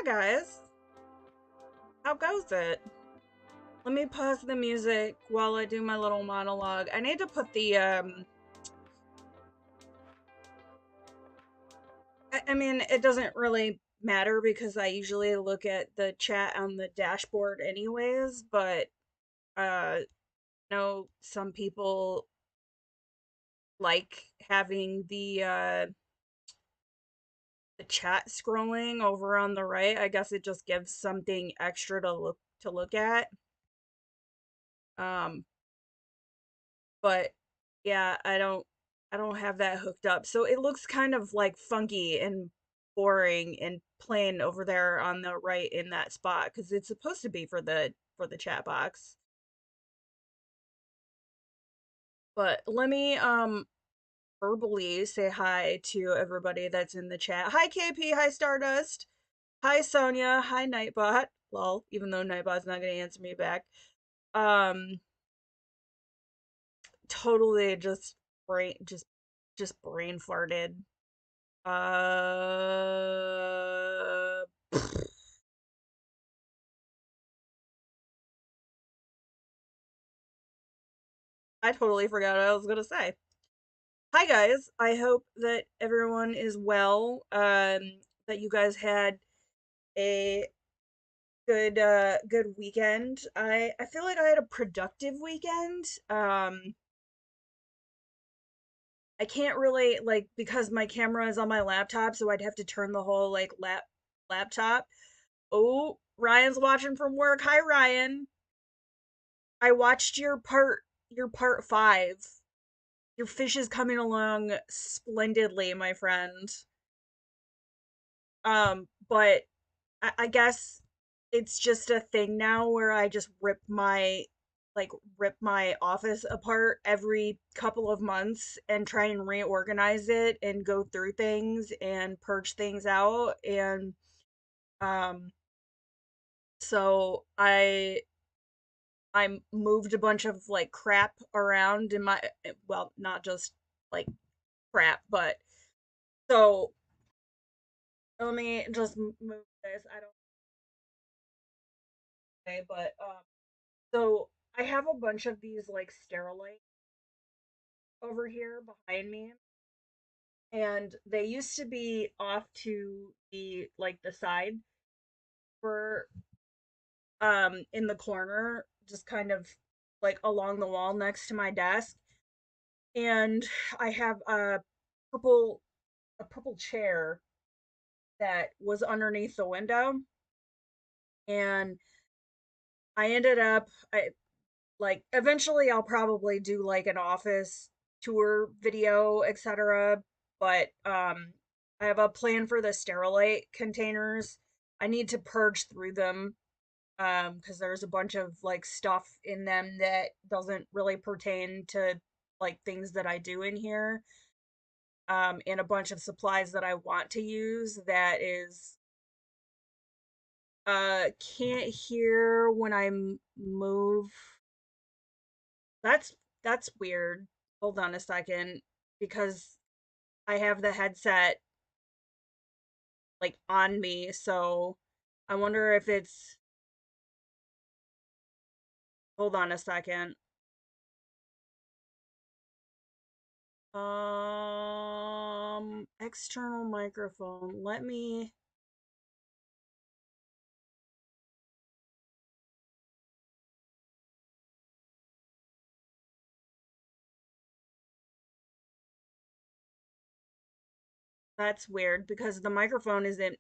guys. How goes it? Let me pause the music while I do my little monologue. I need to put the, I mean, it doesn't really matter because I usually look at the chat on the dashboard anyways, but, uh, know some people like having the chat scrolling over on the right. I guess it just gives something extra to look at. Um, but yeah, I don't have that hooked up. So it looks kind of like funky and boring and plain over there on the right in that spot because it's supposed to be for the chat box. But let me verbally say hi to everybody that's in the chat. Hi KP, hi Stardust, hi Sonia, hi Nightbot. Well, even though Nightbot's not gonna answer me back. Um totally just brain farted. Uh, I totally forgot what I was gonna say. Hi guys, I hope that everyone is well. That you guys had a good weekend. I feel like I had a productive weekend. I can't really like because my camera is on my laptop, so I'd have to turn the whole like laptop. Oh, Ryan's watching from work. Hi Ryan. I watched your part 5. Your fish is coming along splendidly, my friend. But I guess it's just a thing now where I just rip my office apart every couple of months and try and reorganize it and go through things and purge things out and um so I moved a bunch of like crap around in my well, not just like crap, but so let me just move this. I don't say, but so I have a bunch of these like Sterilite over here behind me, and they used to be off to the side for in the corner, just kind of like along the wall next to my desk, and I have a purple chair that was underneath the window, and I ended up I like eventually I'll probably do like an office tour video, etc. But I have a plan for the Sterilite containers. I need to purge through them because there's a bunch of like stuff in them that doesn't really pertain to like things that I do in here. And a bunch of supplies that I want to use that is can't hear when I move. That's weird. Hold on a second because I have the headset like on me, so I wonder if it's hold on a second. External microphone. Let me That's weird because the microphone isn't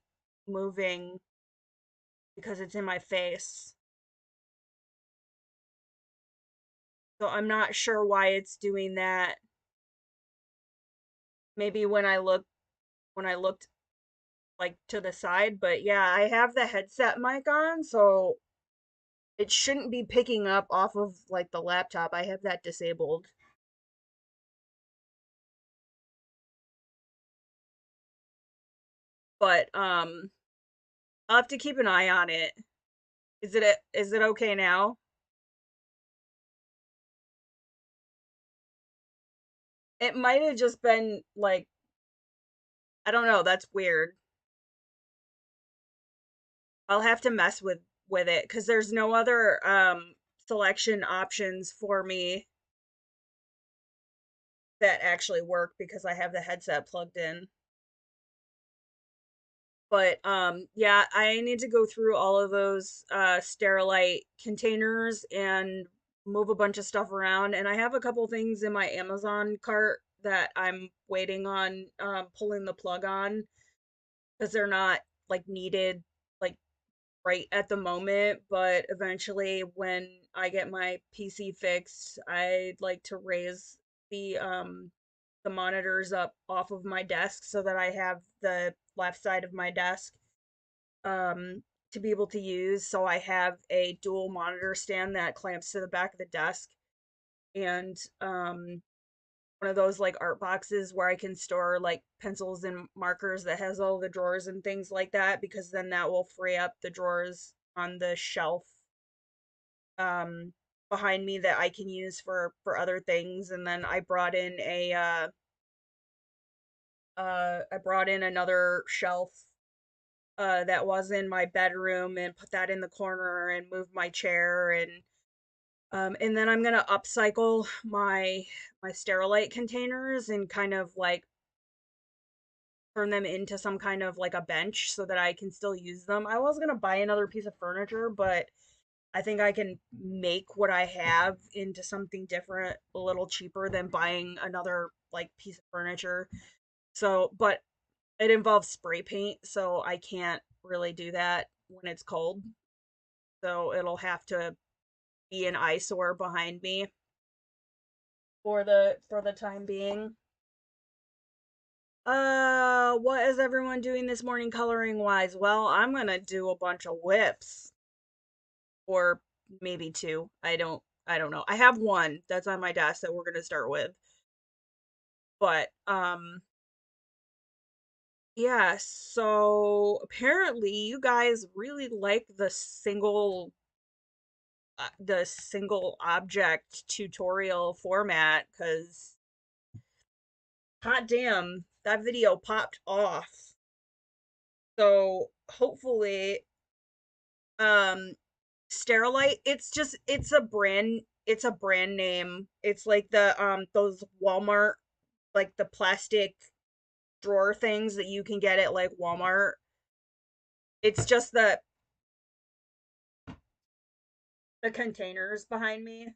moving because it's in my face. So I'm not sure why it's doing that. Maybe when I looked like to the side, but yeah, I have the headset mic on, so it shouldn't be picking up off of like the laptop. I have that disabled. But I'll have to keep an eye on it. Is it okay now? It might have just been like I don't know, that's weird. I'll have to mess with it because there's no other selection options for me that actually work because I have the headset plugged in. But yeah, I need to go through all of those Sterilite containers and move a bunch of stuff around. And I have a couple things in my Amazon cart that I'm waiting on pulling the plug on because they're not like needed like right at the moment, but eventually when I get my PC fixed, I'd like to raise the monitors up off of my desk so that I have the left side of my desk to be able to use. So I have a dual monitor stand that clamps to the back of the desk and one of those like art boxes where I can store like pencils and markers that has all the drawers and things like that because then that will free up the drawers on the shelf um behind me that I can use for other things. And then I brought in a I brought in another shelf that was in my bedroom and put that in the corner and moved my chair and then I'm gonna upcycle my Sterilite containers and kind of like turn them into some kind of like a bench so that I can still use them. I was gonna buy another piece of furniture, but I think I can make what I have into something different, a little cheaper than buying another like piece of furniture. So, but it involves spray paint, so I can't really do that when it's cold. So it'll have to be an eyesore behind me for the time being. What is everyone doing this morning coloring wise? Well, I'm gonna do a bunch of whips or maybe two. I don't know. I have one that's on my desk that we're gonna start with. But yeah, so apparently you guys really like the single object tutorial format cuz hot damn, that video popped off. So hopefully um Sterilite, it's a brand name. It's like the those Walmart like the plastic drawer things that you can get at like Walmart. It's just the containers behind me.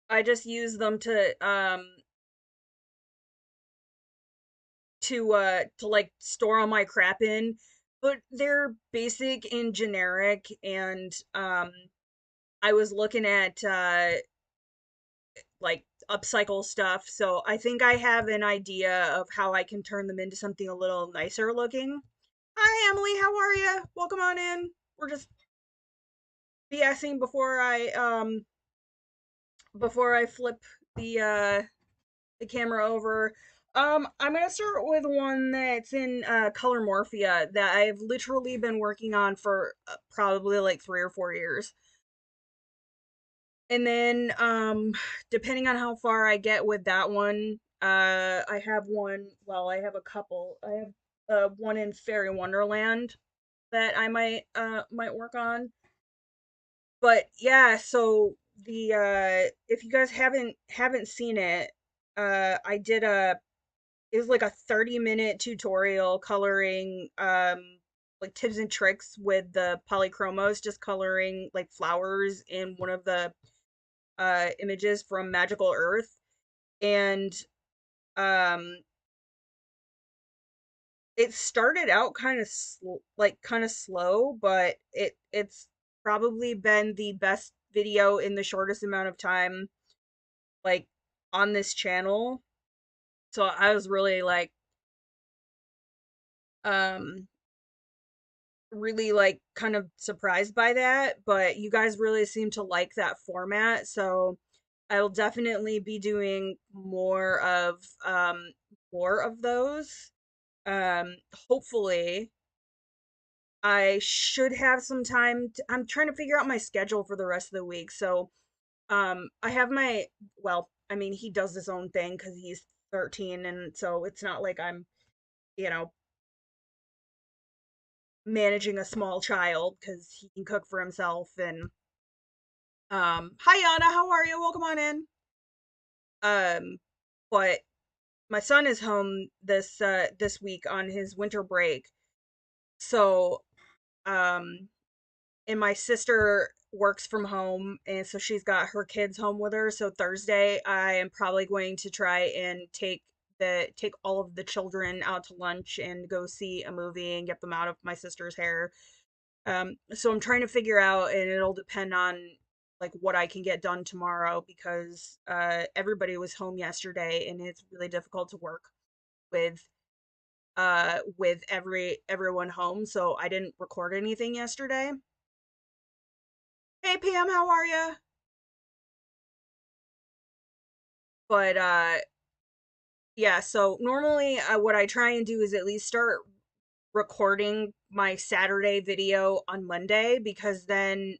I just use them to like store all my crap in, but they're basic and generic and I was looking at like upcycle stuff, so I think I have an idea of how I can turn them into something a little nicer looking. Hi Emily, how are you? Welcome on in. We're just BSing before I flip the camera over. I'm gonna start with one that's in color morphia that I've literally been working on for probably like 3 or 4 years. And then depending on how far I get with that one, I have one, well, I have a couple. I have one in Fairy Wonderland that I might work on. But yeah, so the if you guys haven't seen it, I did a it was like a 30-minute tutorial coloring like tips and tricks with the polychromos, just coloring like flowers in one of the images from Magical Earth. And um it started out kind of kind of slow, but it's probably been the best video in the shortest amount of time like on this channel. So I was um really like kind of surprised by that, but you guys really seem to like that format, so I'll definitely be doing more of those. Um, Hopefully I should have some time I'm trying to figure out my schedule for the rest of the week. So, I have my, well, I mean, he does his own thing cuz he's 13, and so it's not like I'm, you know, managing a small child cuz he can cook for himself. And hi Anna, how are you? Welcome on in. Um but my son is home this week on his winter break. So, um and my sister works from home, and so she's got her kids home with her. So Thursday I am probably going to try and take all of the children out to lunch and go see a movie and get them out of my sister's hair. So I'm trying to figure out, and it'll depend on like what I can get done tomorrow, because everybody was home yesterday and it's really difficult to work with with everyone home. So I didn't record anything yesterday. Hey Pam, how are you? But yeah, so normally what I try and do is at least start recording my Saturday video on Monday, because then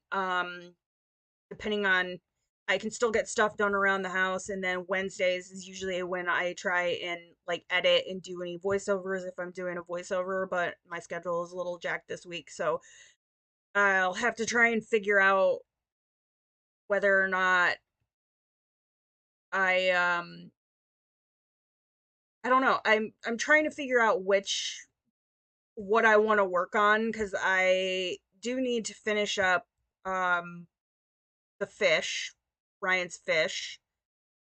depending on, I can still get stuff done around the house, and then Wednesdays is usually when I try and like edit and do any voiceovers if I'm doing a voiceover, but my schedule is a little jacked this week, so I'll have to try and figure out whether or not I I don't know. I'm trying to figure out which what I want to work on, because I do need to finish up um the fish, Ryan's fish,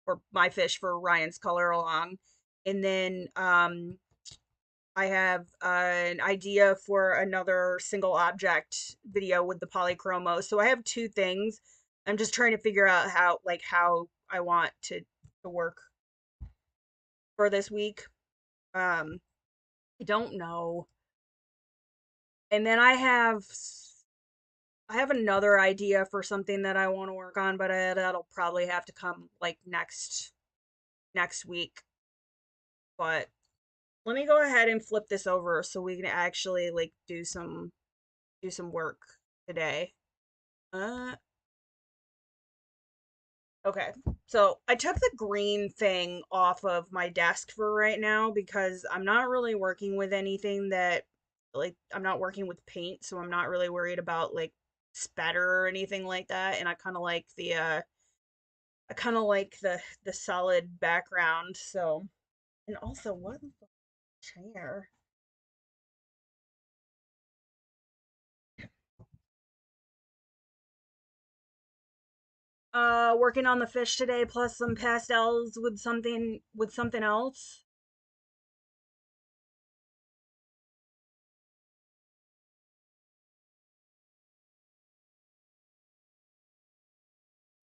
or my fish for Ryan's color along. And then I have an idea for another single object video with the polychromo. So I have two things. I'm just trying to figure out how I want to work for this week. I don't know. And then I have another idea for something that I want to work on, but that'll probably have to come like next week. But let me go ahead and flip this over so we can actually like do some work today. Uh okay. So I took the green thing off of my desk for right now because I'm not really working with anything that, like, I'm not working with paint, so I'm not really worried about like spatter or anything like that. And I kind of like the solid background. So, and also, what the chair? Working on the fish today, plus some pastels with something else.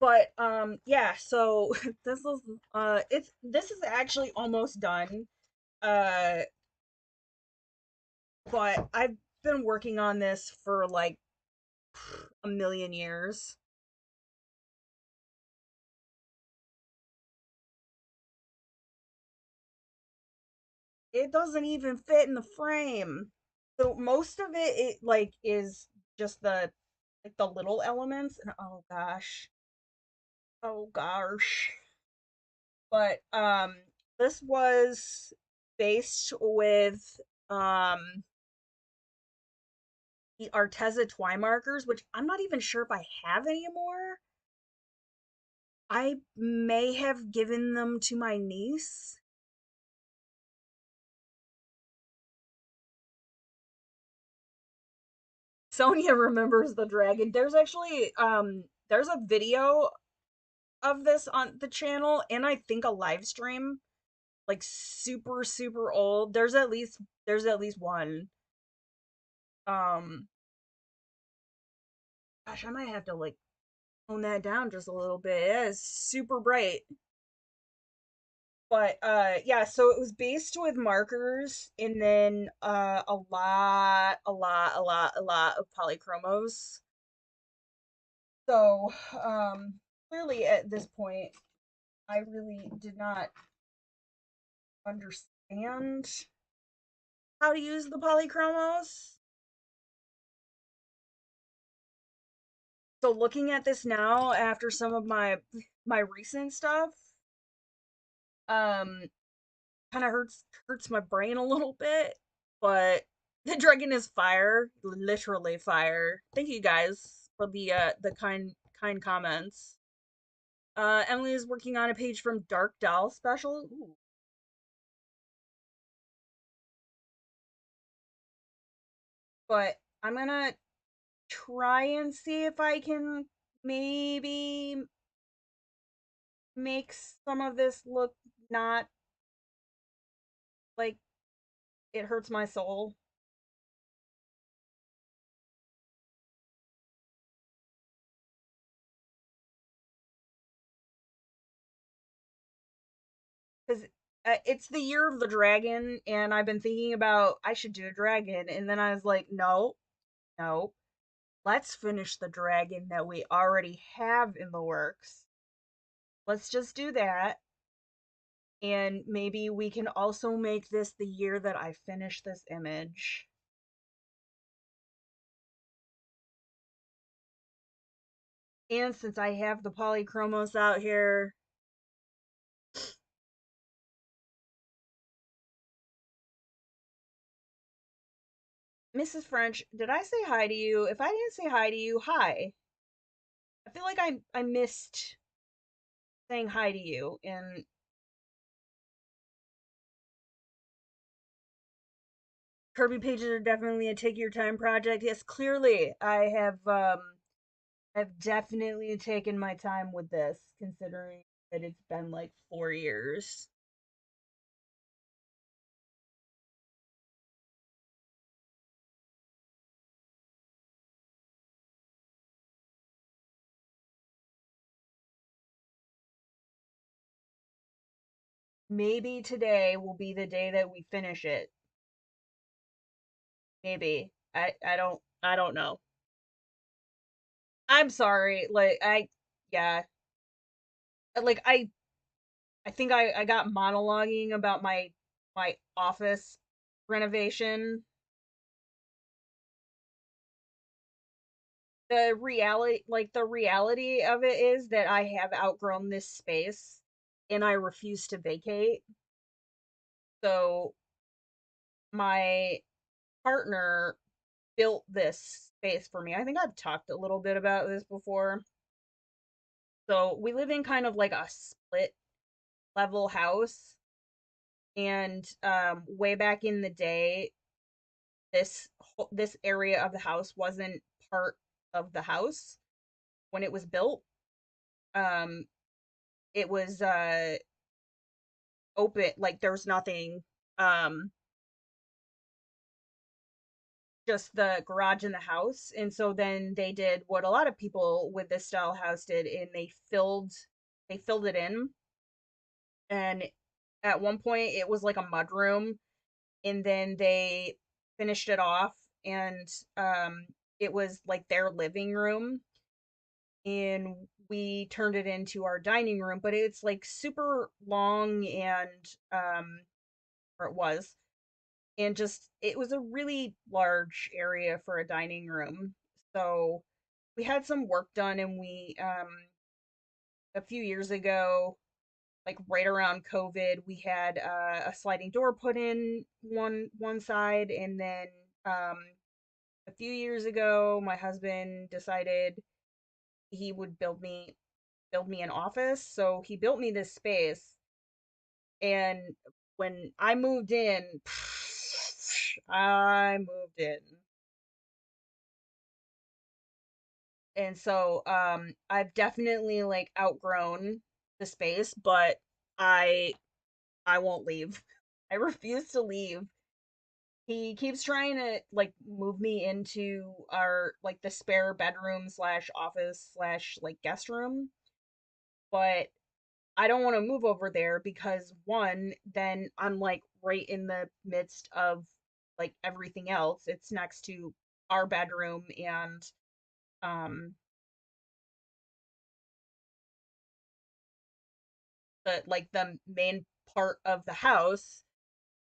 But yeah, so this is actually almost done. Uh, but I've been working on this for like a million years. It doesn't even fit in the frame. So most of it like is just the little elements, and oh gosh. Oh gosh. But this was based with the Arteza Twi markers, which I'm not even sure if I have anymore. I may have given them to my niece. Sonia remembers the dragon. There's a video of this on the channel, and I think a live stream, like super old. There's at least one. Um Gosh, I might have to like tone that down just a little bit. It is super bright. But yeah, so it was based with markers, and then a lot of polychromos. So clearly at this point I really did not understand how to use the polychromos. So looking at this now after some of my recent stuff, um kind of hurts my brain a little bit, but the dragon is fire, literally fire. Thank you guys for the kind comments. Emily is working on a page from Dark Doll Special. Ooh. But I'm gonna try and see if I can maybe make some of this look not like it hurts my soul. Because it's the year of the dragon, and I've been thinking about I should do a dragon, and then I was like, no, no, let's finish the dragon that we already have in the works. Let's just do that, and maybe we can also make this the year that I finish this image. And since I have the polychromos out here, Mrs. French, did I say hi to you? If I didn't say hi to you, hi. I feel like I missed saying hi to you. And Kirby pages are definitely a take your time project. Yes, clearly I've definitely taken my time with this, considering that it's been like 4 years. Maybe today will be the day that we finish it. Maybe. I don't know. I'm sorry. Yeah. Like I think I got monologuing about my office renovation. The reality of it is that I have outgrown this space and I refuse to vacate. So my partner built this space for me. I think I've talked a little bit about this before. So we live in kind of like a split level house, and way back in the day, this area of the house wasn't part of the house when it was built. Um, it was open, like there was nothing, um, just the garage and the house. And so then they did what a lot of people with this style house did, and they filled it in. And at one point, it was like a mud room, and then they finished it off, and it was like their living room, and we turned it into our dining room. But it's like super long, and or it was, and just it was a really large area for a dining room. So we had some work done, and we a few years ago, like right around COVID, we had a sliding door put in one side, and then um a few years ago, my husband decided he would build me an office. So he built me this space, and when I moved in, I moved in. And so I've definitely like outgrown the space, but I I won't leave. I refuse to leave. He keeps trying to like move me into our like the spare bedroom slash office slash like guest room, but I don't want to move over there because one, then I'm like right in the midst of like everything else. It's next to our bedroom and um the main part of the house.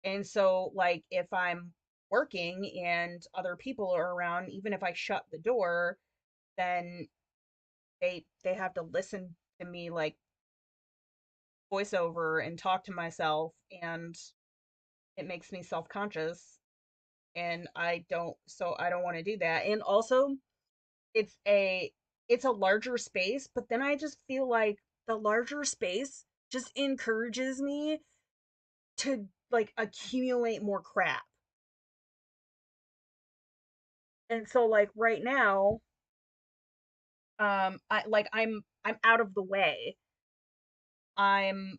And so like if I'm working and other people are around, even if I shut the door, then they have to listen to me like voiceover and talk to myself, and it makes me self-conscious, and I don't want to do that. And also it's a it's a larger space, but then I just feel like the larger space just encourages me to like accumulate more crap. And so like right now, I'm out of the way. I'm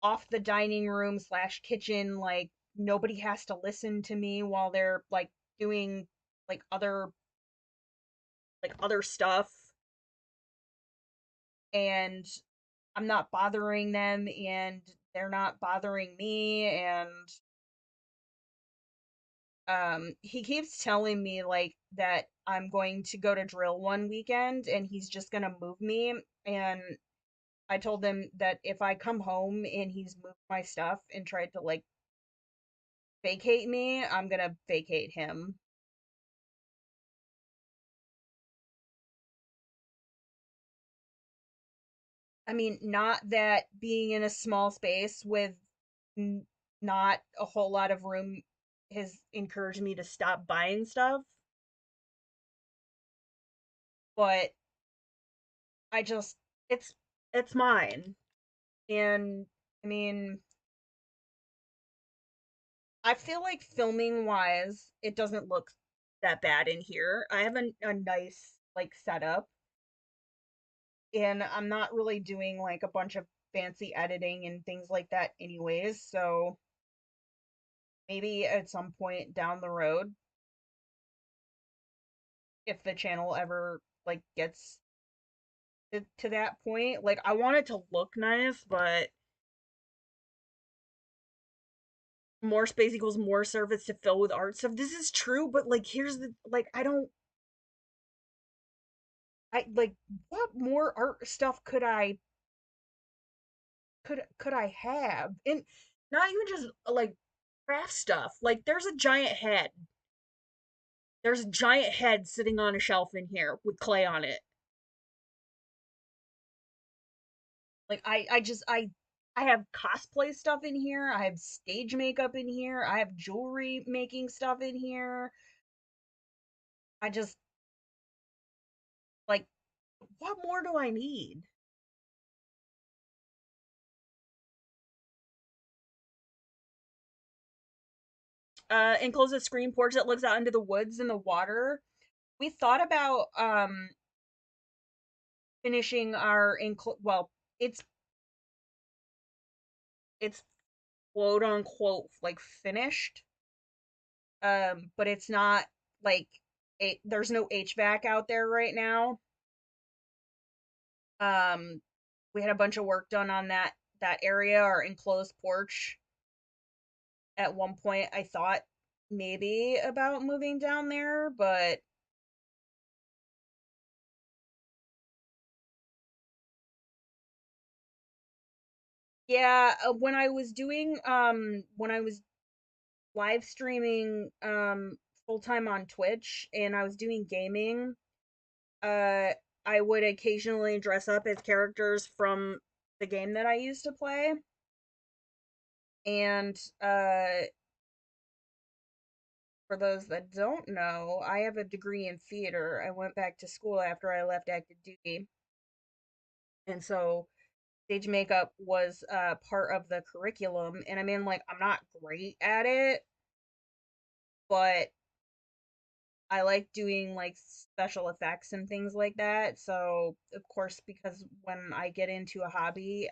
off the dining room slash kitchen, like nobody has to listen to me while they're like doing like other stuff, and I'm not bothering them and they're not bothering me. And he keeps telling me like that I'm going to go to drill one weekend and he's just going to move me. And I told him that if I come home and he's moved my stuff and tried to like vacate me, I'm going to vacate him. I mean, not that being in a small space with n- not a whole lot of room has encouraged me to stop buying stuff, but I just it's it's mine. And I mean, I feel like filming wise, it doesn't look that bad in here. I have a nice like setup, and I'm not really doing like a bunch of fancy editing and things like that anyways, so maybe at some point down the road, if the channel ever like gets to that point, like I want it to look nice, but more space equals more surface to fill with art stuff. This is true, but like here's the like I like what more art stuff could I have? And not even just like craft stuff. Like there's a giant head. There's a giant head sitting on a shelf in here with clay on it. Like I have cosplay stuff in here. I have stage makeup in here. I have jewelry making stuff in here. I just like what more do I need? Enclose a screen porch that looks out into the woods and the water. We thought about finishing our well, it's it's quote unquote like finished. But it's not like there's no HVAC out there right now. Um we had a bunch of work done on that area, our enclosed porch. At one point I thought maybe about moving down there, but yeah, when I was live streaming full time on Twitch and I was doing gaming, uh I would occasionally dress up as characters from the game that I used to play. And for those that don't know, I have a degree in theater. I went back to school after I left active duty. And so stage makeup was part of the curriculum. And I mean, like, I'm not great at it, but I like doing like special effects and things like that. So, of course, because when I get into a hobby,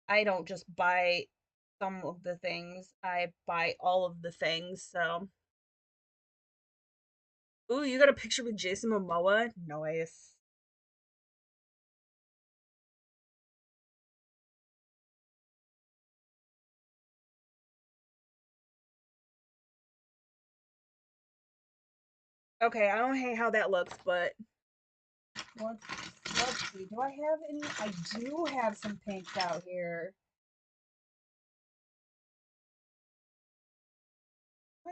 I don't just buy some of the things. I buy all of the things. So, ooh, you got a picture with Jason Momoa? Nice. Okay, I don't hate how that looks, but let's let's see. Do I have any? I do have some pinks out here.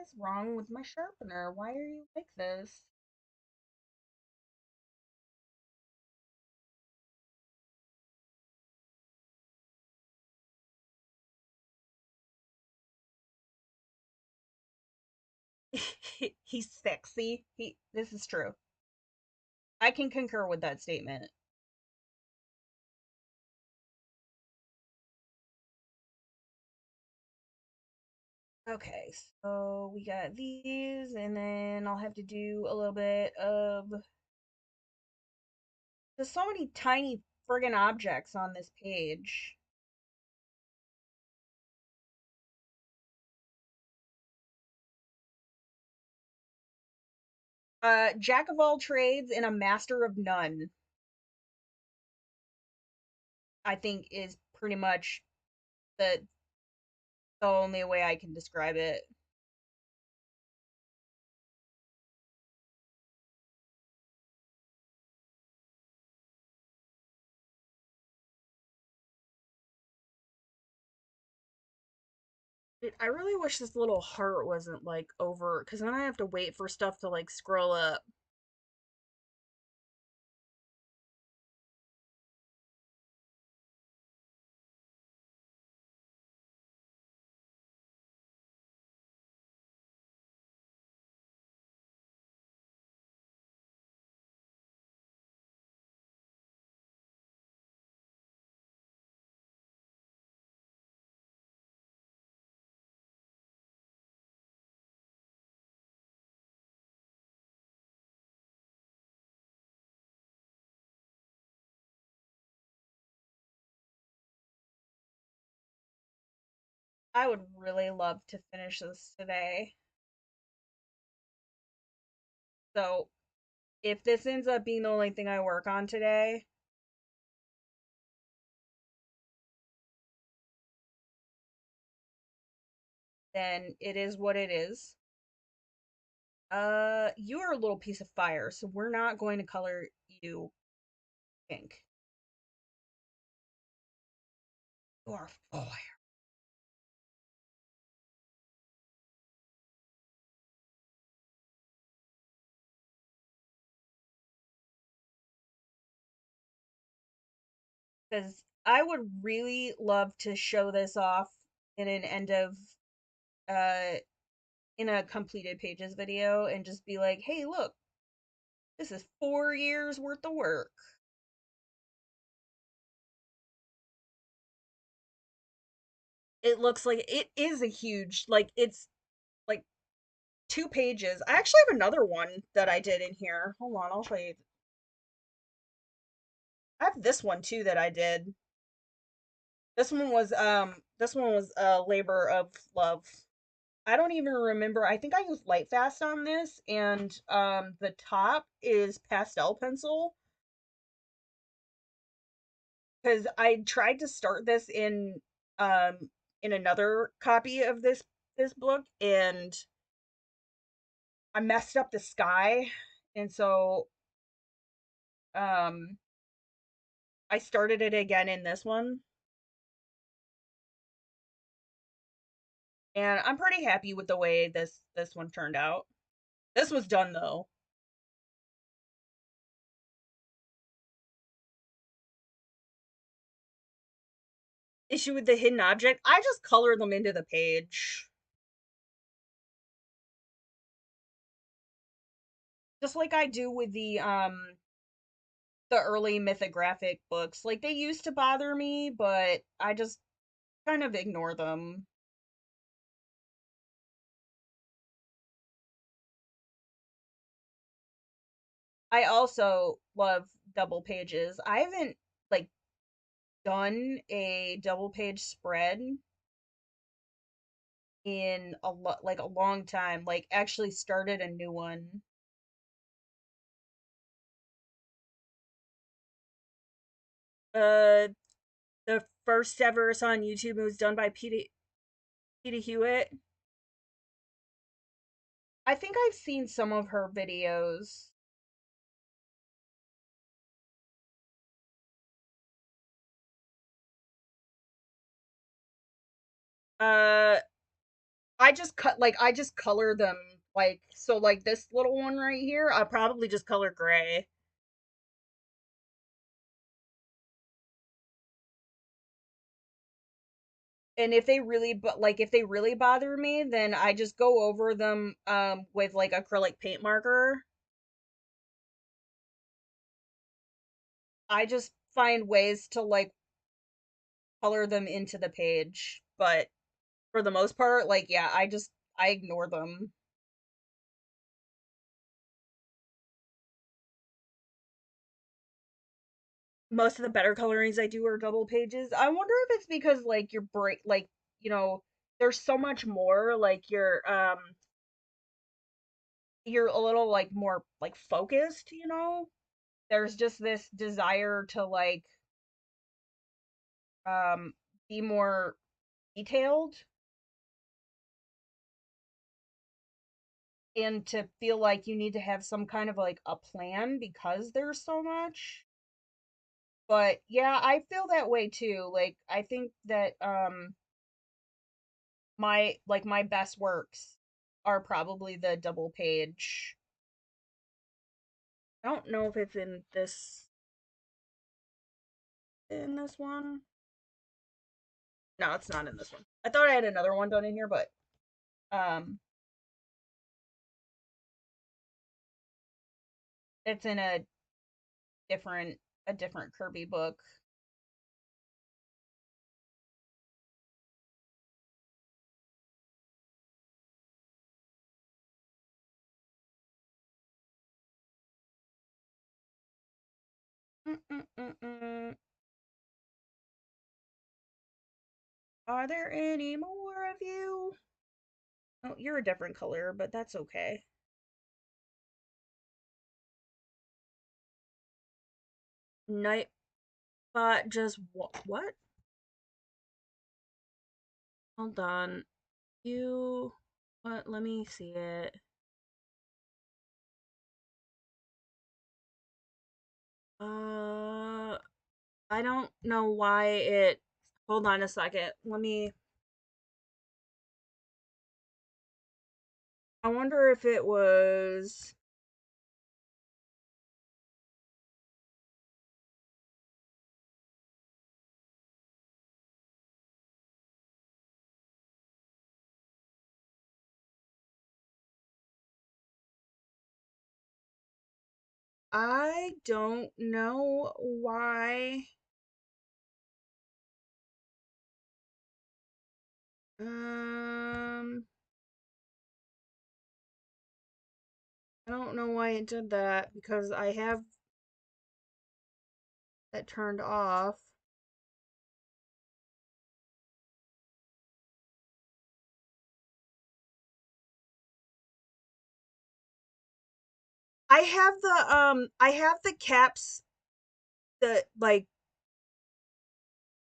is wrong with my sharpener? Why are you like this? He's sexy. This is true. I can concur with that statement. Okay, so we got these, and then I'll have to do a little bit of. There's so many tiny friggin' objects on this page. Jack of all trades and a master of none, I think is pretty much the only way I can describe it. I really wish this little heart wasn't like over, because then I have to wait for stuff to like scroll up. I would really love to finish this today. So if this ends up being the only thing I work on today, then it is what it is. You are a little piece of fire, so we're not going to color you pink. You are fire. Because I would really love to show this off in an end of uh in a completed pages video and just be like, hey, look, this is 4 years worth of work. It looks like it is a huge, like, it's like 2 pages. I actually have another one that I did in here. Hold on, I'll show you. I have this one too that I did. This one was a labor of love. I don't even remember. I think I used light fast on this, and the top is pastel pencil because I tried to start this in another copy of this book, and I messed up the sky, and so um I started it again in this one, and I'm pretty happy with the way this one turned out. This was done though. Issue with the hidden object. I just color them into the page. Just like I do with the early mythographic books. Like they used to bother me, but I just kind of ignore them. I also love double pages. I haven't like done a double page spread in a long time. Like actually started a new one. Uh the first ever saw on YouTube was done by Peter Hewitt. I think I've seen some of her videos. Uh I just color them like so like this little one right here, I probably just color gray. And if they really but like if they really bother me, then I just go over them with like acrylic paint marker. I just find ways to like color them into the page, but for the most part, like yeah, I ignore them. Most of the better colorings I do are double pages. I wonder if it's because like your break like, you know, there's so much more like you're a little like more like focused, you know? There's just this desire to like um be more detailed and to feel like you need to have some kind of like a plan because there's so much. But yeah, I feel that way too. Like I think that my best works are probably the double page. I don't know if it's in this one. No, it's not in this one. I thought I had another one done in here, but um it's in different a different Kirby book. Mm-mm-mm-mm. Are there any more of you? Oh, you're a different color, but that's okay. Nightbot just what? Hold on. You what? Let me see it. Uh, I don't know why it. Hold on a second. Let me. I wonder if it was. I don't know why. Um, I don't know why it did that because I have that turned off. I have the caps that like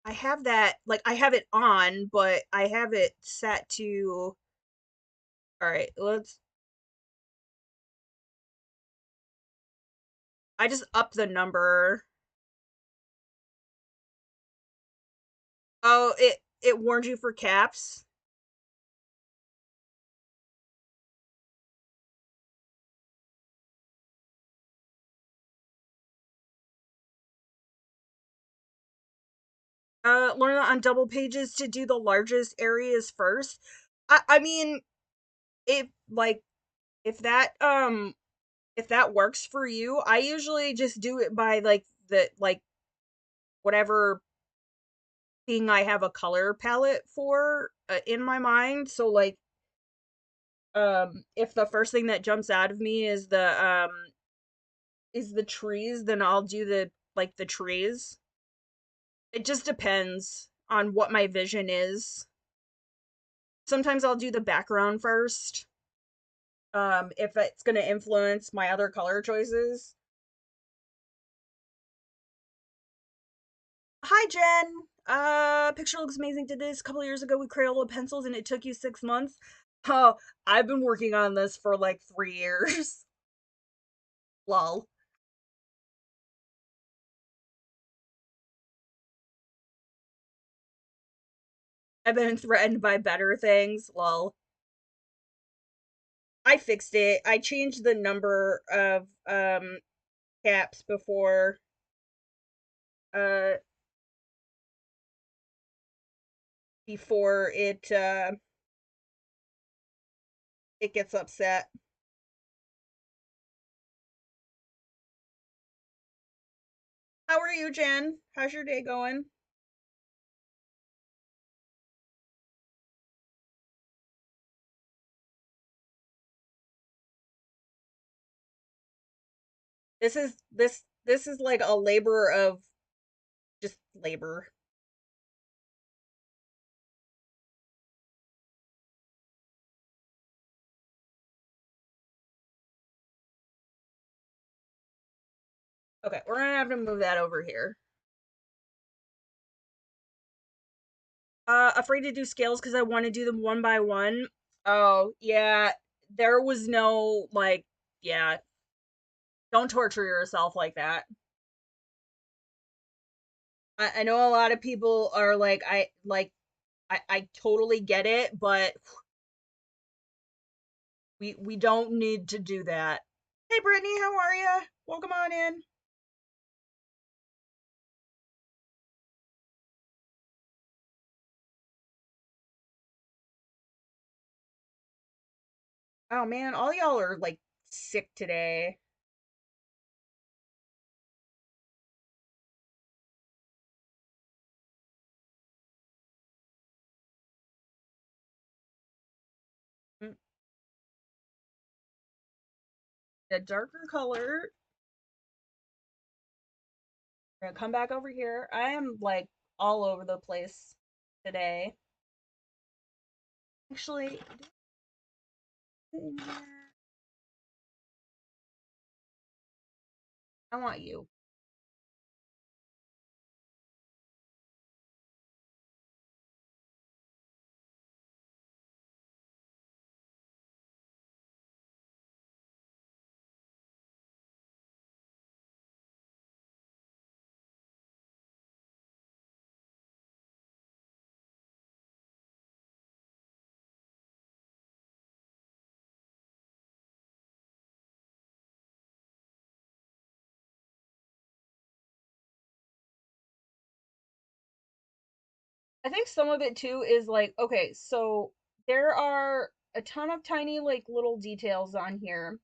I have that like I have it on, but I have it set to all right, let's I just up the number. Oh, it warned you for caps. Learn on double pages to do the largest areas first. I mean, if like if that if that works for you, I usually just do it by like the like whatever thing I have a color palette for in my mind. So like if the first thing that jumps out of me is the trees, then I'll do the like the trees. It just depends on what my vision is. Sometimes I'll do the background first. If it's going to influence my other color choices. Hi Jen. Picture looks amazing. Did this a couple years ago with Crayola pencils and it took you 6 months. Oh, I've been working on this for like 3 years. Lol. I've been threatened by better things. Lol. I fixed it. I changed the number of caps uh before it gets upset. How are you, Jen? How's your day going? This is like a labor of just labor. Okay, we're gonna have to move that over here. Afraid to do scales because I want to do them one by one. Oh, yeah. There was no like, yeah, don't torture yourself like that. I know a lot of people are like, I totally get it, but we don't need to do that. Hey, Brittany, how are ya? Welcome on in. Oh man, all y'all are like sick today. Mm, a darker color. We're gonna come back over here. I am like all over the place today. Actually, I want you. I think some of it too is like, okay, so there are a ton of tiny like little details on here,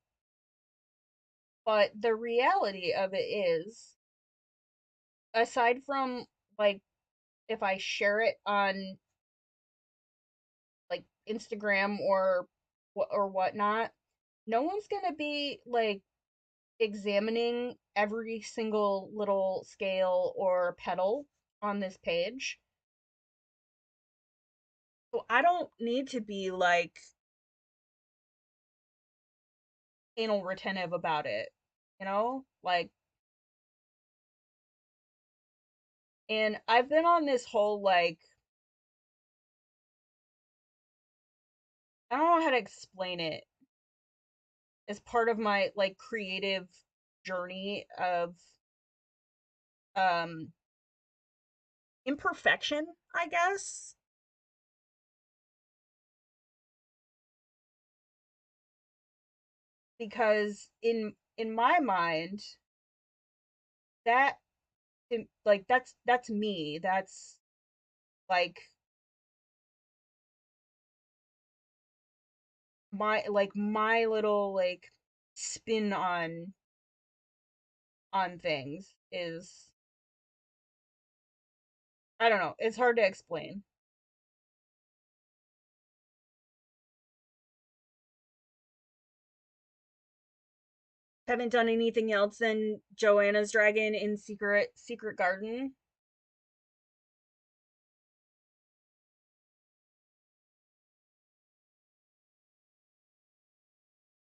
but the reality of it is, aside from like if I share it on like Instagram or whatnot, no one's gonna be like examining every single little scale or petal on this page. So I don't need to be like anal retentive about it, you know? Like, and I've been on this whole like, I don't know how to explain it, as part of my like creative journey of um imperfection, I guess, because in my mind that like that's me. That's like my little like spin on things is, I don't know, it's hard to explain. Haven't done anything else than Joanna's dragon in Secret Garden.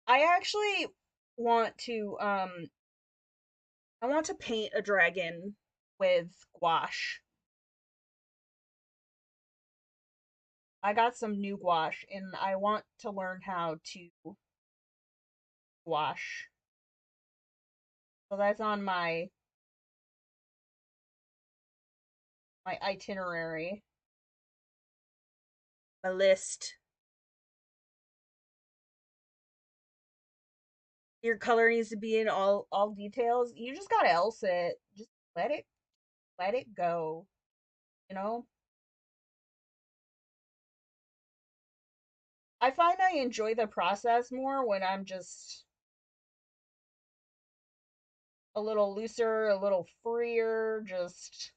I actually want to I want to paint a dragon with gouache. I got some new gouache and I want to learn how to gouache. So that's on my itinerary, my list. your color needs to be in all details, you just gotta else it. Just let it go, you know? I find I enjoy the process more when I'm just a little looser, a little freer, just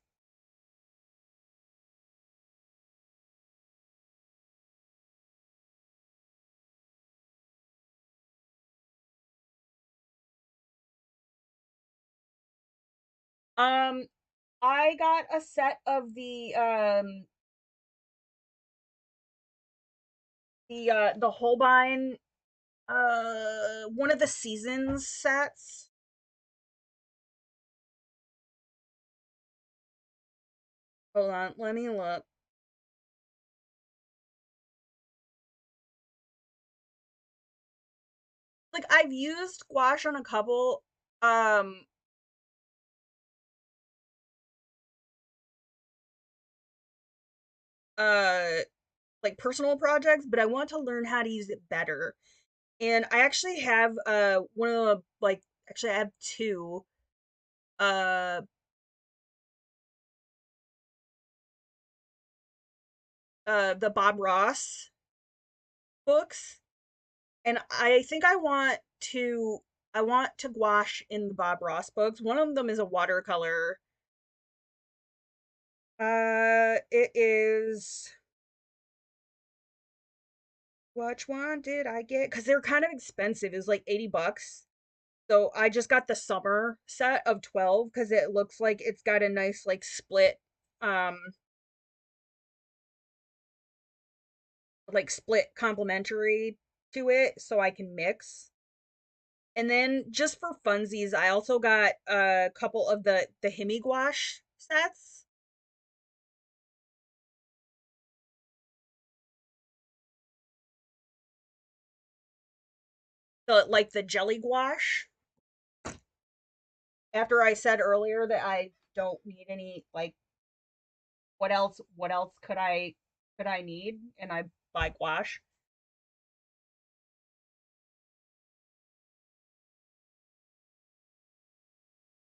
um I got a set of the Holbein one of the seasons sets. Hold on, let me look. Like I've used gouache on a couple um uh like personal projects, but I want to learn how to use it better. And I actually have one of the like actually I have two uh the Bob Ross books, and I think I want to gouache in the Bob Ross books. One of them is a watercolor. It is, which one did I get? Because they're kind of expensive. It was like 80 bucks. So I just got the summer set of 12 because it looks like it's got a nice like um split complementary to it so I can mix. And then just for funsies, I also got a couple of the Himi gouache sets. Like the jelly gouache. After I said earlier that I don't need any like what else could I need, and I buy gouache.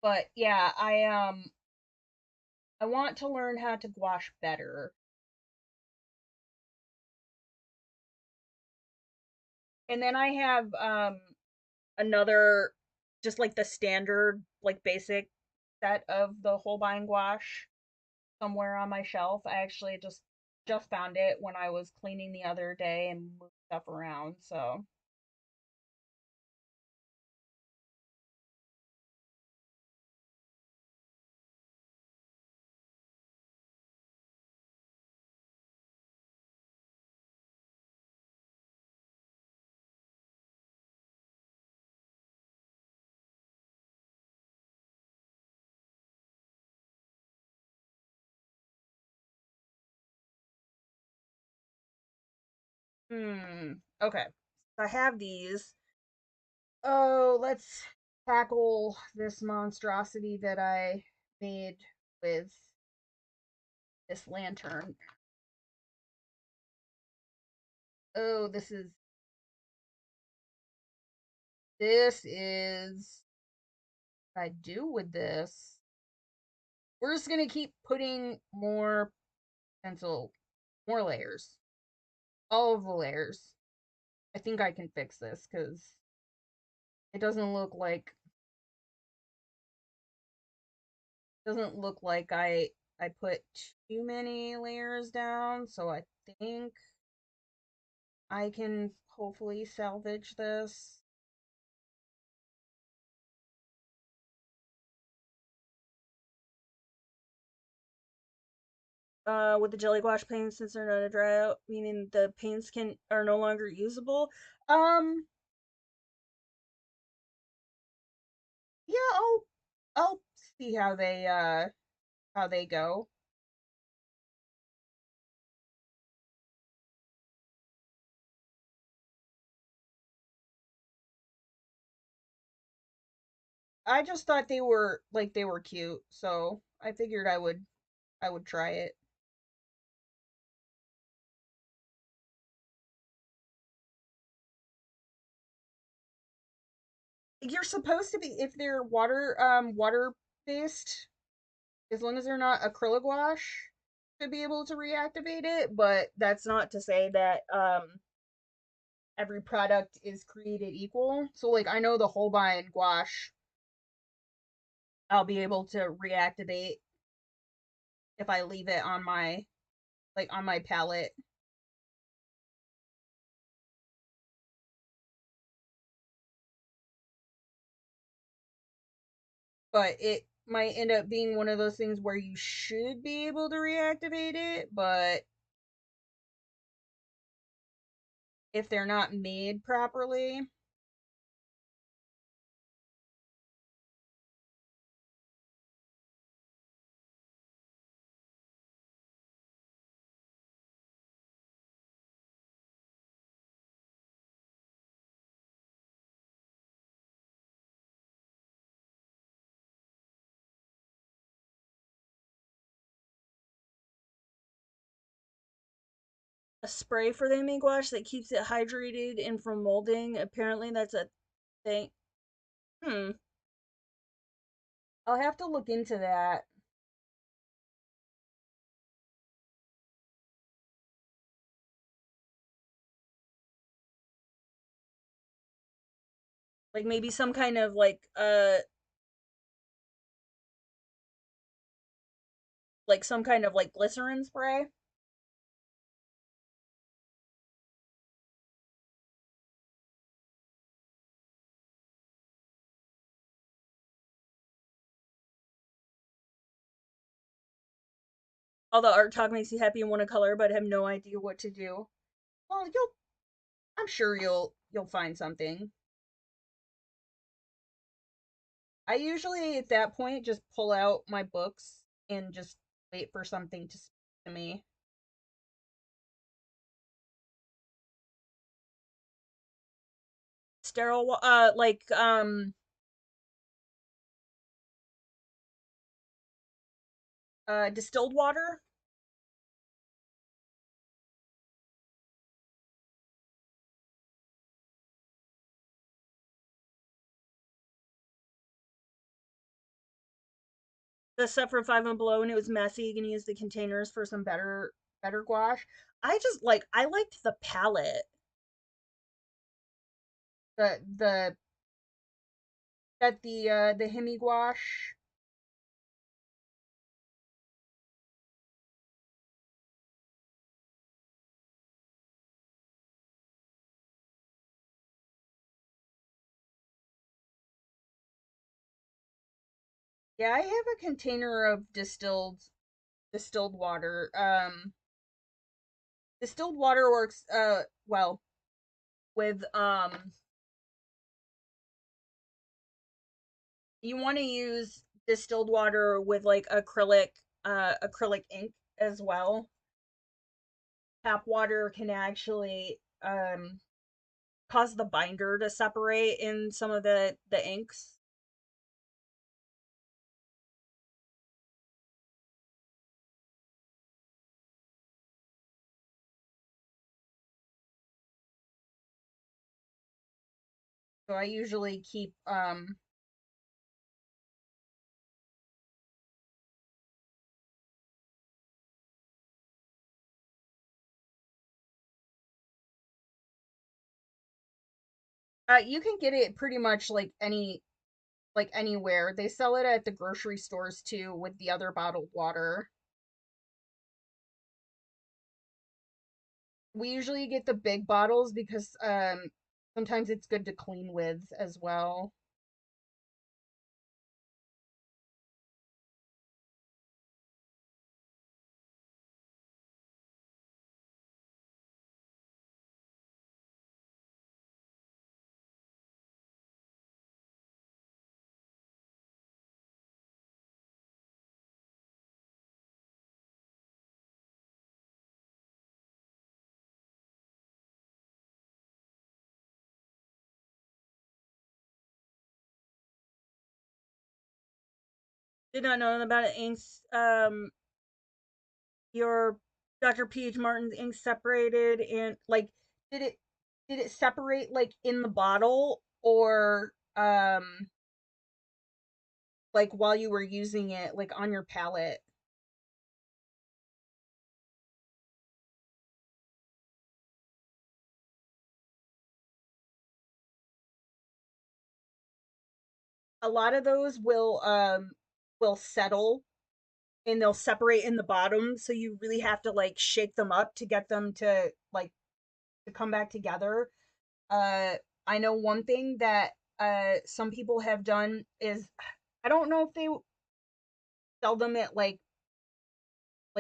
But yeah, I want to learn how to gouache better. And then I have another, just like the standard like basic set of the Holbein gouache somewhere on my shelf. I actually just found it when I was cleaning the other day and moved stuff around. So, okay. So I have these. Oh, let's tackle this monstrosity that I made with this lantern. Oh, this is what I do with this. We're just gonna keep putting more pencil, more layers, all of the layers. I think I can fix this because it doesn't look like I put too many layers down, so I think I can hopefully salvage this. With the jelly gouache paints, since they're not a dry out, meaning the paints can are no longer usable. Um, yeah, I'll see how they go. I just thought they were cute, so I figured I would try it. You're supposed to be, if they're water based, as long as they're not acrylic wash, to be able to reactivate it, but that's not to say that every product is created equal. So like I know the Holbein gouache I'll be able to reactivate if I leave it on my on my palette. But it might end up being one of those things where you should be able to reactivate it, but if they're not made properly, a spray for the amine gouache that keeps it hydrated and from molding. Apparently, that's a thing. Hmm. I'll have to look into that. Like maybe some kind of like some kind of like glycerin spray. All the art talk makes you happy and want to color, but have no idea what to do. Well, I'm sure you'll find something. I usually at that point just pull out my books and just wait for something to speak to me. Sterile, distilled water. The stuff from Five and Below, and it was messy. You can use the containers for some better gouache. I liked the palette. The that the Hemi gouache. Yeah, I have a container of distilled water. Distilled water works well with you want to use distilled water with like acrylic ink as well. Tap water can actually cause the binder to separate in some of the inks. So I usually keep you can get it pretty much like anywhere. They sell it at the grocery stores too with the other bottled water. We usually get the big bottles because sometimes it's good to clean with as well. Did not know about it. Inks your Dr. P.H. Martin's ink separated in like did it did it separate like in the bottle or like while you were using it, like on your palette. A lot of those will settle and they'll separate in the bottom, so you really have to like shake them up to get them to like to come back together. Uh I know one thing that some people have done is I don't know if they sell them at like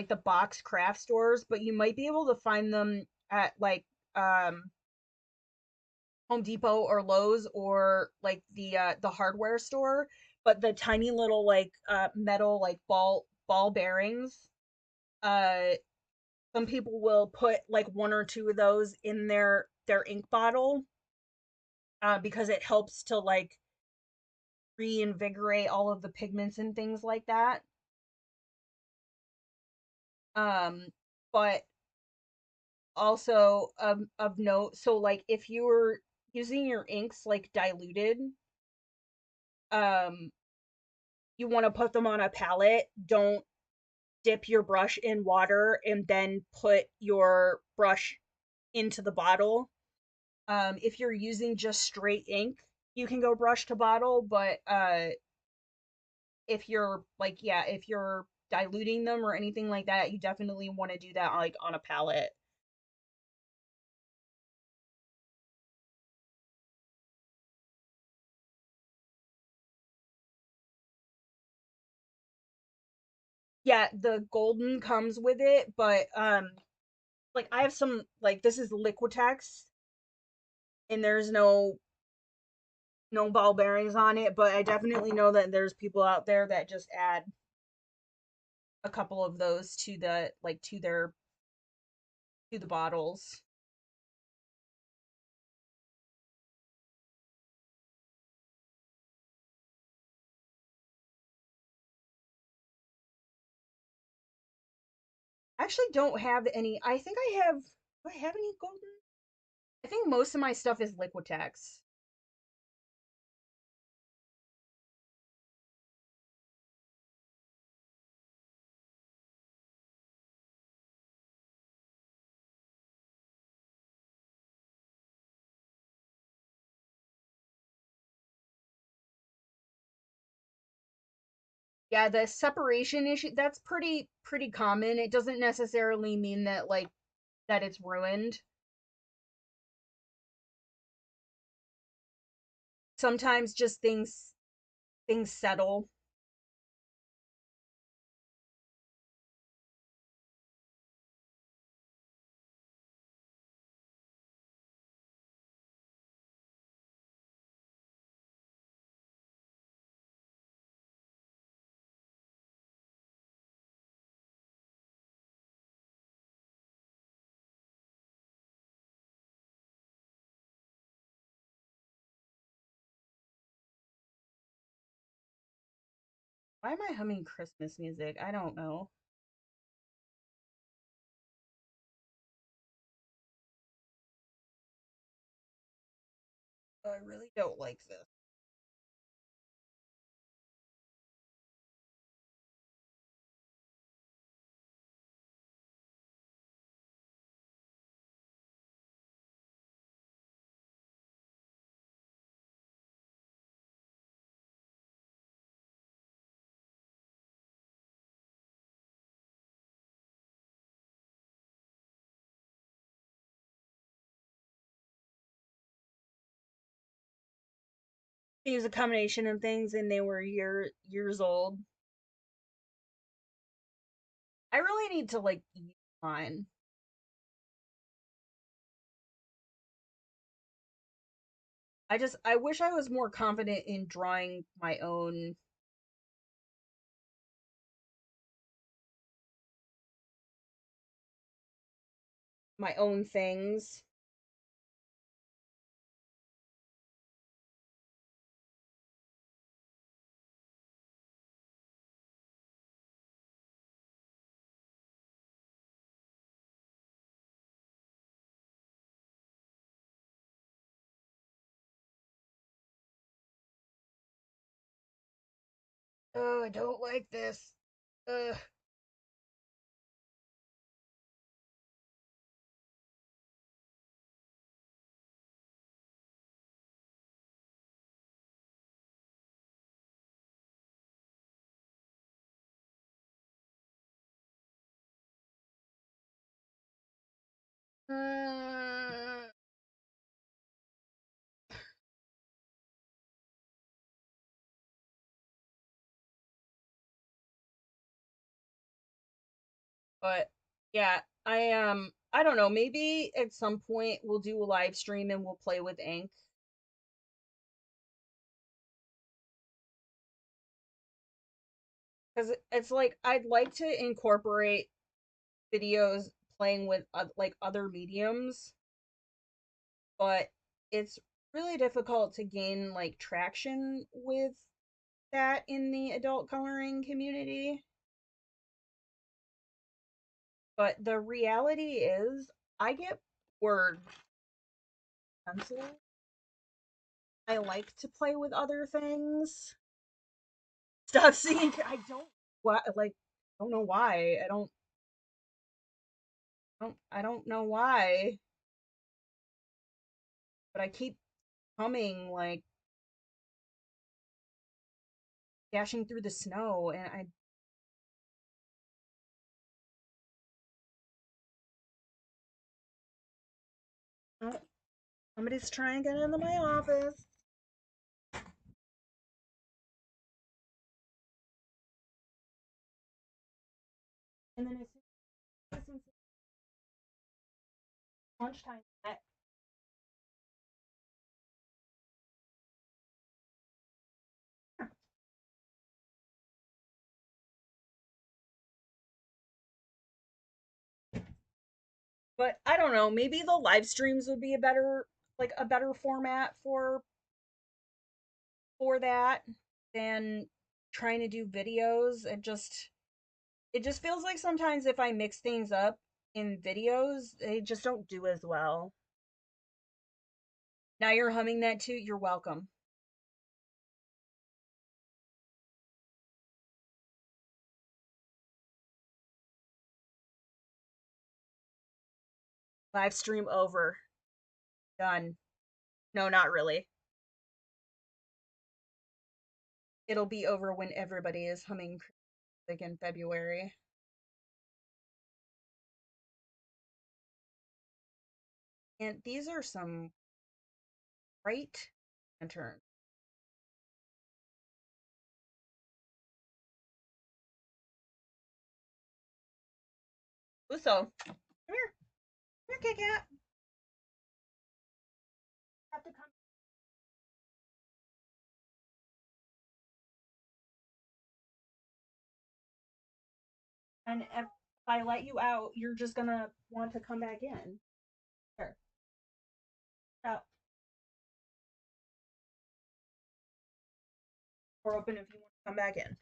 the box craft stores, but you might be able to find them at like Home Depot or Lowe's or like the hardware store, but the tiny little like metal like ball bearings. Uh some people will put like one or two of those in their ink bottle because it helps to like reinvigorate all of the pigments and things like that. Um but also of note, so like if you were using your inks like diluted, um you want to put them on a palette, don't dip your brush in water and then put your brush into the bottle. If you're using just straight ink, you can go brush to bottle, but if you're like yeah, if you're diluting them or anything like that, you definitely want to do that like on a palette. Yeah, the golden comes with it, but like I have some like this is Liquitex and there's no ball bearings on it, but I definitely know that there's people out there that just add a couple of those to the like to the bottles. I actually don't have any. I think I have. Do I have any golden? I think most of my stuff is Liquitex. Yeah, the separation issue that's pretty common. It doesn't necessarily mean that like that it's ruined. Sometimes just things settle. Why am I humming Christmas music? I don't know. I really don't like this. It was a combination of things and they were years old. I really need to like use mine. I wish I was more confident in drawing my own things. Oh, I don't like this. Ugh. Uh, but yeah, I don't know, maybe at some point we'll do a live stream and we'll play with ink. Because it's like I'd like to incorporate videos playing with like other mediums, but it's really difficult to gain like traction with that in the adult coloring community. But the reality is, I get bored with pencil. I like to play with other things. Stop seeing. I don't. What like? Don't know why. I don't know why. But I keep humming like dashing through the snow, and oh, somebody's trying to get into my office. And then as soon as lunchtime, but I don't know. Maybe the live streams would be a better format for that than trying to do videos. It just feels like sometimes if I mix things up in videos, they just don't do as well. Now you're humming that too. You're welcome. Live stream over. Done. No, not really. It'll be over when everybody is humming music in February. And these are some bright lanterns. Uso, come here. Come here, Kit Kat. Have to come. And if I let you out, you're just gonna want to come back in. Here, out or open if you want to come back in.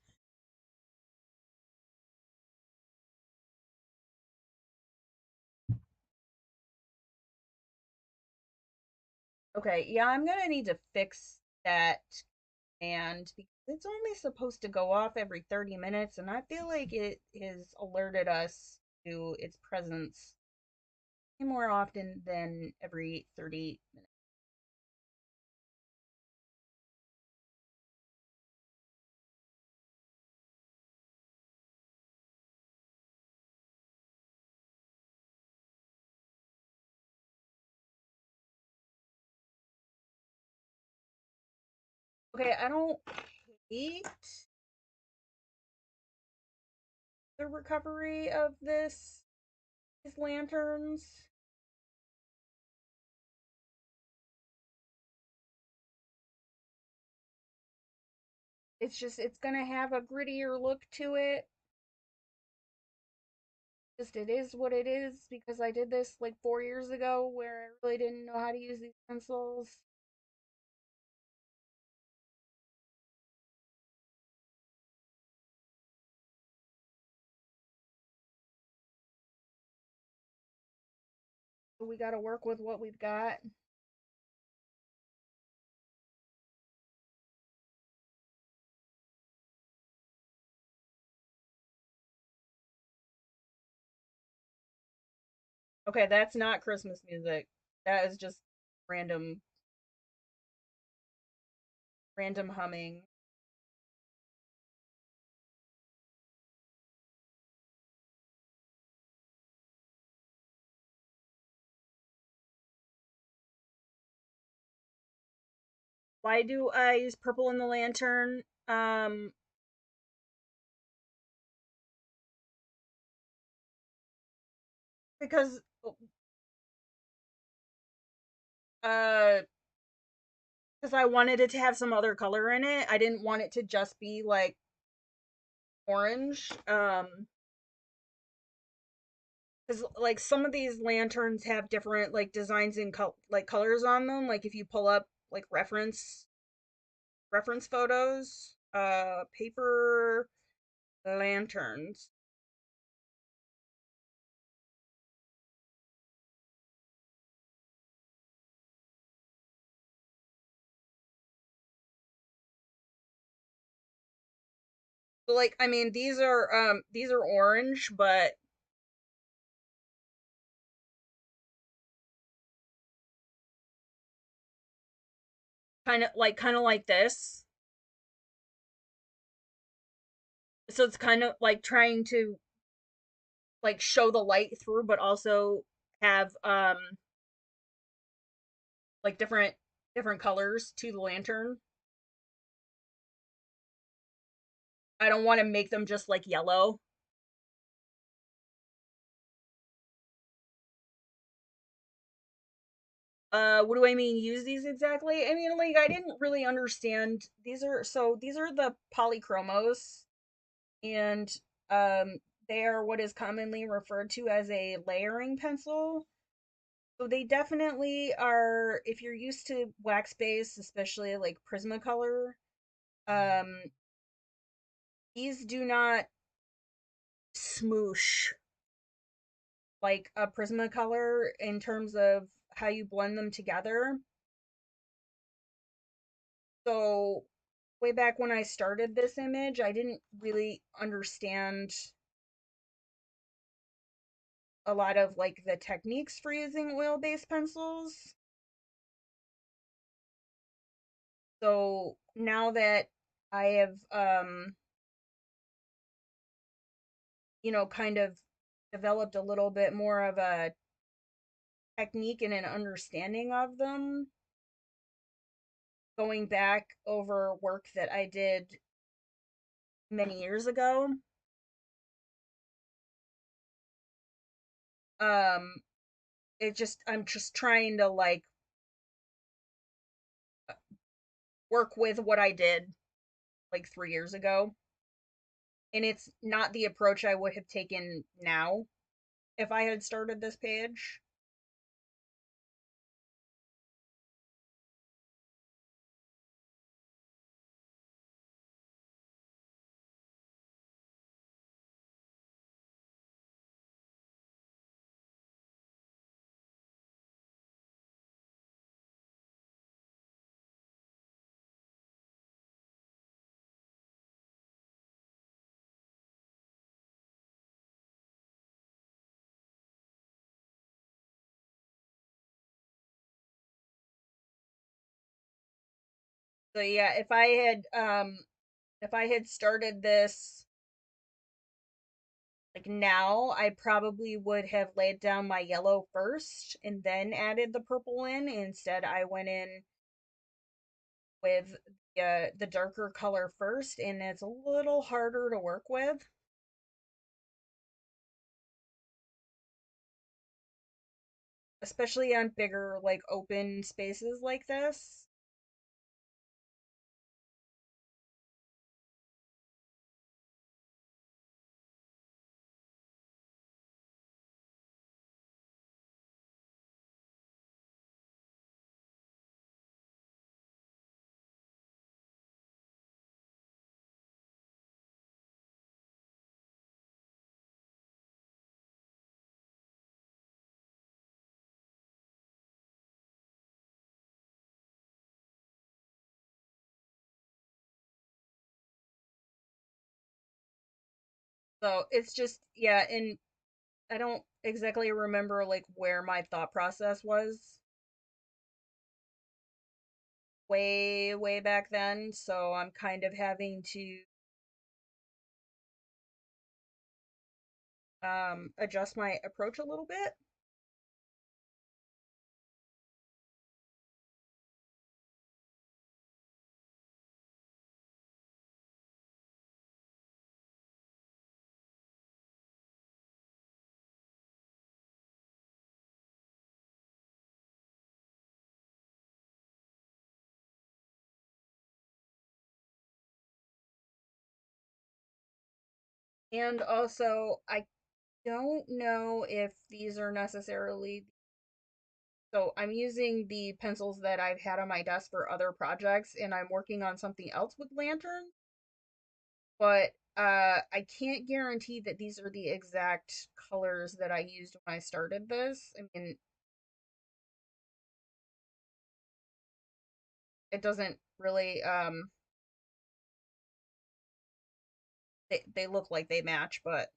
Okay, yeah, I'm gonna need to fix that and because it's only supposed to go off every 30 minutes, and I feel like it has alerted us to its presence more often than every 30 minutes. Okay, I don't hate the recovery of these lanterns. It's just it's gonna have a grittier look to it. Just it is what it is because I did this like 4 years ago where I really didn't know how to use these pencils. We got to work with what we've got. Okay, that's not Christmas music. That is just random random humming. Why do I use purple in the lantern? Because uh because I wanted it to have some other color in it. I didn't want it to just be like orange. Because like some of these lanterns have different like designs and like colors on them. Like if you pull up like reference photos, paper lanterns. So, like I mean these are orange, but kind of like this. So it's kind of like trying to like show the light through, but also have like different colors to the lantern. I don't want to make them just like yellow. What do I mean use these exactly? I mean like I didn't really understand. These are the polychromos, and um they are what is commonly referred to as a layering pencil. So they definitely are, if you're used to wax base, especially like Prismacolor, um these do not smoosh like a Prismacolor in terms of how you blend them together. So way back when I started this image, I didn't really understand a lot of like the techniques for using oil-based pencils. So now that I have kind of developed a little bit more of a technique and an understanding of them, going back over work that I did many years ago, um I'm just trying to like work with what I did like 3 years ago, and it's not the approach I would have taken now if I had started this page. So yeah, if I had started this like now, I probably would have laid down my yellow first and then added the purple in. Instead, I went in with the darker color first, and it's a little harder to work with, especially on bigger like open spaces like this. So it's just yeah, and I don't exactly remember like where my thought process was way back then, so I'm kind of having to adjust my approach a little bit. And also, I don't know if these are necessarily, so I'm using the pencils that I've had on my desk for other projects, and I'm working on something else with lanterns, but I can't guarantee that these are the exact colors that I used when I started this. I mean, it doesn't really they look like they match, but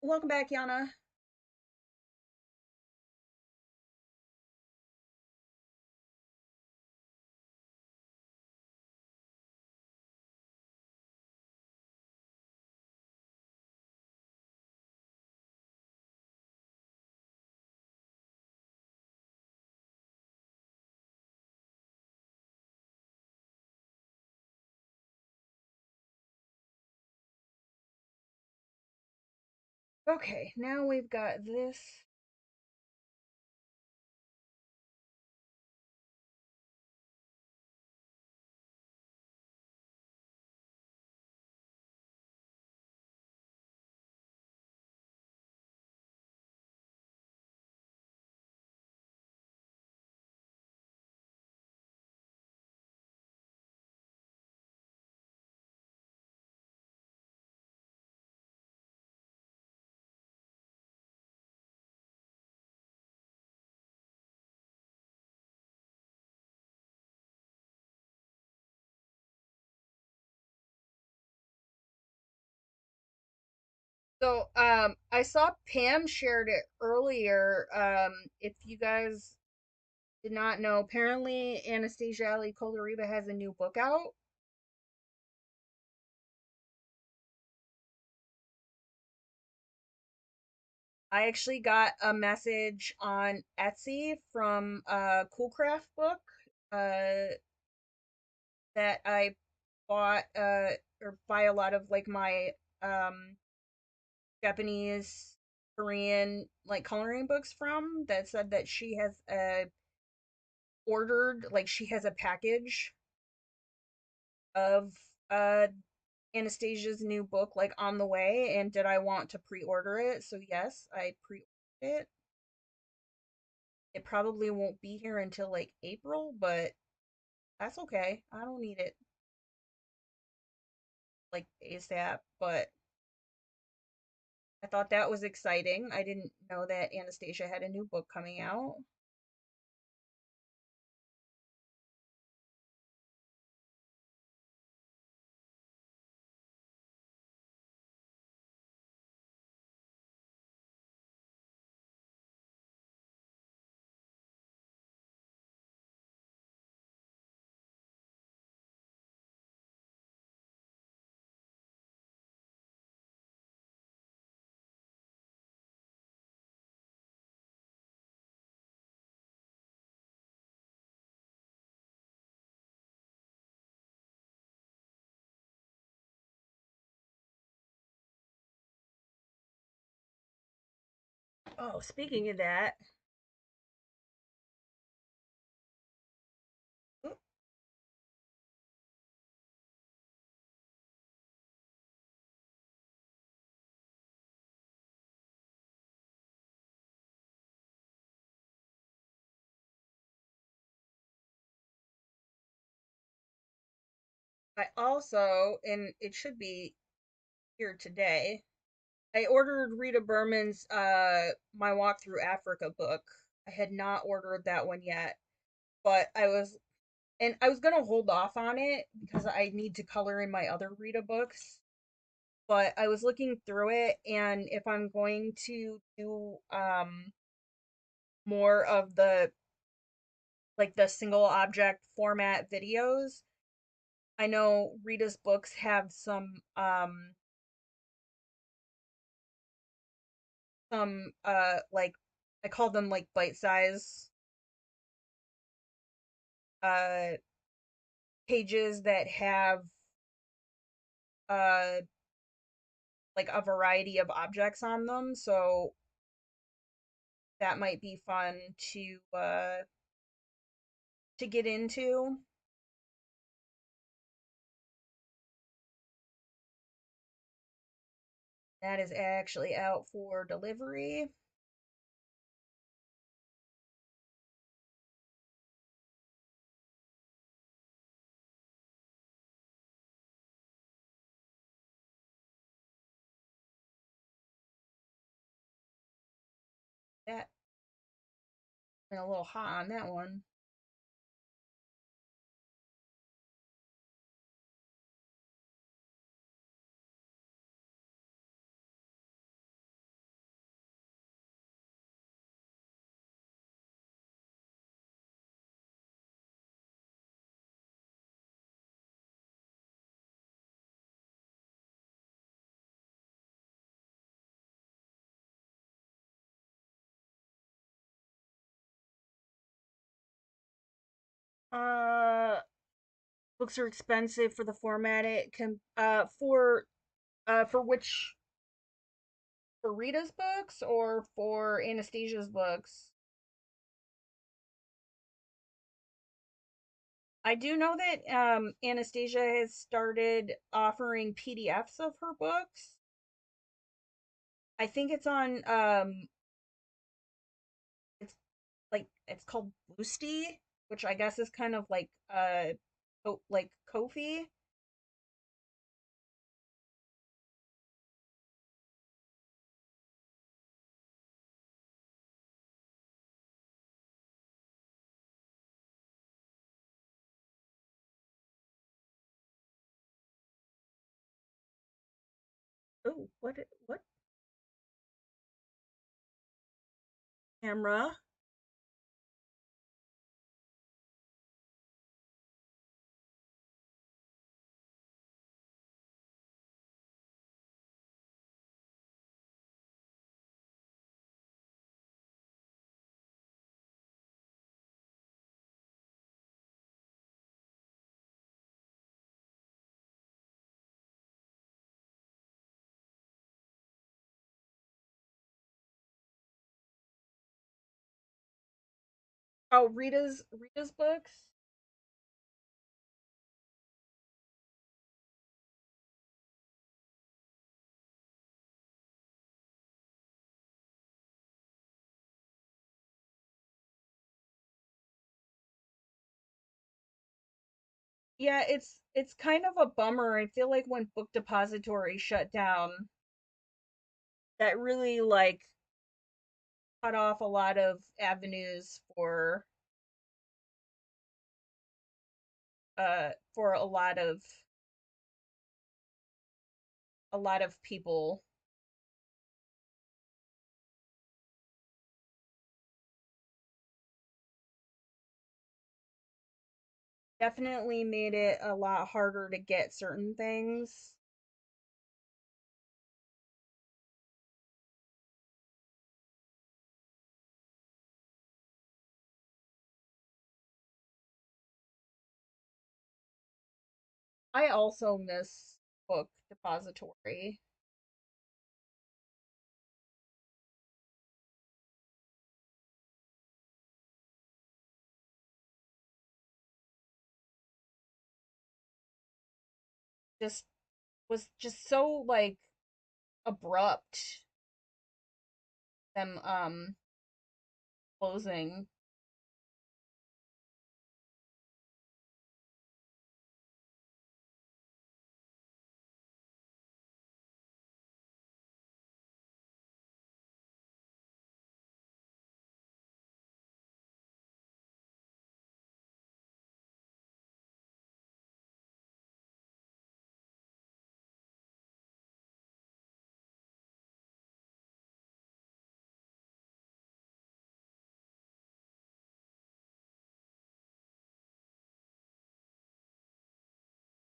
welcome back, Yana. Okay, now we've got this. So, I saw Pam shared it earlier. If you guys did not know, apparently Anastasia Ali Kolariba has a new book out. I actually got a message on Etsy from a Cool Craft book uh, that I bought or buy a lot of like my um, Japanese, Korean like coloring books from, that said that she has ordered, like she has a package of Anastasia's new book like on the way, and did I want to pre-order it? So yes, I pre-ordered it. It probably won't be here until like April, but that's okay. I don't need it like ASAP, but I thought that was exciting. I didn't know that Anastasia had a new book coming out. Oh, speaking of that, I also, and it should be here today, I ordered Rita Berman's My Walk Through Africa book. I had not ordered that one yet, but I was gonna hold off on it because I need to color in my other Rita books. but I was looking through it, and if I'm going to do more of the like the single object format videos, I know Rita's books have some like I call them like bite size uh pages that have uh like a variety of objects on them, so that might be fun to get into. That is actually out for delivery. That been a little hot on that one. Uh, books are expensive for the format it can for which for Rita's books or for Anastasia's books. I do know that Anastasia has started offering PDFs of her books. I think it's on it's it's called Boosty, which I guess is kind of like like Kofi. Oh, what camera? Oh, Rita's books. Yeah, it's kind of a bummer. I feel like when Book Depository shut down, that really like cut off a lot of avenues for a lot of people. Definitely made it a lot harder to get certain things. I also miss Book Depository. Just was just so like abrupt them closing.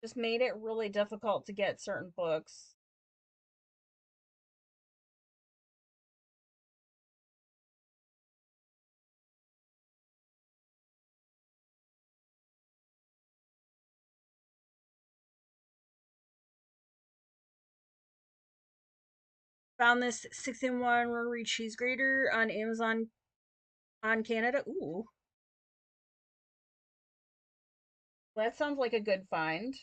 just made it really difficult to get certain books. Found this 6-in-1 rotary cheese grater on Amazon on Canada. Ooh, that sounds like a good find.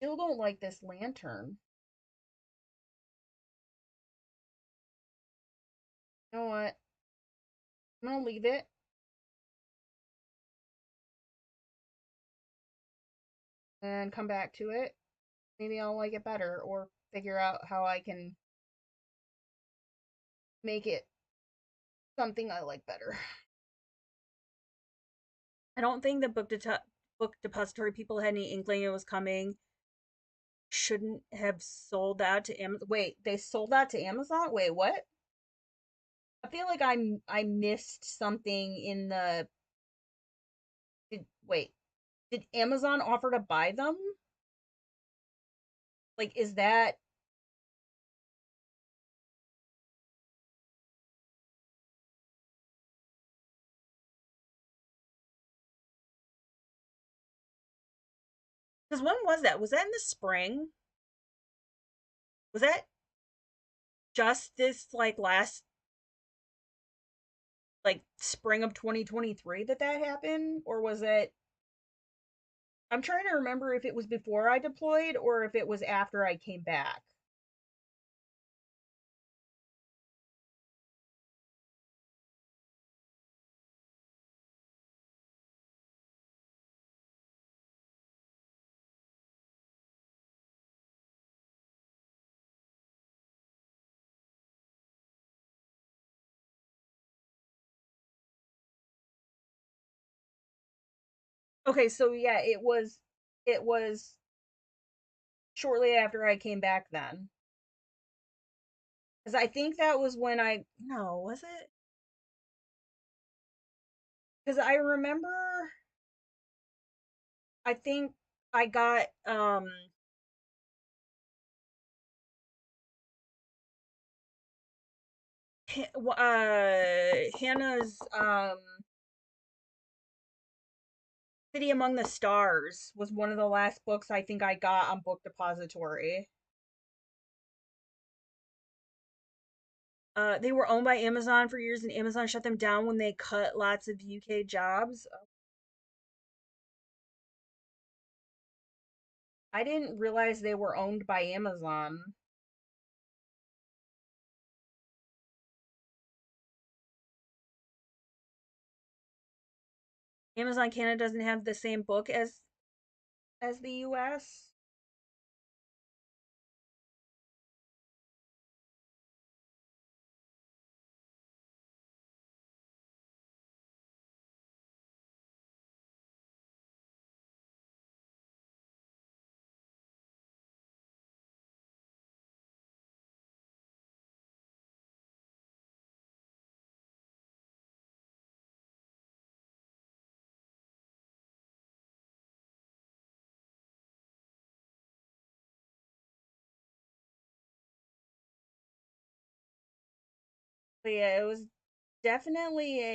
Still don't like this lantern. You know what? I'm gonna leave it and come back to it. Maybe I'll like it better or figure out how I can make it something I like better. I don't think the book depository people had any inkling it was coming. Shouldn't have sold that to Amazon. Wait, they sold that to Amazon? Wait, what? I feel like I missed something in the wait. Did Amazon offer to buy them? Like is that cuz when was that? Was that in the spring? Was that just this like last like spring of 2023 that that happened or was it I'm trying to remember if it was before I deployed or if it was after I came back. Okay, so yeah, it was shortly after I came back then. Cuz I think that was when I no, was it? Cuz I remember I think I got Hannah's City Among the Stars was one of the last books I think I got on Book Depository. They were owned by Amazon for years, and Amazon shut them down when they cut lots of UK jobs. I didn't realize they were owned by Amazon. Amazon Canada doesn't have the same book as the US. But yeah, it was definitely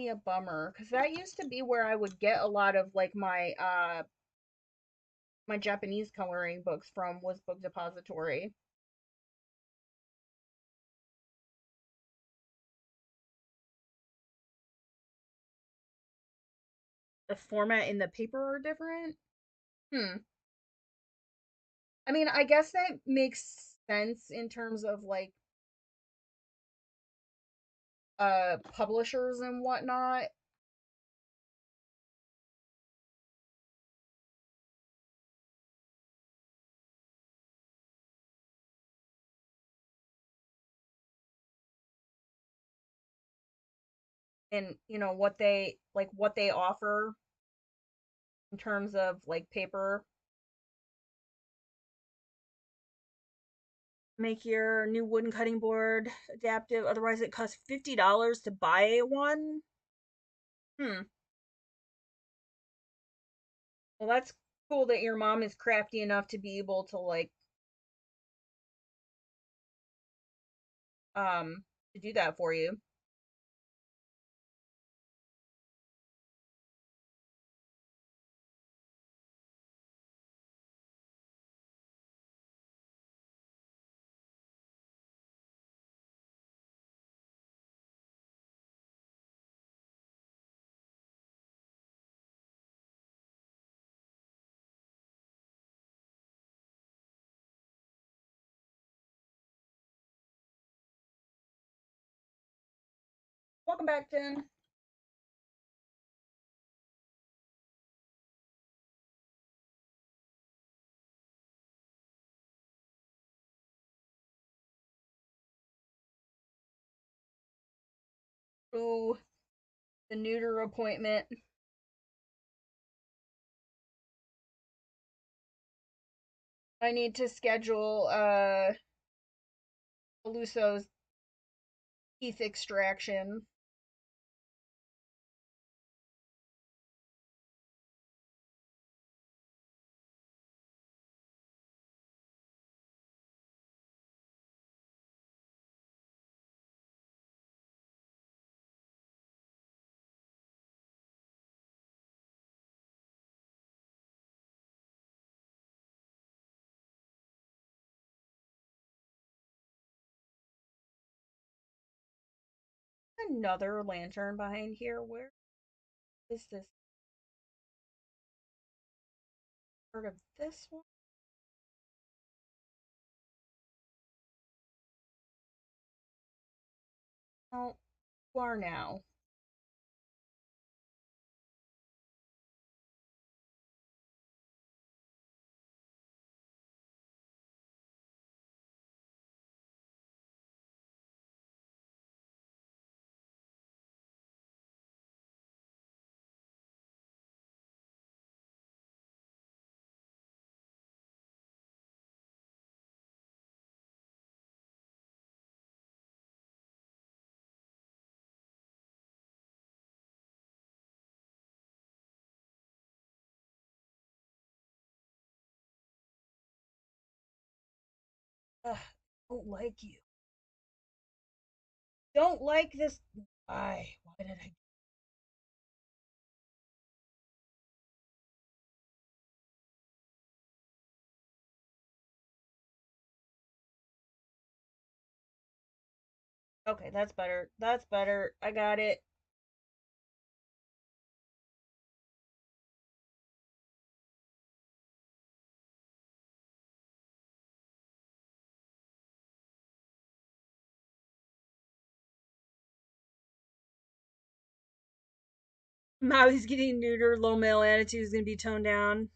a bummer because that used to be where I would get a lot of like my Japanese coloring books from was Book Depository. The format in the paper are different. Hmm. I mean, I guess that makes sense in terms of like publishers and whatnot. and what they offer in terms of like paper. Make your new wooden cutting board adaptive. Otherwise, it costs $50 to buy one. Hmm. Well, that's cool that your mom is crafty enough to be able to um to do that for you. Welcome back, Jen. Ooh, the neuter appointment. I need to schedule Luso's teeth extraction. Another lantern behind here. Where is this part of this one? Oh, you are now. Ugh, don't like you. Don't like this. Why? Why did I? Okay, that's better. That's better. I got it. Maui's getting neutered. Low male attitude is gonna be toned down.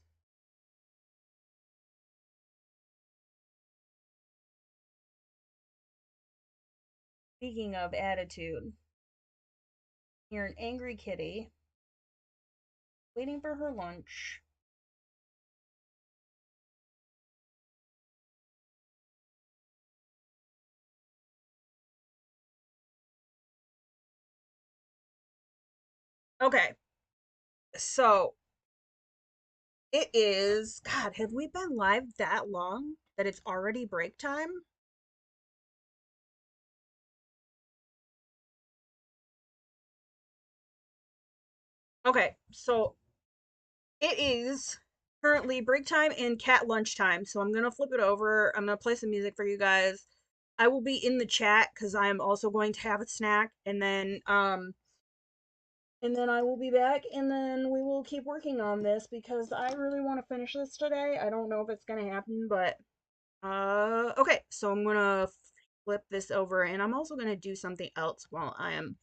Speaking of attitude, you're an angry kitty waiting for her lunch. Okay, so it is. God, have we been live that long that it's already break time? Okay, so it is currently break time and cat lunch time. So I'm gonna flip it over. I'm gonna play some music for you guys. I will be in the chat because I am also going to have a snack, and then I will be back, and then we will keep working on this because I really want to finish this today. I don't know if it's gonna happen, but okay. So I'm gonna flip this over, and I'm also gonna do something else while I am.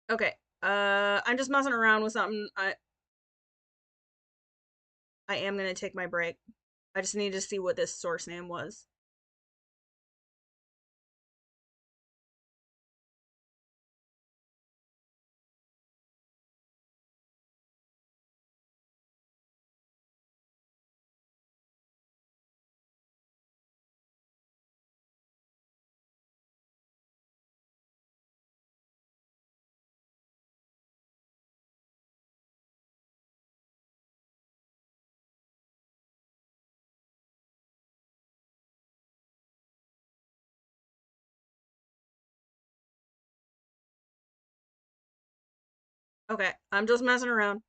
Okay. I'm just messing around with something. I am gonna take my break. I just need to see what this source name was. Okay, I'm just messing around.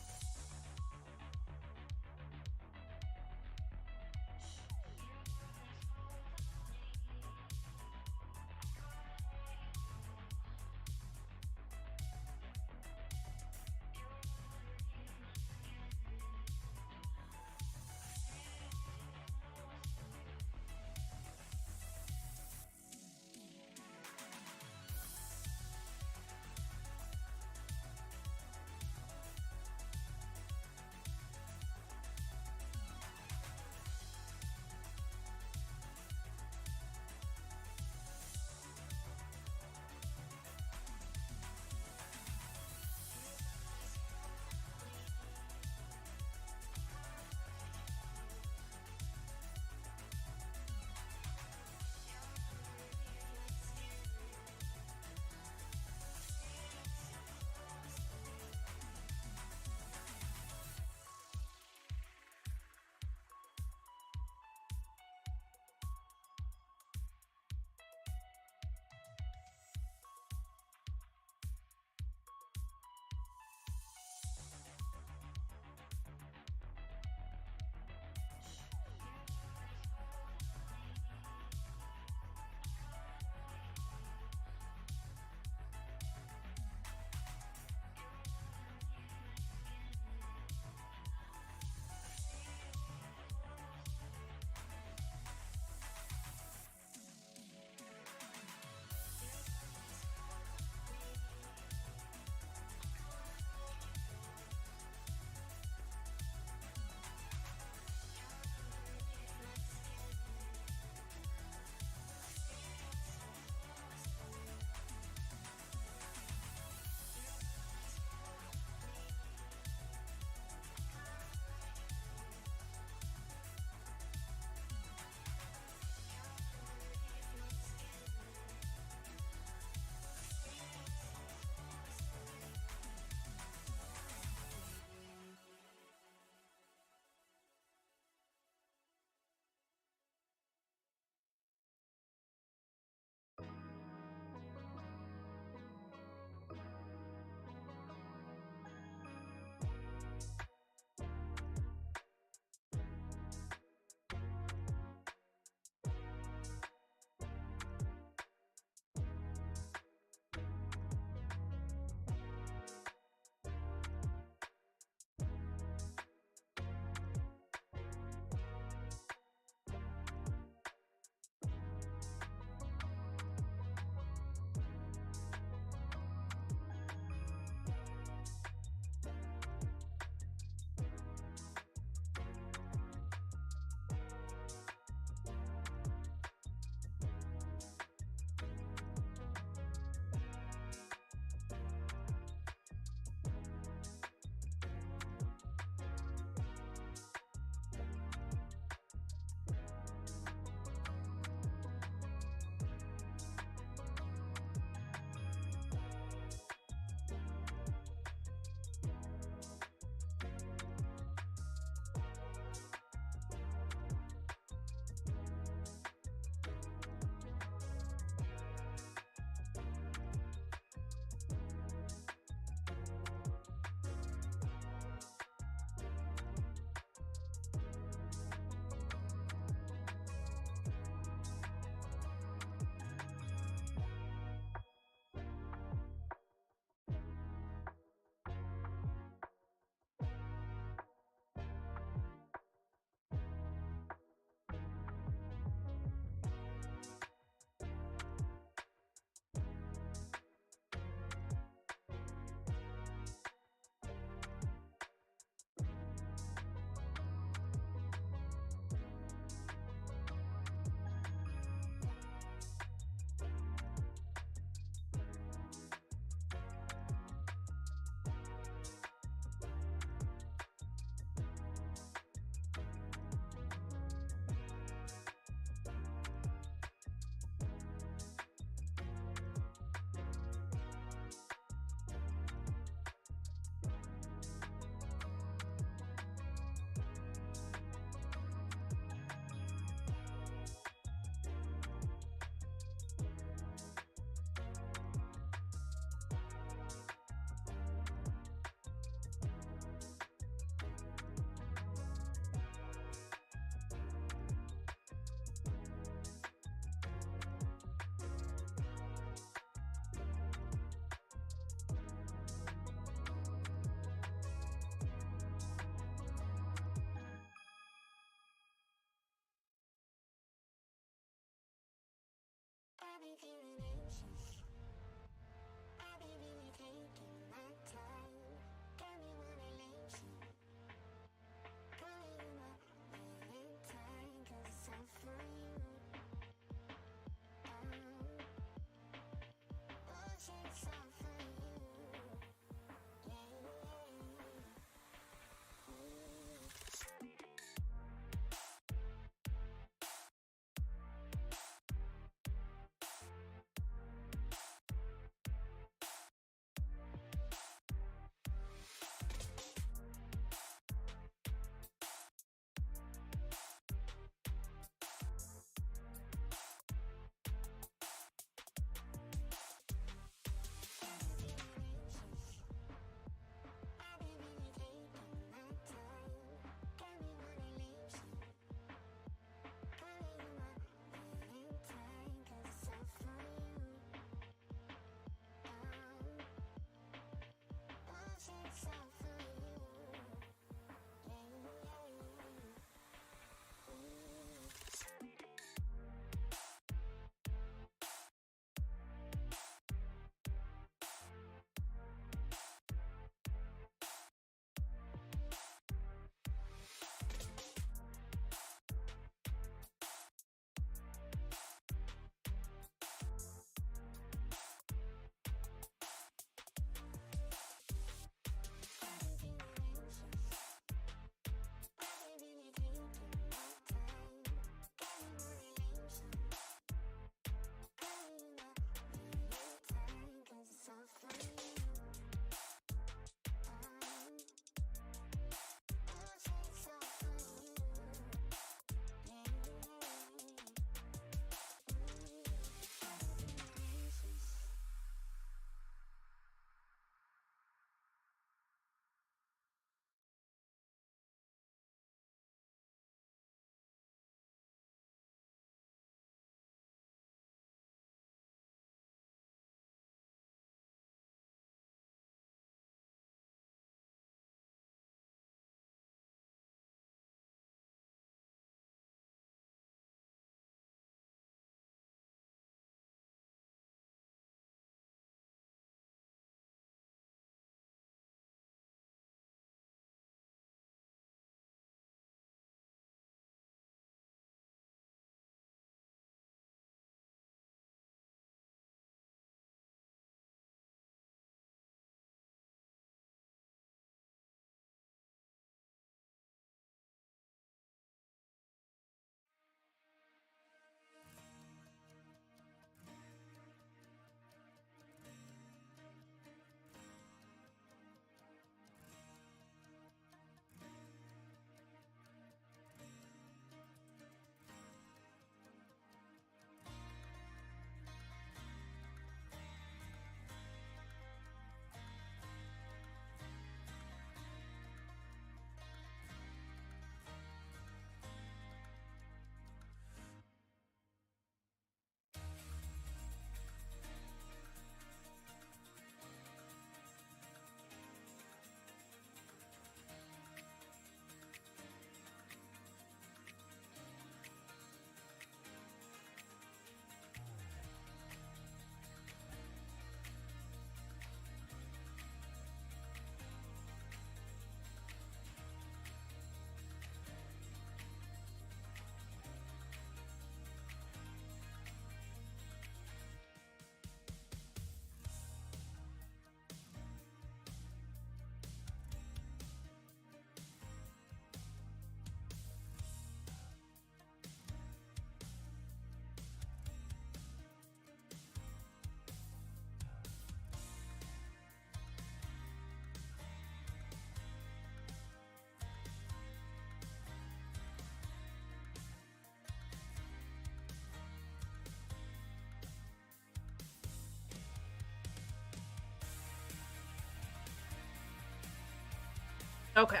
Okay,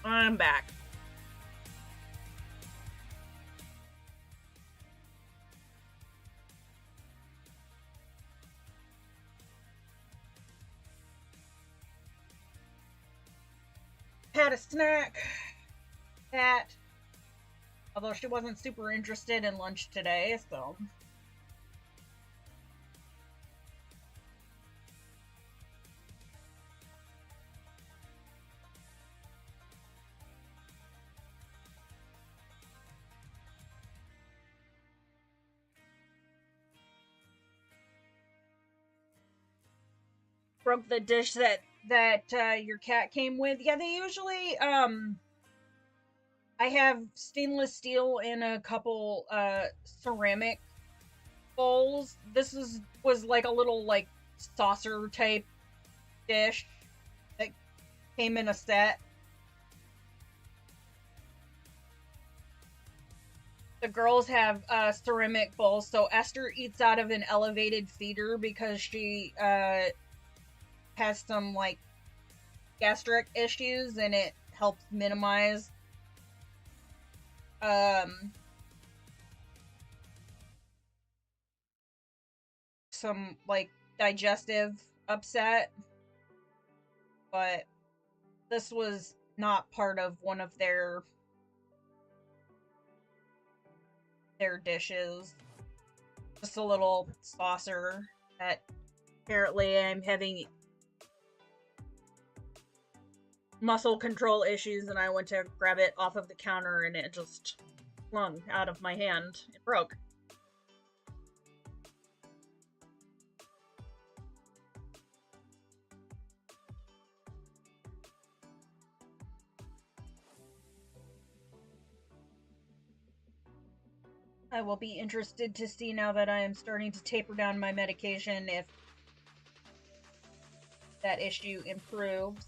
I'm back. Had a snack. Cat, although she wasn't super interested in lunch today, so broke the dish that your cat came with. Yeah, they usually I have stainless steel and a couple ceramic bowls. This was like a little like saucer type dish that came in a set. The girls have ceramic bowls, so Esther eats out of an elevated feeder because she has some like gastric issues, and it helps minimize um some like digestive upset. But this was not part of one of their dishes. Just a little saucer that apparently I'm having muscle control issues, and I went to grab it off of the counter and it just flung out of my hand. It broke. I will be interested to see, now that I am starting to taper down my medication, if that issue improves.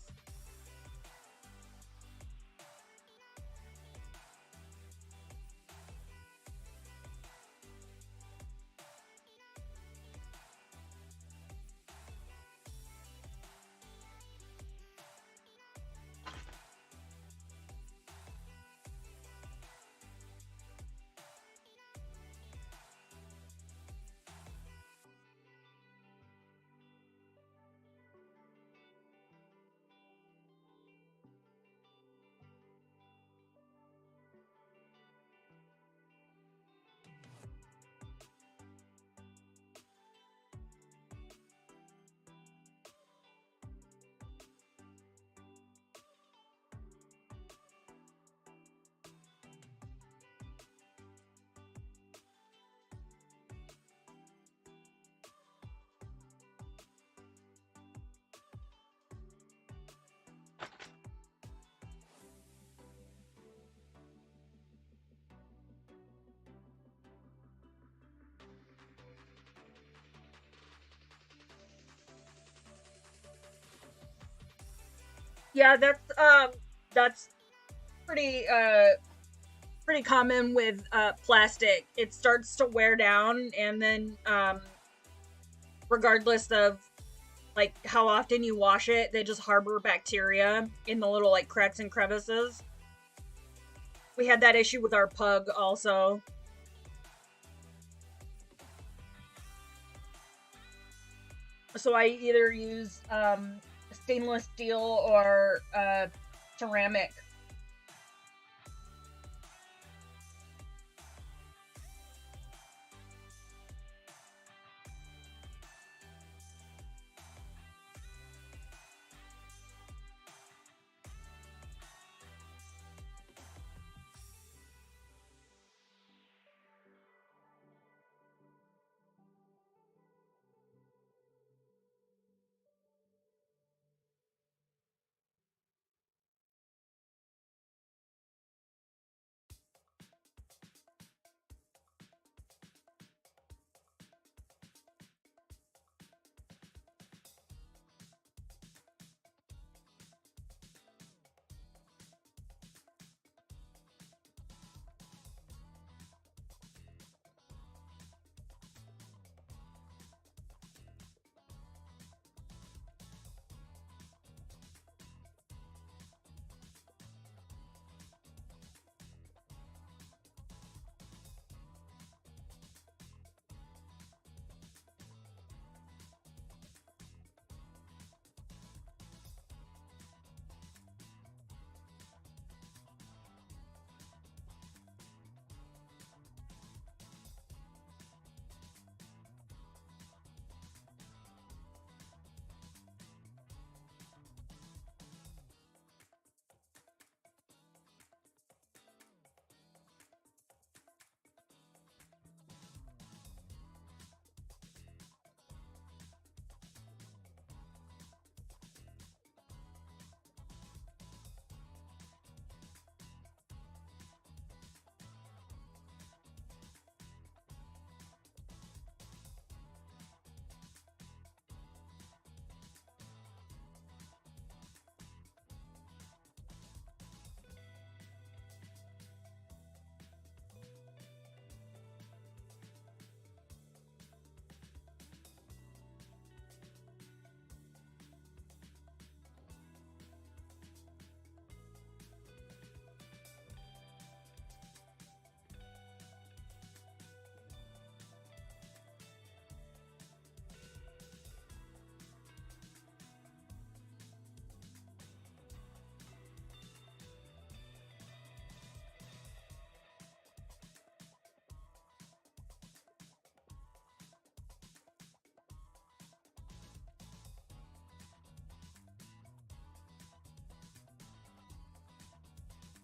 Yeah, that's pretty pretty common with plastic. It starts to wear down, and then regardless of like how often you wash it, they just harbor bacteria in the little like cracks and crevices. We had that issue with our pug also. So I either use stainless steel or ceramic.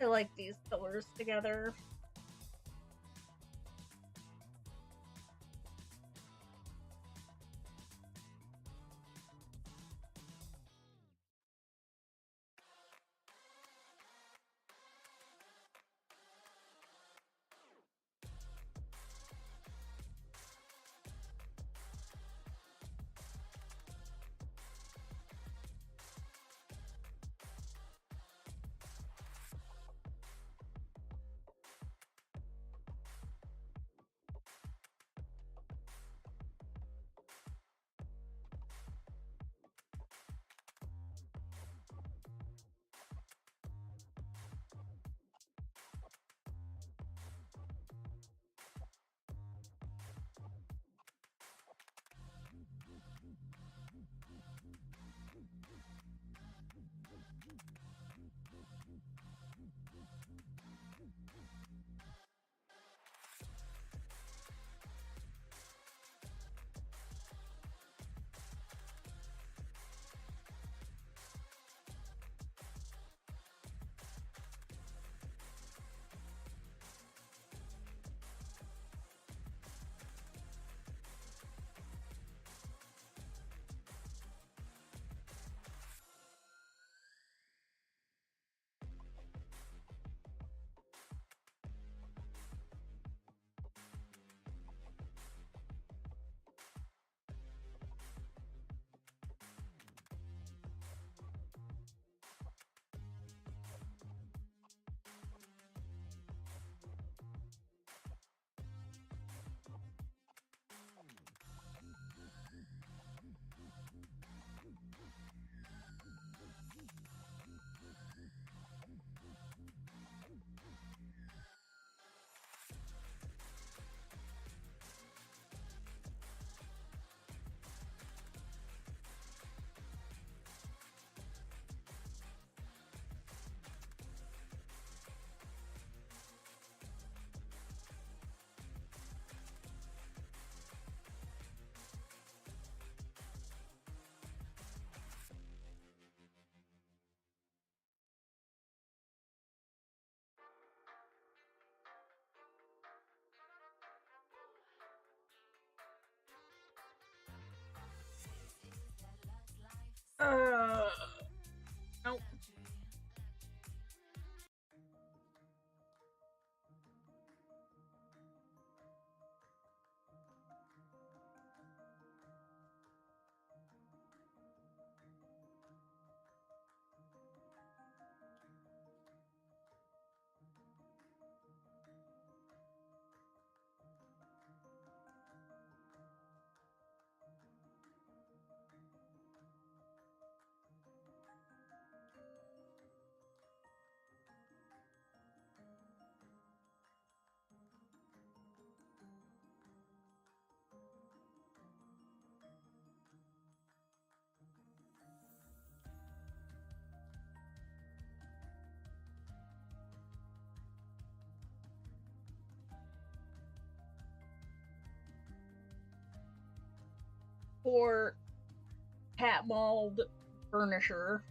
I like these colors together. Uh, nope. For cat mold furniture.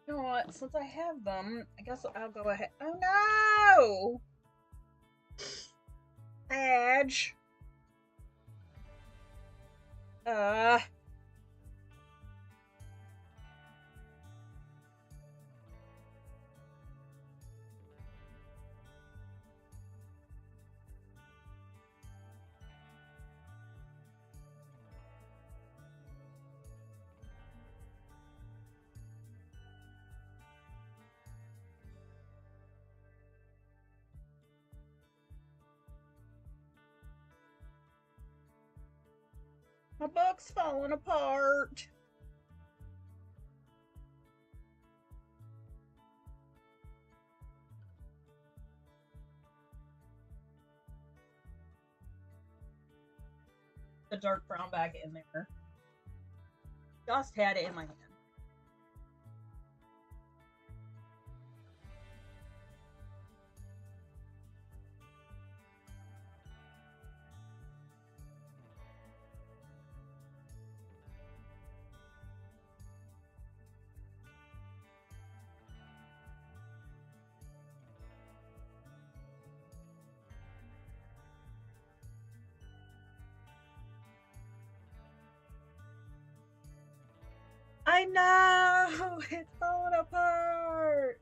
You know what? Since I have them, I guess I'll go ahead. Oh no! Edge. Uh. My book's falling apart. The dark brown bag in there. Just had it in my hand. I know! It's falling apart!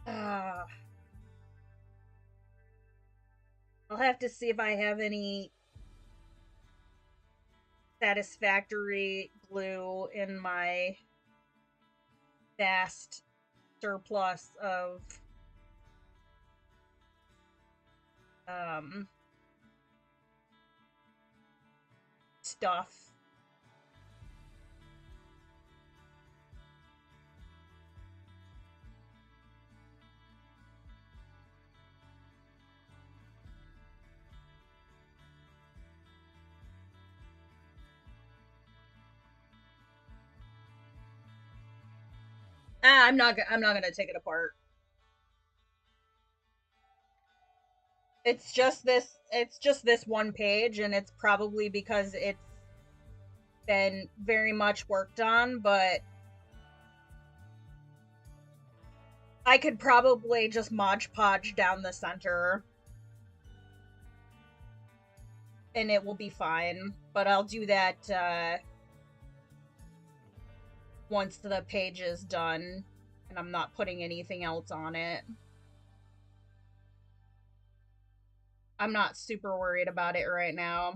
I'll have to see if I have any satisfactory glue in my vast surplus of stuff. I'm not gonna take it apart. It's just this one page, and it's probably because it's been very much worked on, but I could probably just Mod Podge down the center and it will be fine. But I'll do that once the page is done and I'm not putting anything else on it. I'm not super worried about it right now.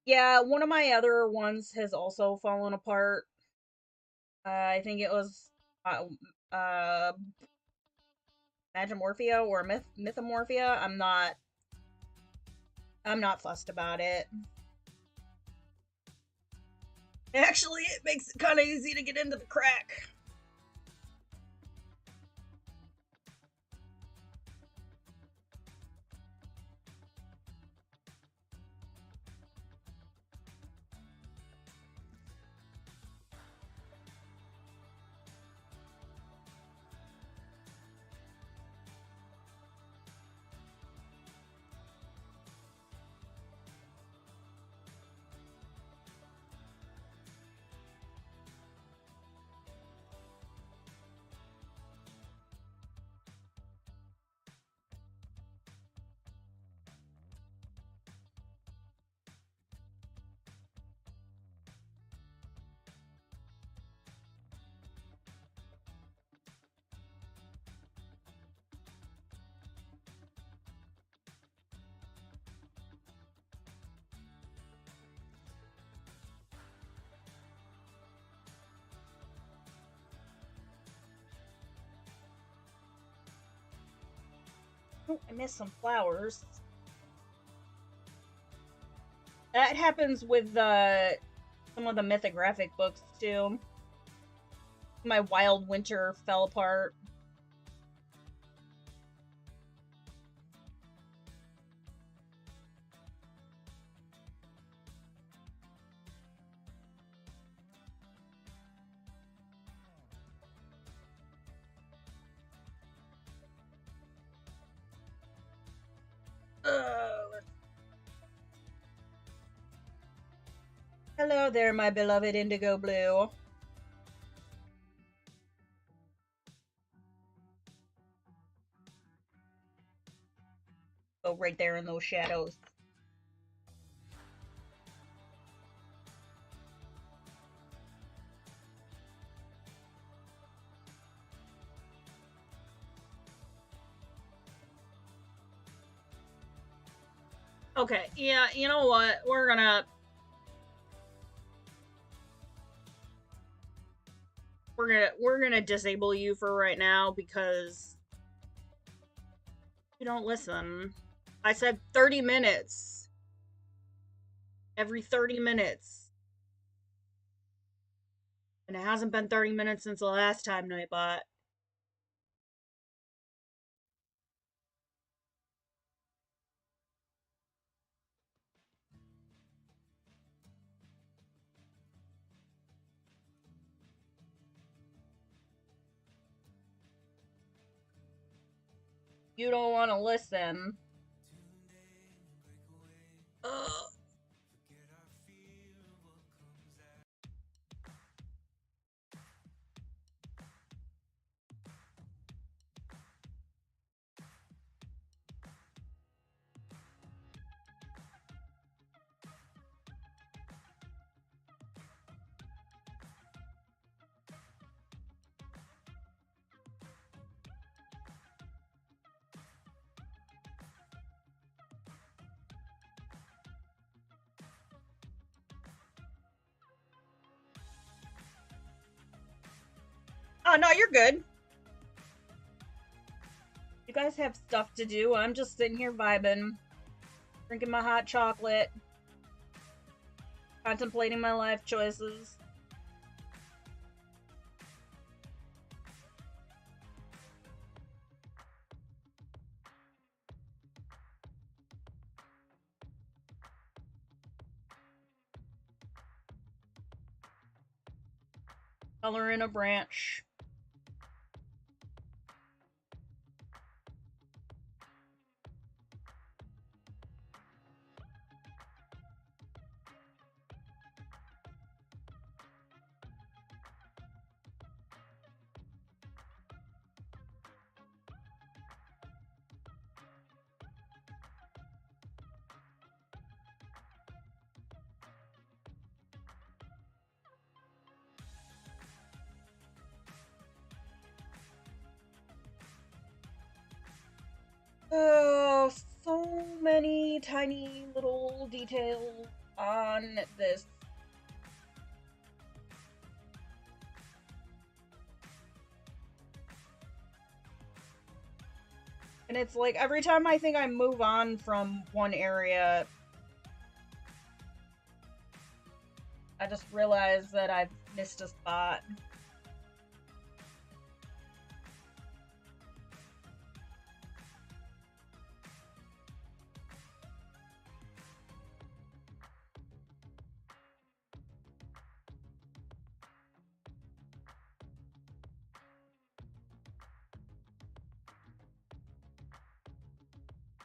Yeah, one of my other ones has also fallen apart. I think it was Magimorphia or Mythomorphia. I'm not fussed about it. Actually, it makes it kind of easy to get into the crack. Oh, I missed some flowers. That happens with some of the mythographic books too. My Wild Winter fell apart. Hello there, my beloved indigo blue. Go right there in those shadows. Okay, yeah, you know what? We're gonna disable you for right now because you don't listen. I said 30 minutes. Every 30 minutes. And it hasn't been 30 minutes since the last time Nightbot. You don't want to listen. Ugh. Oh, no, you're good. You guys have stuff to do. I'm just sitting here vibing, drinking my hot chocolate, contemplating my life choices. Coloring a branch. Oh, so many tiny little details on this. And it's like every time I think I move on from one area, I just realize that I've missed a spot.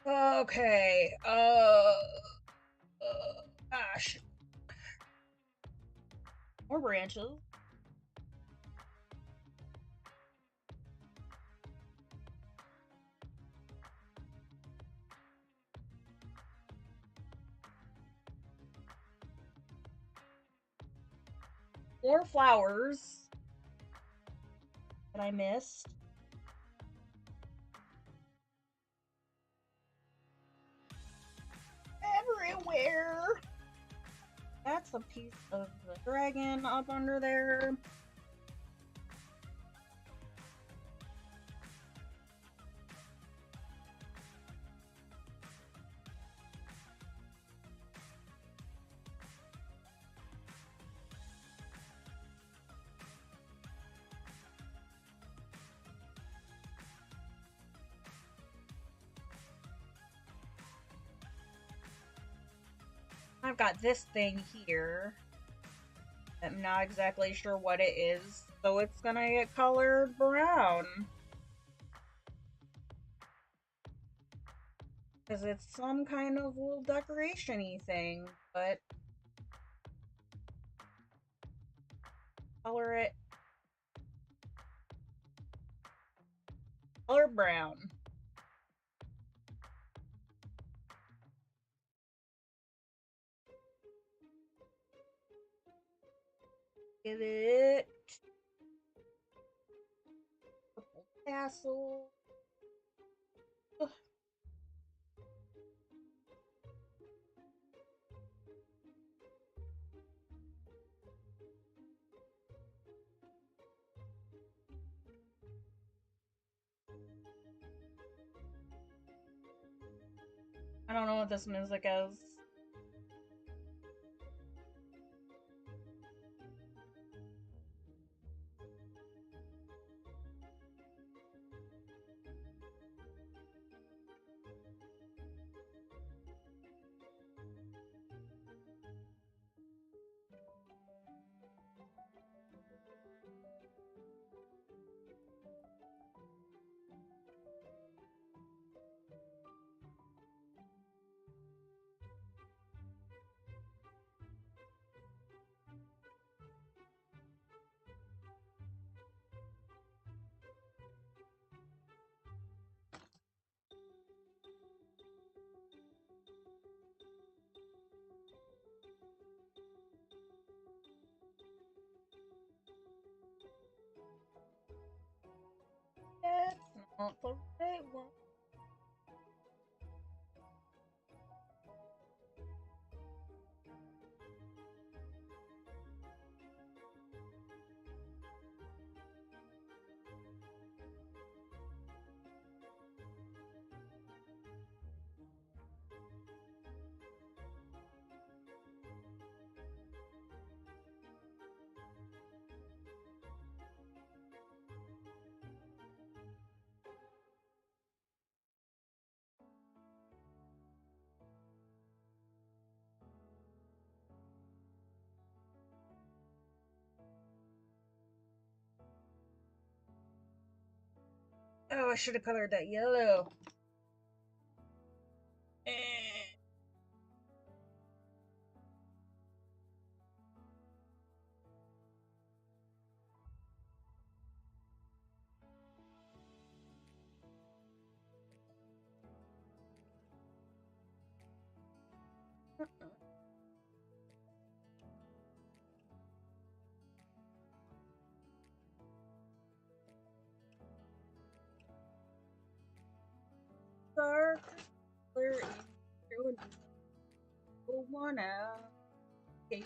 Okay, gosh. More branches. More flowers that I missed. Everywhere. That's a piece of the dragon up under there. I've got this thing here. I'm not exactly sure what it is, so it's gonna get colored brown. Because it's some kind of little decoration-y thing, but color it color brown. Give it purple tassel. Ugh. I don't know what this music is. It's not the right one. Oh, I should have colored that yellow. Dark color and one out. Okay.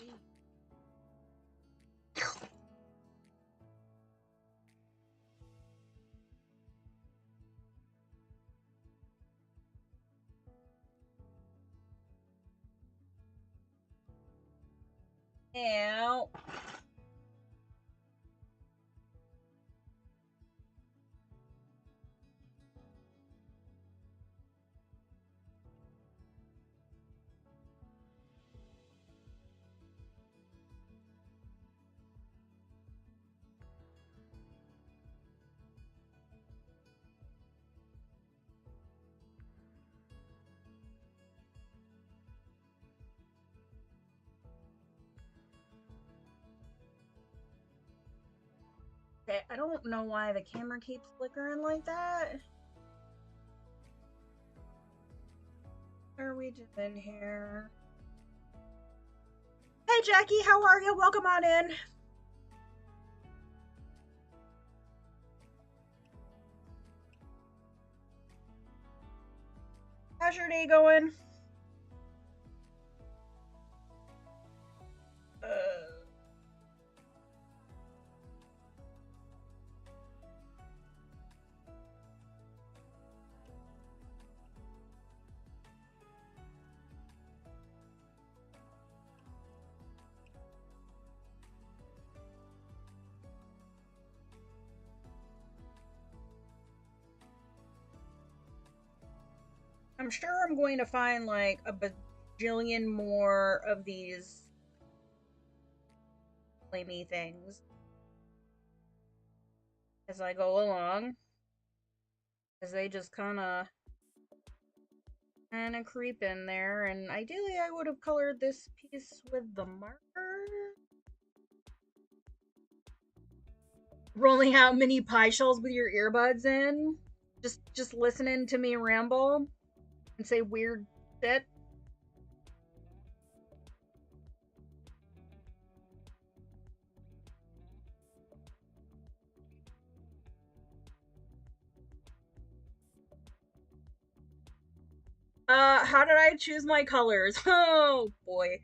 Ow. Okay, I don't know why the camera keeps flickering like that. What are we doing here? Hey Jackie, how are you? Welcome on in. How's your day going? I'm sure I'm going to find like a bajillion more of these flamey things as I go along, as they just kind of and a creep in there, and ideally I would have colored this piece with the marker. Rolling out mini pie shells with your earbuds in, just listening to me ramble and say weird shit. How did I choose my colors? Oh boy.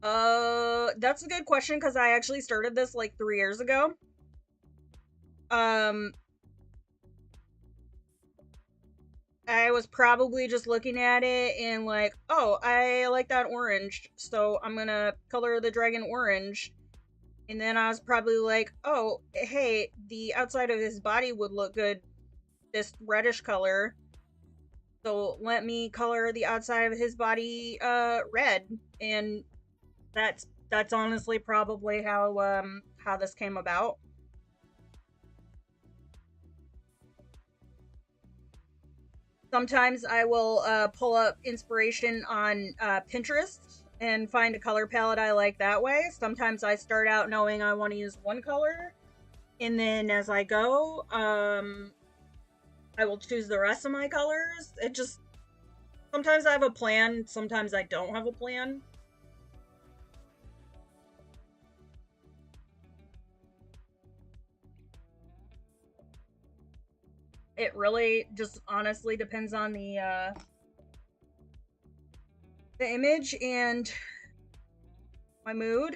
That's a good question because I actually started this like 3 years ago. Um, I was probably just looking at it and like, oh, I like that orange, so I'm gonna color the dragon orange. And then I was probably like, oh, hey, the outside of his body would look good this reddish color. So let me color the outside of his body red. And that's honestly probably how this came about. Sometimes I will pull up inspiration on Pinterest and find a color palette I like that way. Sometimes I start out knowing I want to use one color, and then as I go, I will choose the rest of my colors. It just sometimes I have a plan, sometimes I don't have a plan. It really just honestly depends on the image and my mood.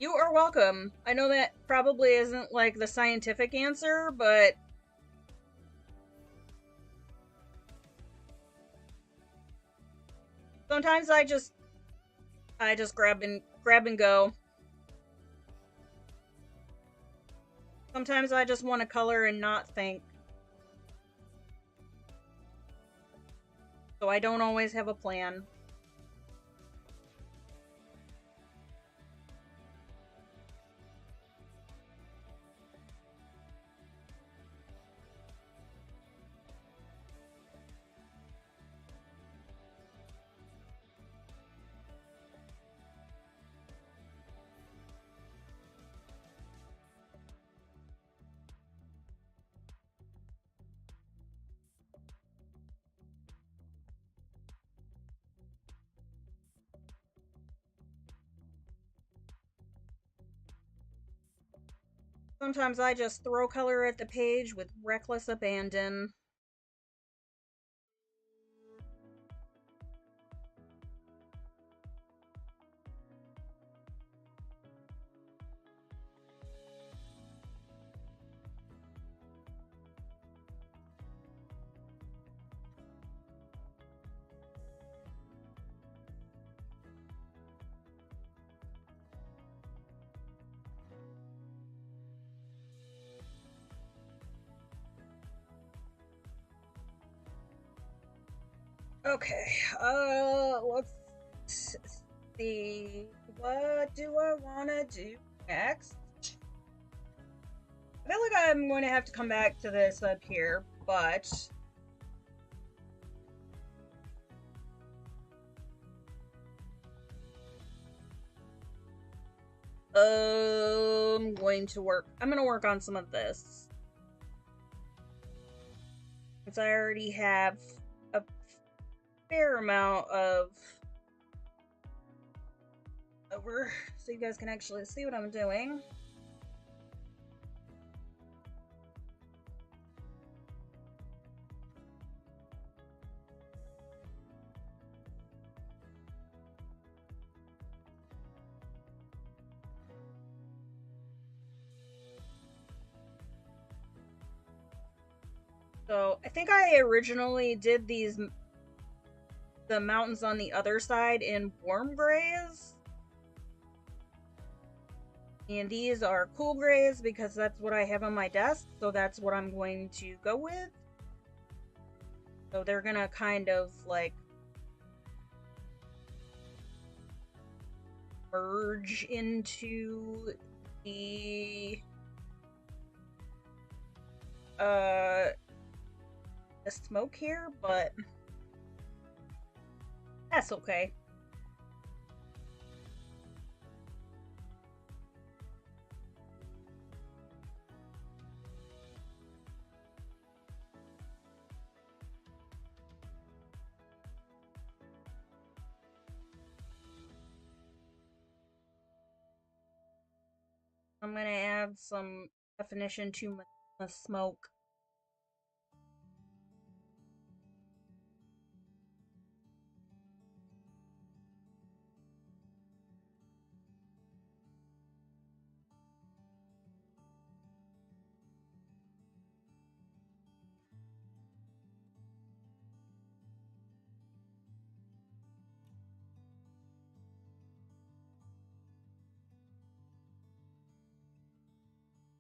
You are welcome. I know that probably isn't like the scientific answer, but sometimes I just grab and go. Sometimes I just want to color and not think. So I don't always have a plan. Sometimes I just throw color at the page with reckless abandon. Okay, let's see. What do I want to do next? I feel like I'm going to have to come back to this up here, but I'm going to work on some of this. Since I already have a fair amount of over, so you guys can actually see what I'm doing. So I think I originally did the mountains on the other side in warm grays. And these are cool grays because that's what I have on my desk, so that's what I'm going to go with. So they're gonna kind of like merge into the smoke here, but that's okay. I'm gonna add some definition to my smoke.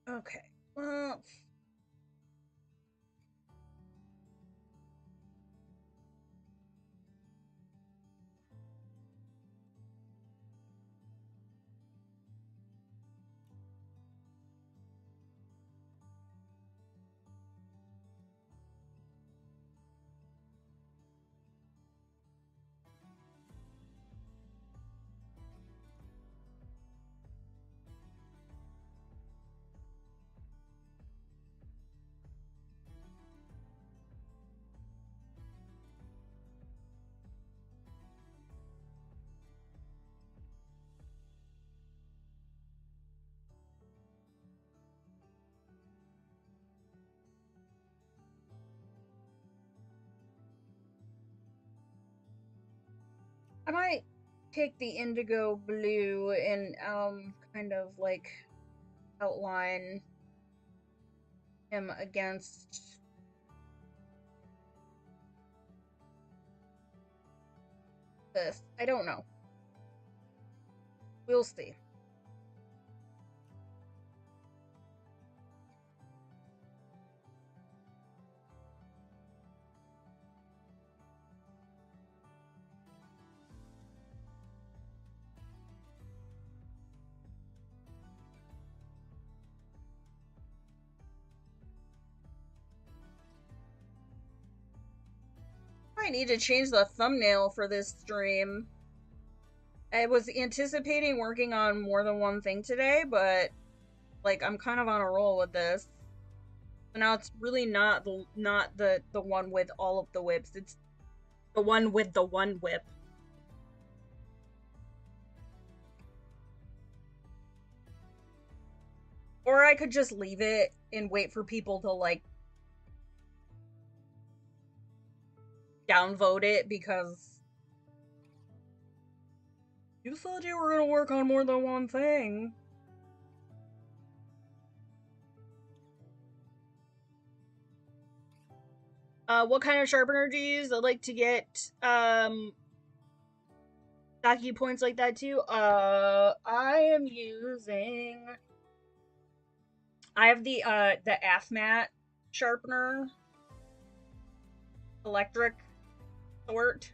Okay, well, I might take the indigo blue and kind of like outline him against this. I don't know. We'll see. I need to change the thumbnail for this stream. I was anticipating working on more than one thing today, but like I'm kind of on a roll with this. So now it's really not the one with all of the whips. It's the one with the one whip. Or I could just leave it and wait for people to like downvote it because you said you were gonna work on more than one thing. What kind of sharpener do you use? I like to get stocky points like that too. I am using. I have the AFMAT sharpener, electric sort.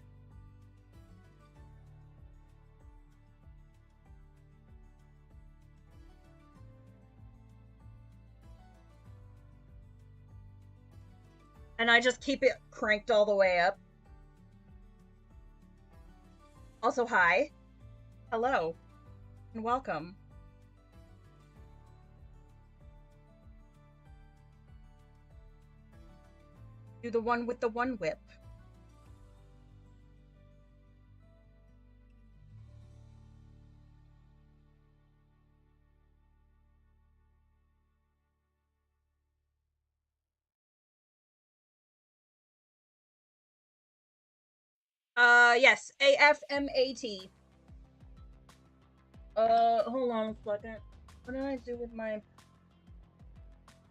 And I just keep it cranked all the way up. Also, hi. Hello. And welcome. Do the one with the one whip. Yes. AFMAT. Hold on a second. What did I do with my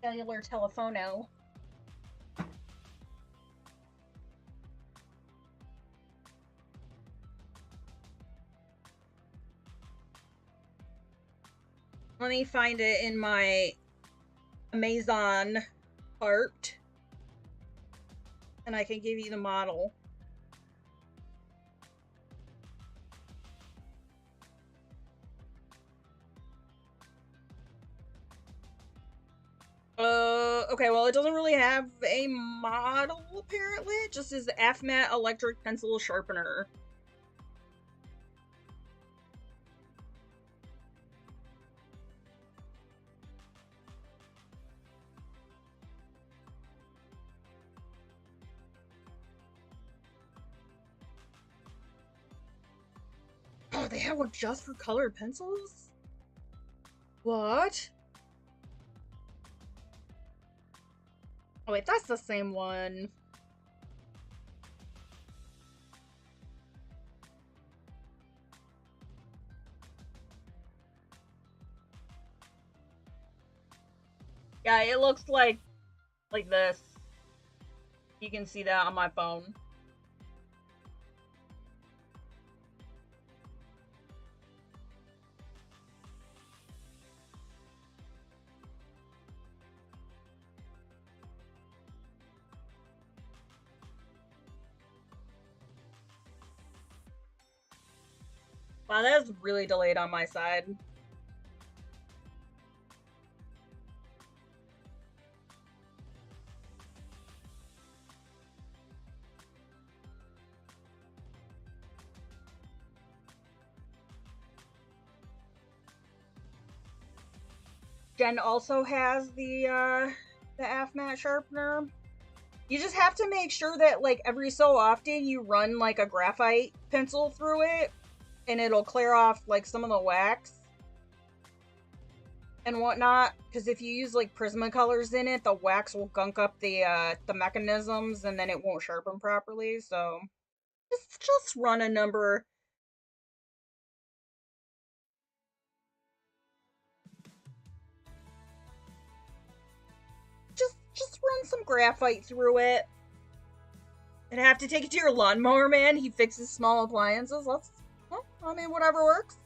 cellular telephono? Let me find it in my Amazon cart, and I can give you the model. Okay, well, it doesn't really have a model, apparently. It just is the AFMAT electric pencil sharpener. Oh, they have one just for colored pencils? What? Oh, wait, that's the same one. Yeah, it looks like this. You can see that on my phone. Wow, that's really delayed on my side. Jen also has the AFMAT sharpener. You just have to make sure that, like, every so often you run, like, a graphite pencil through it, and it'll clear off, like, some of the wax and whatnot. Because if you use, like, Prismacolors in it, the wax will gunk up the mechanisms, and then it won't sharpen properly, so just run a number. Just run some graphite through it. And have to take it to your lawnmower man. He fixes small appliances. Well, I mean, whatever works.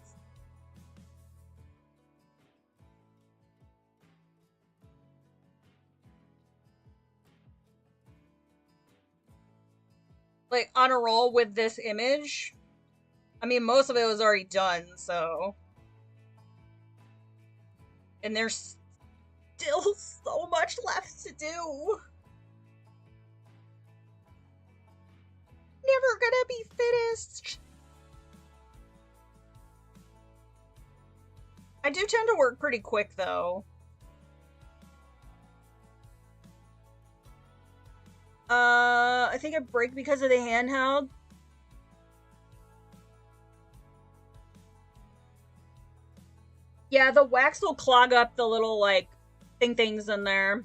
Like, on a roll with this image. I mean, most of it was already done, so. And there's still so much left to do. Never gonna be finished. I do tend to work pretty quick, though. I think I break because of the handheld. Yeah, the wax will clog up the little, like, things in there.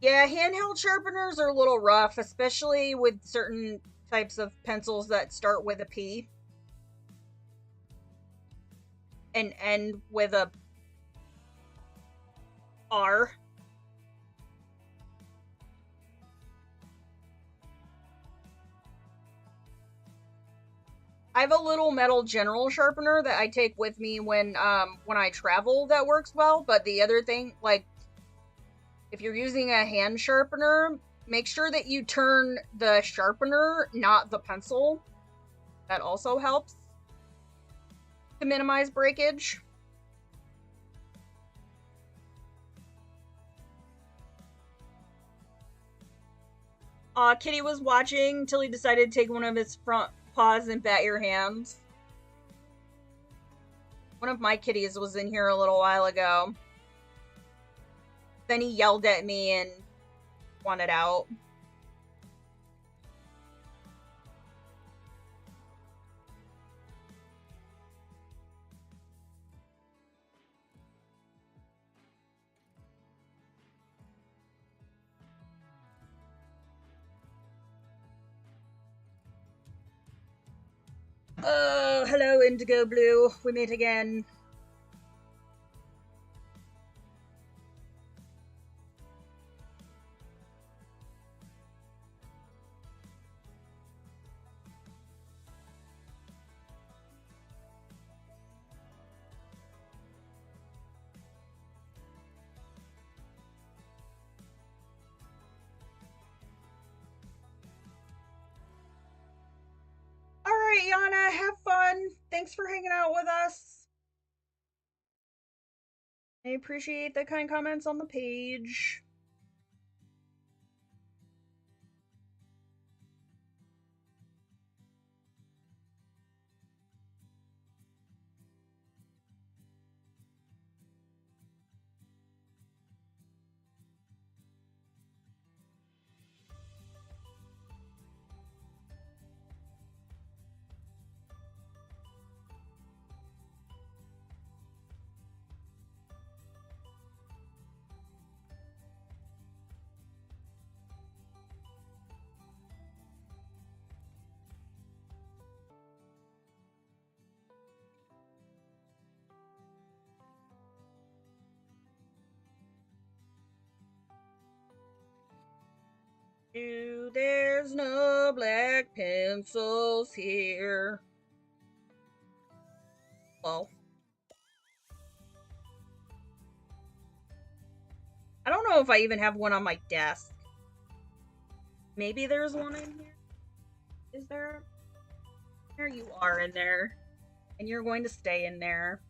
Yeah, handheld sharpeners are a little rough, especially with certain types of pencils that start with a P and end with a R. I have a little metal general sharpener that I take with me when I travel that works well, but the other thing, like, if you're using a hand sharpener, make sure that you turn the sharpener, not the pencil. That also helps to minimize breakage. Kitty was watching till he decided to take one of his front paws and bat your hands. One of my kitties was in here a little while ago. Then he yelled at me and wanted out. Oh, hello, Indigo Blue. We meet again. Yana, have fun. Thanks for hanging out with us. I appreciate the kind comments on the page. There's no black pencils here. Well, I don't know if I even have one on my desk. Maybe there's one in here. Is there? There you are in there. And you're going to stay in there.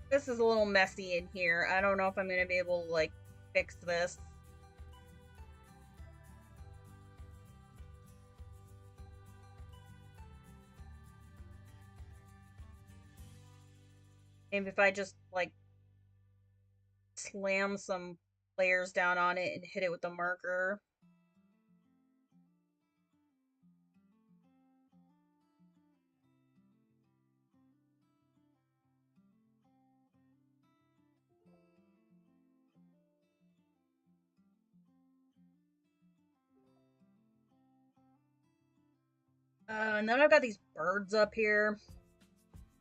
This is a little messy in here. I don't know if I'm gonna be able to, like, fix this. Maybe if I just, like, slam some layers down on it and hit it with a marker. And then I've got these birds up here.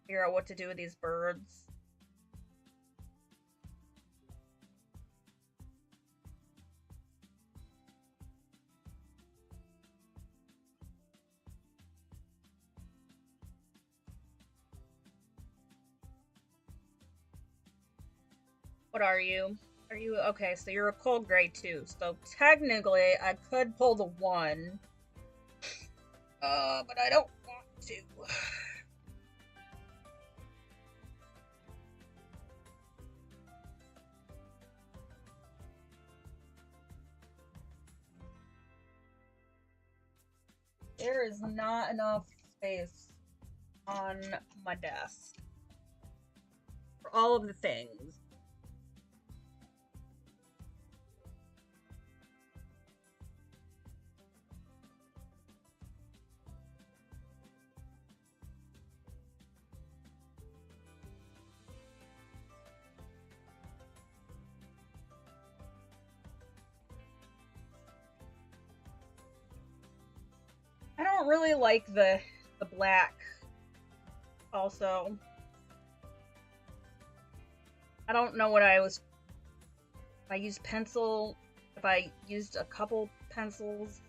Figure out what to do with these birds. What are you? Are you okay? So you're a cold gray too. So technically, I could pull the 1. But I don't want to. There is not enough space on my desk for all of the things. I don't really like the black. Also, I don't know what I was. If I used pencil, if I used a couple pencils.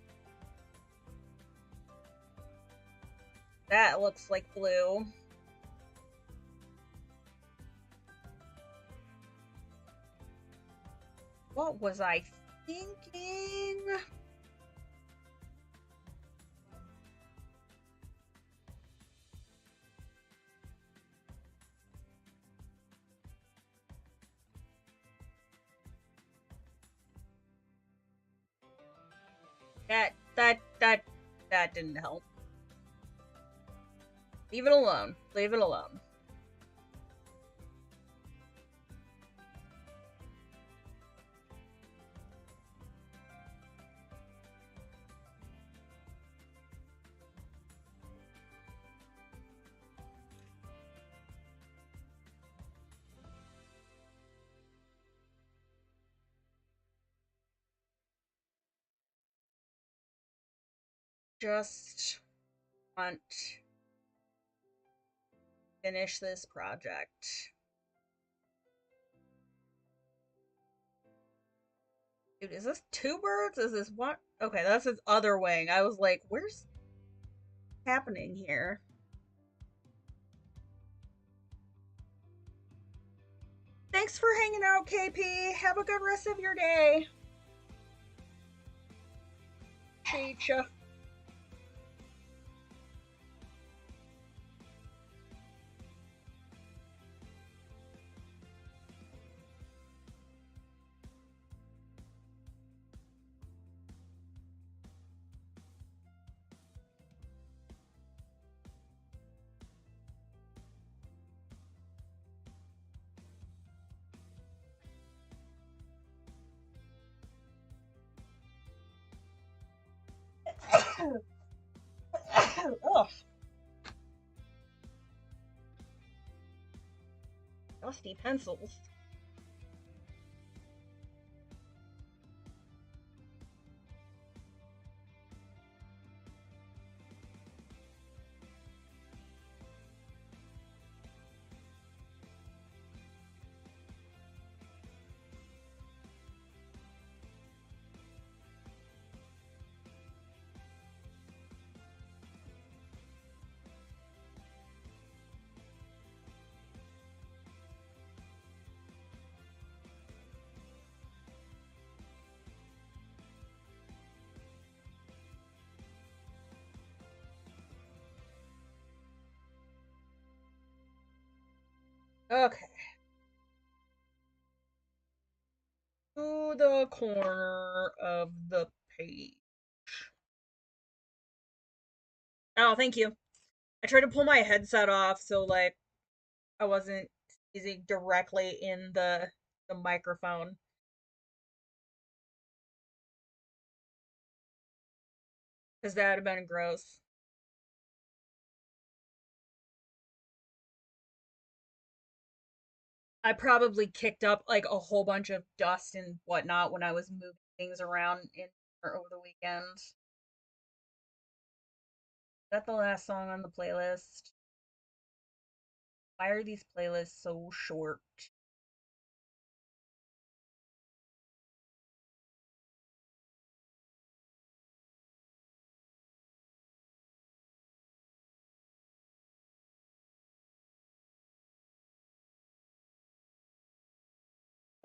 That looks like blue. What was I thinking? That didn't help. Leave it alone. Leave it alone. just want to finish this project. Dude, is this two birds? Is this one? Okay, that's his other wing. I was like, where's happening here? Thanks for hanging out, KP. Have a good rest of your day. Appreciate ya. Ugh. Dusty pencils. Okay. To the corner of the page. Oh, thank you. I tried to pull my headset off so like I wasn't sneezing directly in the microphone. Because that would have been gross. I probably kicked up like a whole bunch of dust and whatnot when I was moving things around in over the weekend. Is that the last song on the playlist? Why are these playlists so short?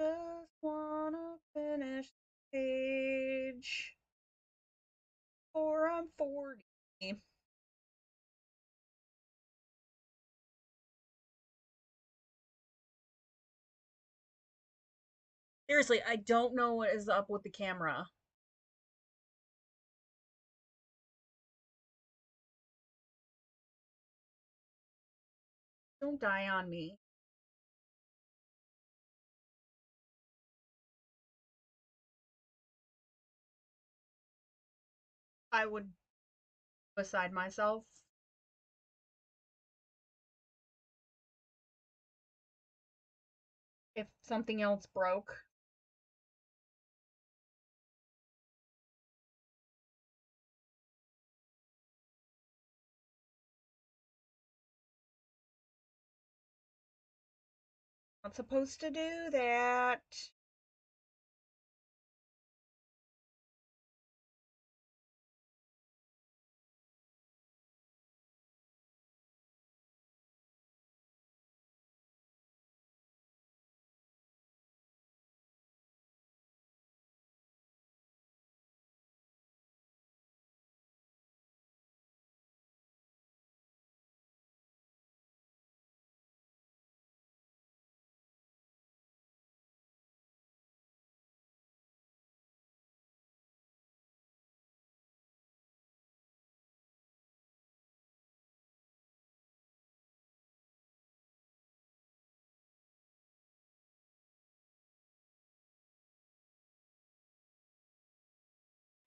Just wanna finish the page or I'm 40. Seriously, I don't know what is up with the camera. Don't die on me. I would beside myself if something else broke. Not supposed to do that.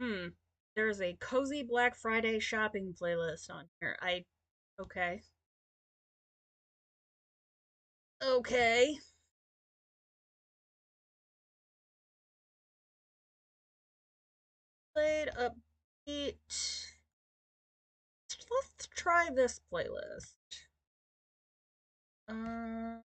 Hmm. There's a cozy Black Friday shopping playlist on here. Okay. Okay. Played upbeat. let's try this playlist. Uh,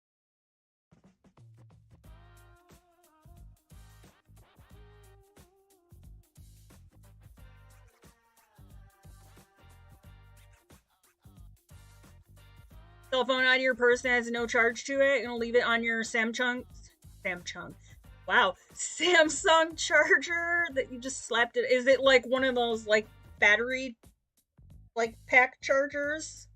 Cell phone out of your purse that has no charge to it, and leave it on your Samsung. Wow, Samsung charger that you just slapped it. Is it like one of those like battery like pack chargers?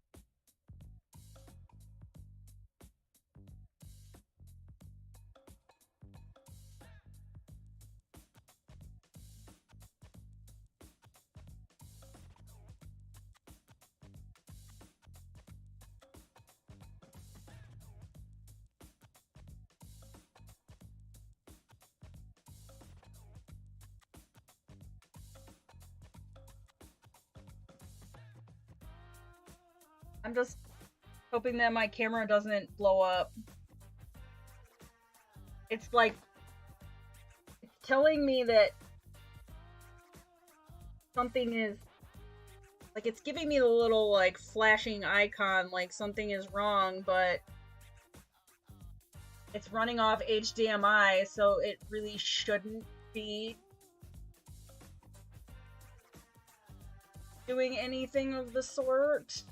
I'm just hoping that my camera doesn't blow up. It's like it's telling me that something is like it's giving me the little like flashing icon like something is wrong, but it's running off HDMI, so it really shouldn't be doing anything of the sort.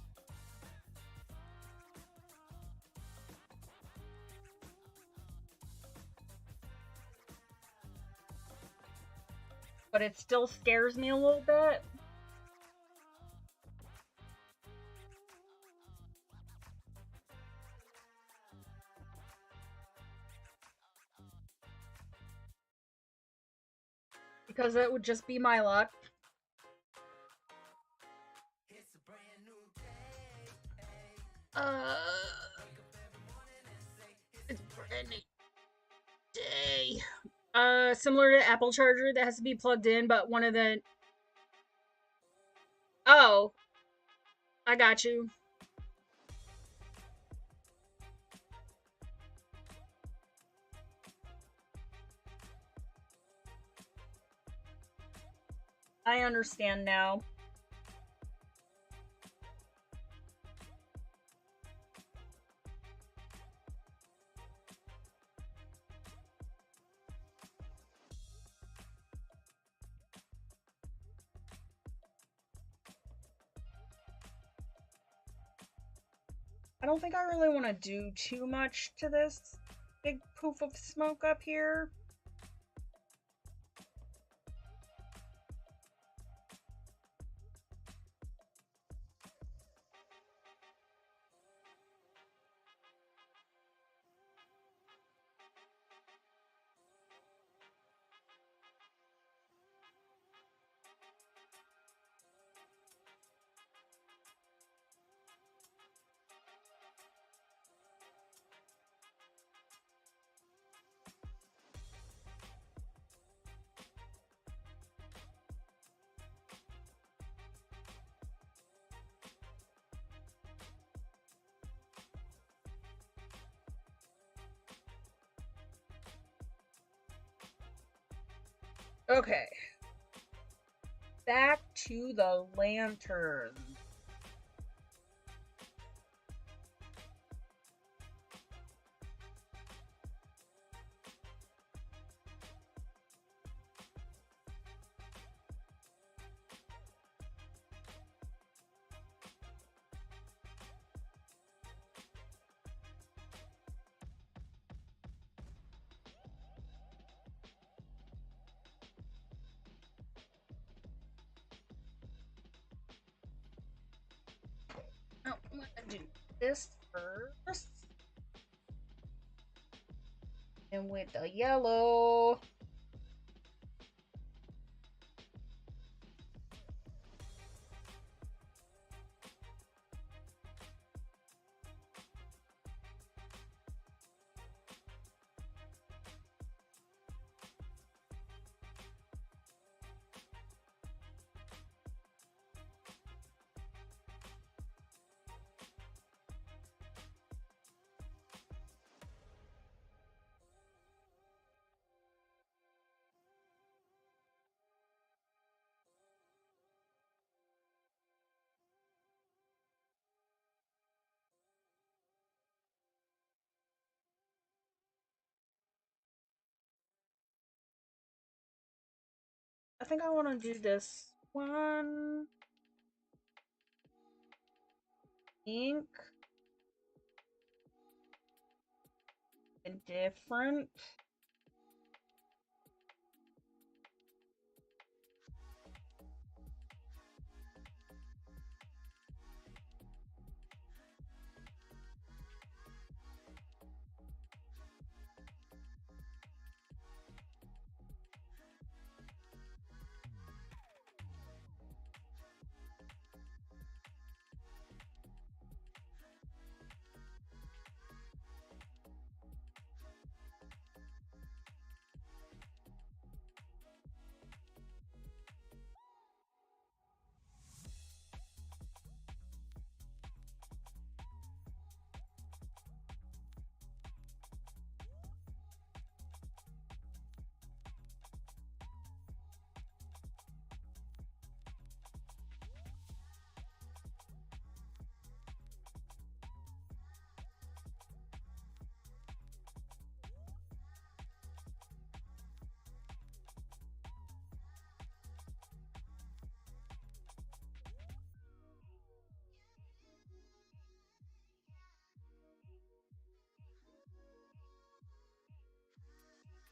But it still scares me a little bit. Because it would just be my luck. It's brand new day. Similar to Apple charger that has to be plugged in, but one of the... Oh. I got you. I understand now. I don't think I really want to do too much to this big poof of smoke up here. Okay. Back to the lantern. Oh, I'm gonna do this first. And with the yellow. think I want to do this one. Ink. And different.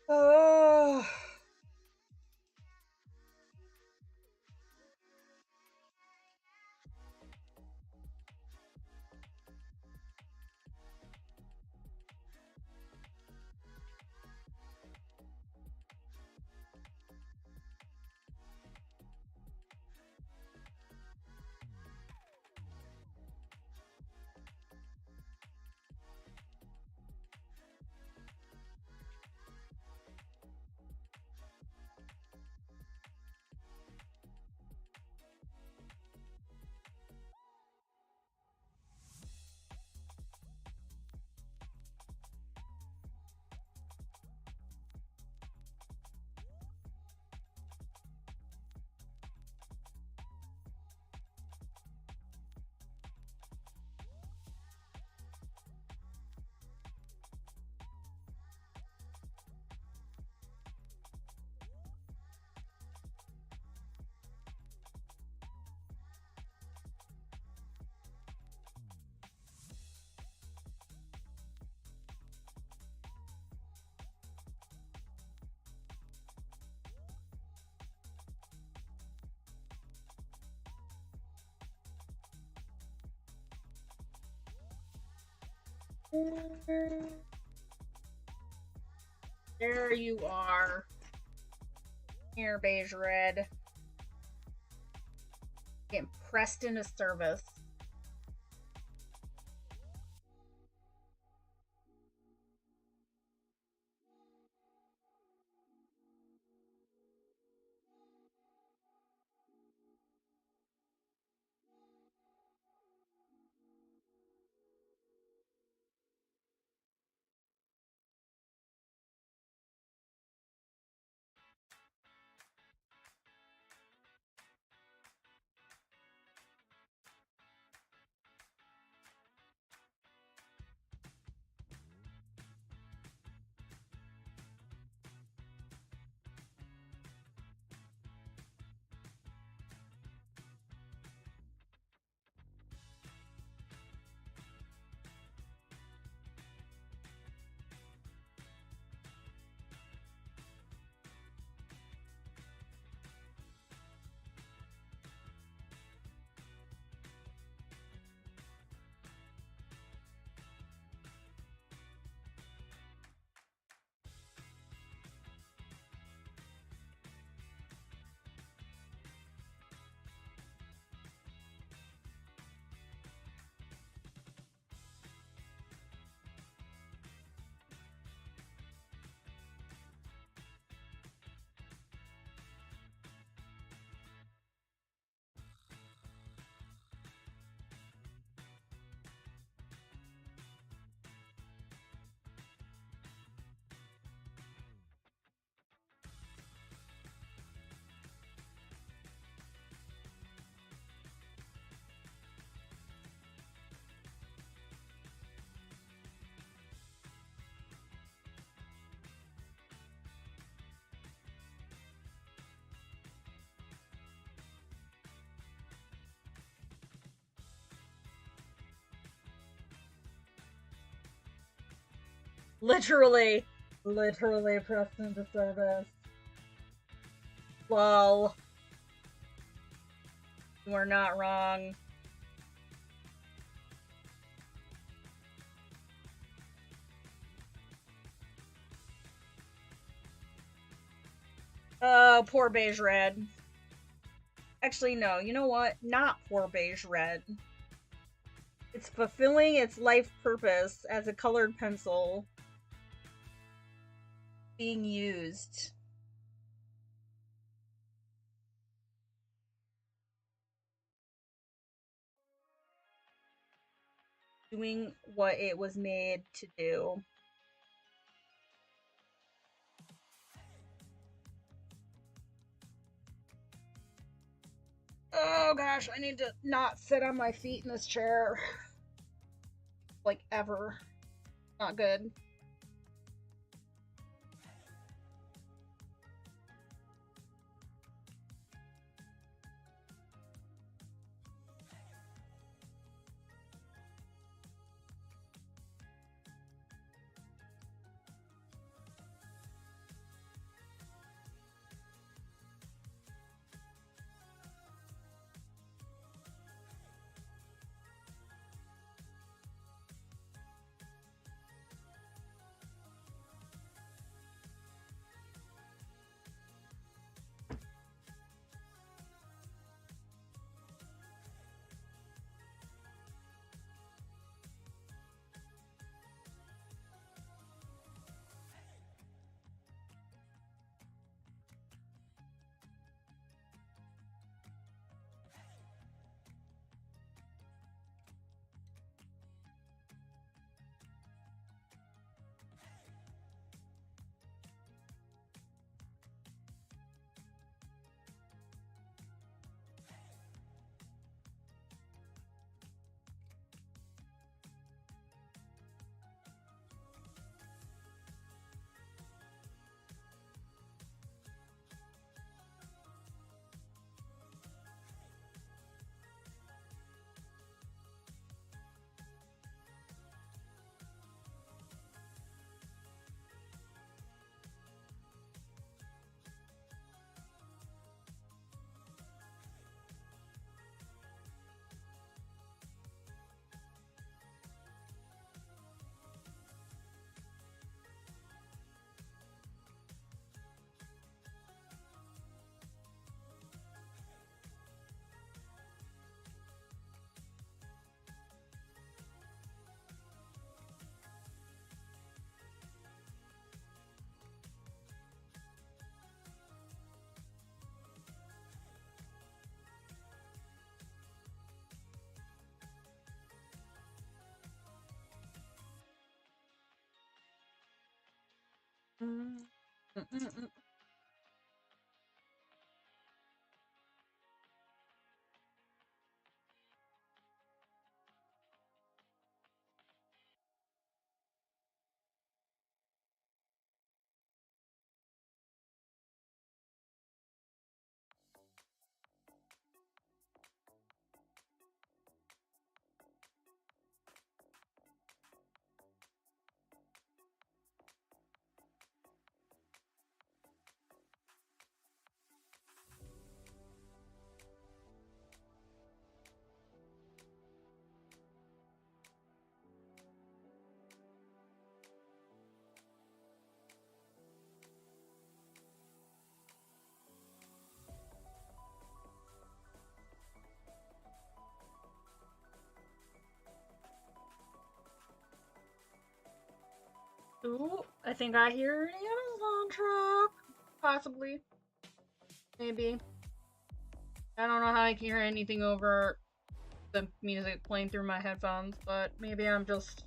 Oh. There you are. Here, beige red. Getting pressed into service. Literally pressed into service. Lol. You are not wrong. Poor beige red. Actually, no, you know what? Not poor beige red. It's fulfilling its life purpose as a colored pencil being used. Doing what it was made to do. Oh gosh, I need to not sit on my feet in this chair. Like, ever. Not good. Ooh, I think I hear an Amazon truck. Possibly. Maybe. I don't know how I can hear anything over the music playing through my headphones, but maybe I'm just...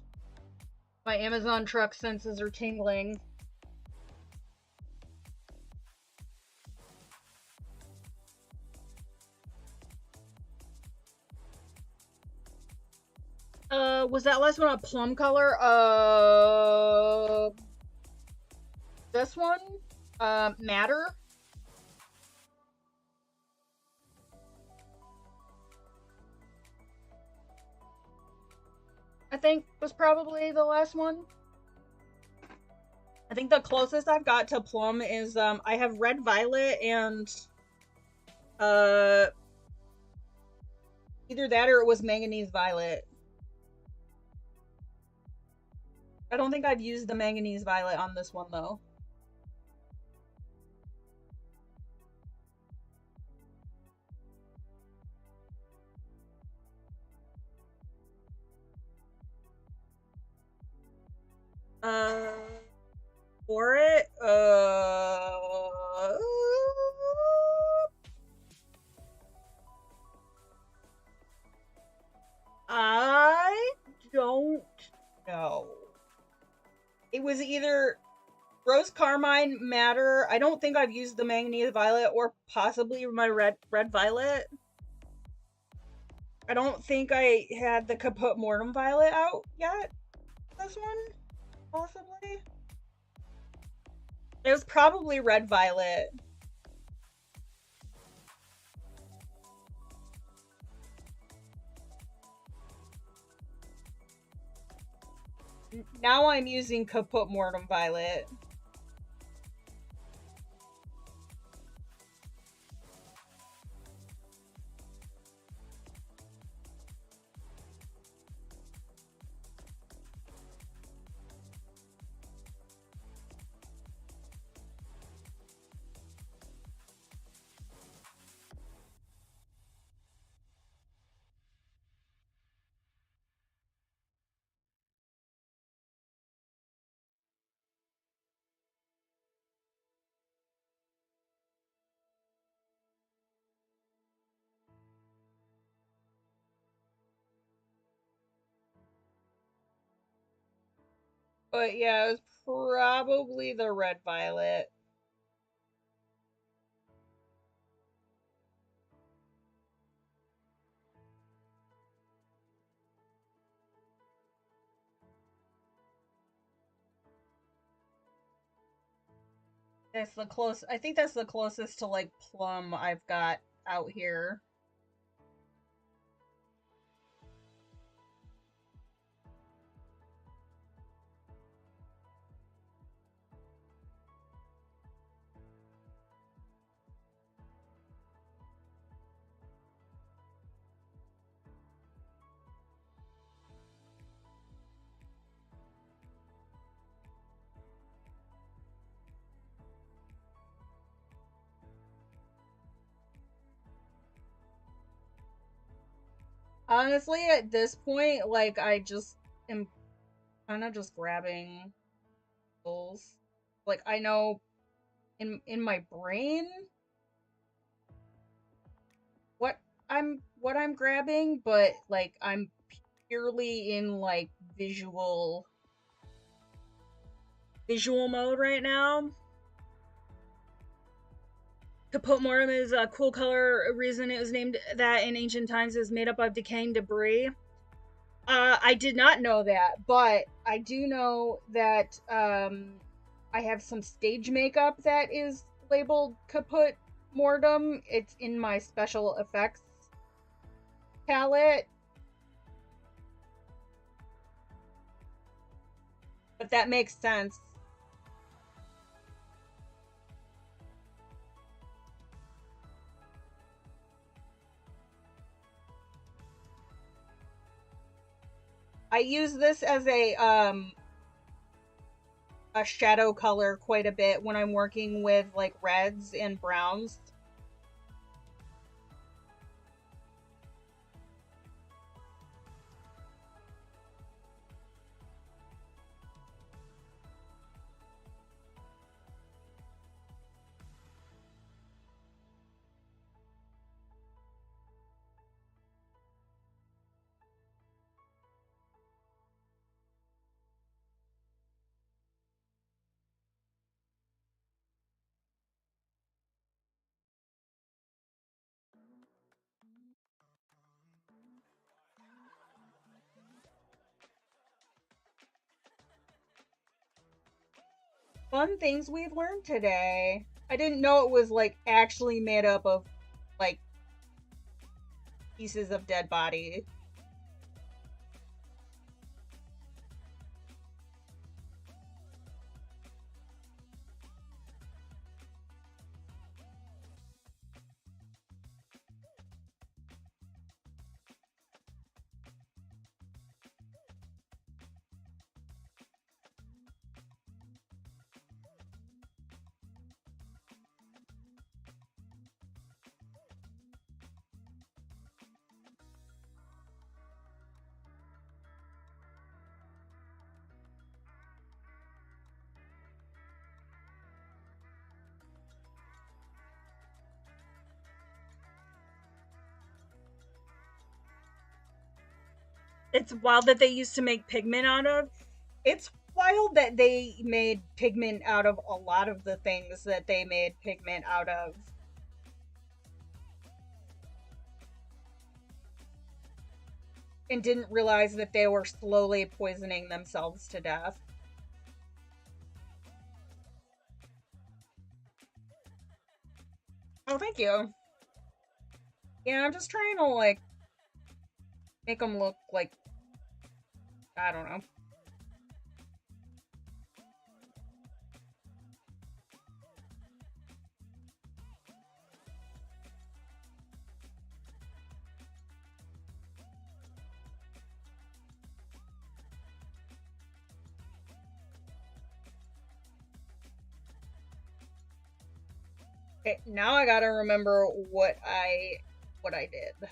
my Amazon truck senses are tingling. Was that last one a plum color? This one? Matter? I think was probably the last one. think the closest I've got to plum is I have red violet and either that or it was manganese violet. I don't think I've used the manganese violet on this one though. Uh, for it, I don't know. It was either Rose Carmine Madder. I don't think I've used the manganese violet or possibly my red violet. I don't think I had the Caput Mortem violet out yet. This one, possibly. It was probably red violet. Now I'm using Caput Mortem violet. But yeah, it was probably the red violet. That's the close. I think that's the closest to like plum I've got out here. Honestly, at this point, like I just am kind of just grabbing those. Like I know in my brain what I'm grabbing, but like I'm purely in like visual mode right now. Caput Mortem is a cool color. Reason it was named that in ancient times is made up of decaying debris. I did not know that, but I do know that I have some stage makeup that is labeled Caput Mortem. It's in my special effects palette. But that makes sense. I use this as a shadow color quite a bit when I'm working with like reds and browns. Fun things we've learned today. I didn't know it was like actually made up of like pieces of dead body. It's wild that they used to make pigment out of. It's wild that they made pigment out of a lot of the things that they made pigment out of. And didn't realize that they were slowly poisoning themselves to death. Oh, thank you. Yeah, I'm just trying to, like, make them look like, I don't know. Okay, now I gotta remember what I did.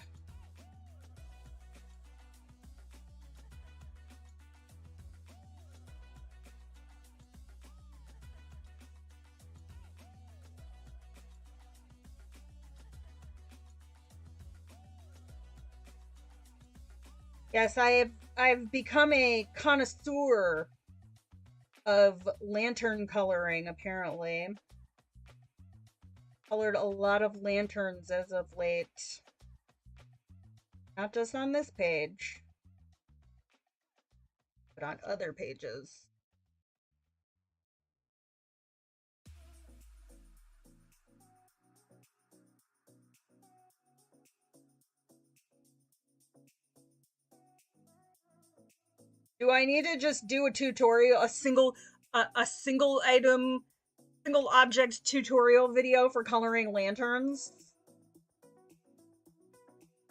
Yes, I've become a connoisseur of lantern coloring, apparently. Colored a lot of lanterns as of late. Not just on this page, but on other pages. Do I need to just do a tutorial, a single item, single object tutorial video for coloring lanterns?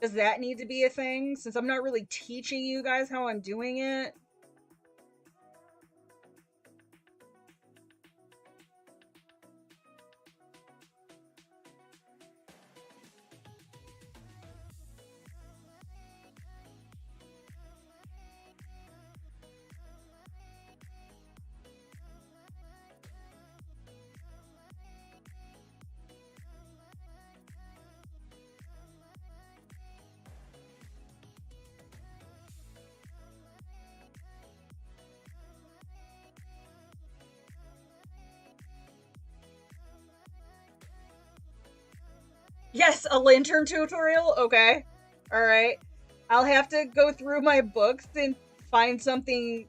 Does that need to be a thing? Since I'm not really teaching you guys how I'm doing it. Yes, a lantern tutorial? Okay. Alright. I'll have to go through my books and find something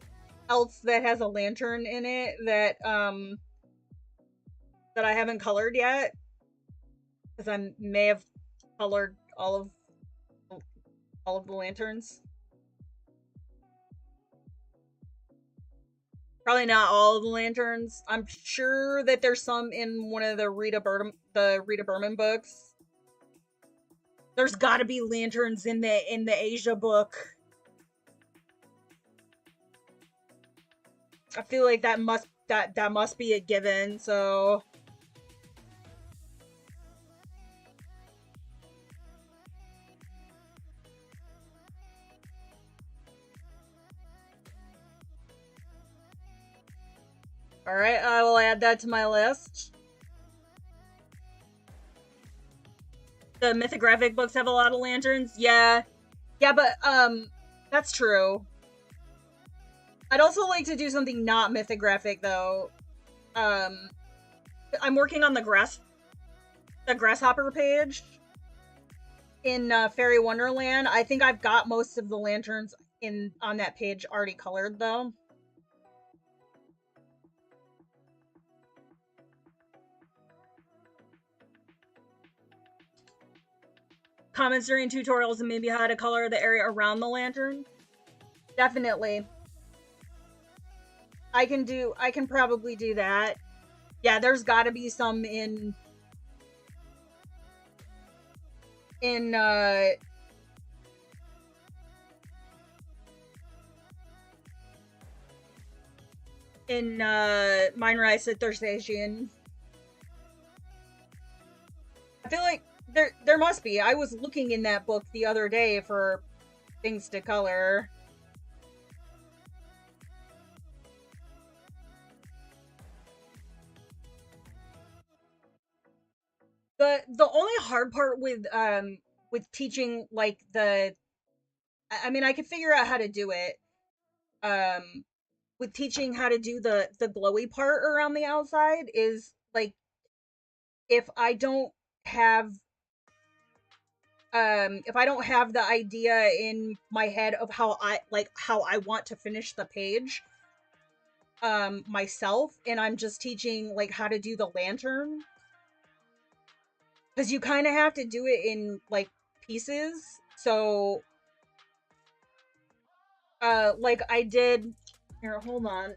else that has a lantern in it that I haven't colored yet. Because I may have colored all of the lanterns. Probably not all of the lanterns. I'm sure that there's some in one of the Rita Berman books. There's got to be lanterns in the Asia book. I feel like that must be a given. So all right, I will add that to my list. The mythographic books have a lot of lanterns. Yeah, but that's true. I'd also like to do something not mythographic though. I'm working on the grasshopper page in Fairy Wonderland. I think I've got most of the lanterns on that page already colored though. Comments during tutorials and maybe how to color the area around the lantern. Definitely. I can probably do that. Yeah, there's got to be some in Mine Rise at Thursdayian. I feel like there must be. I was looking in that book the other day for things to color. The only hard part with teaching like the I mean, I could figure out how to do it. Um, with teaching how to do the glowy part around the outside is like if I don't have if I don't have the idea in my head of how I want to finish the page myself, and I'm just teaching like how to do the lantern, because you kind of have to do it in like pieces. So like I did here, hold on.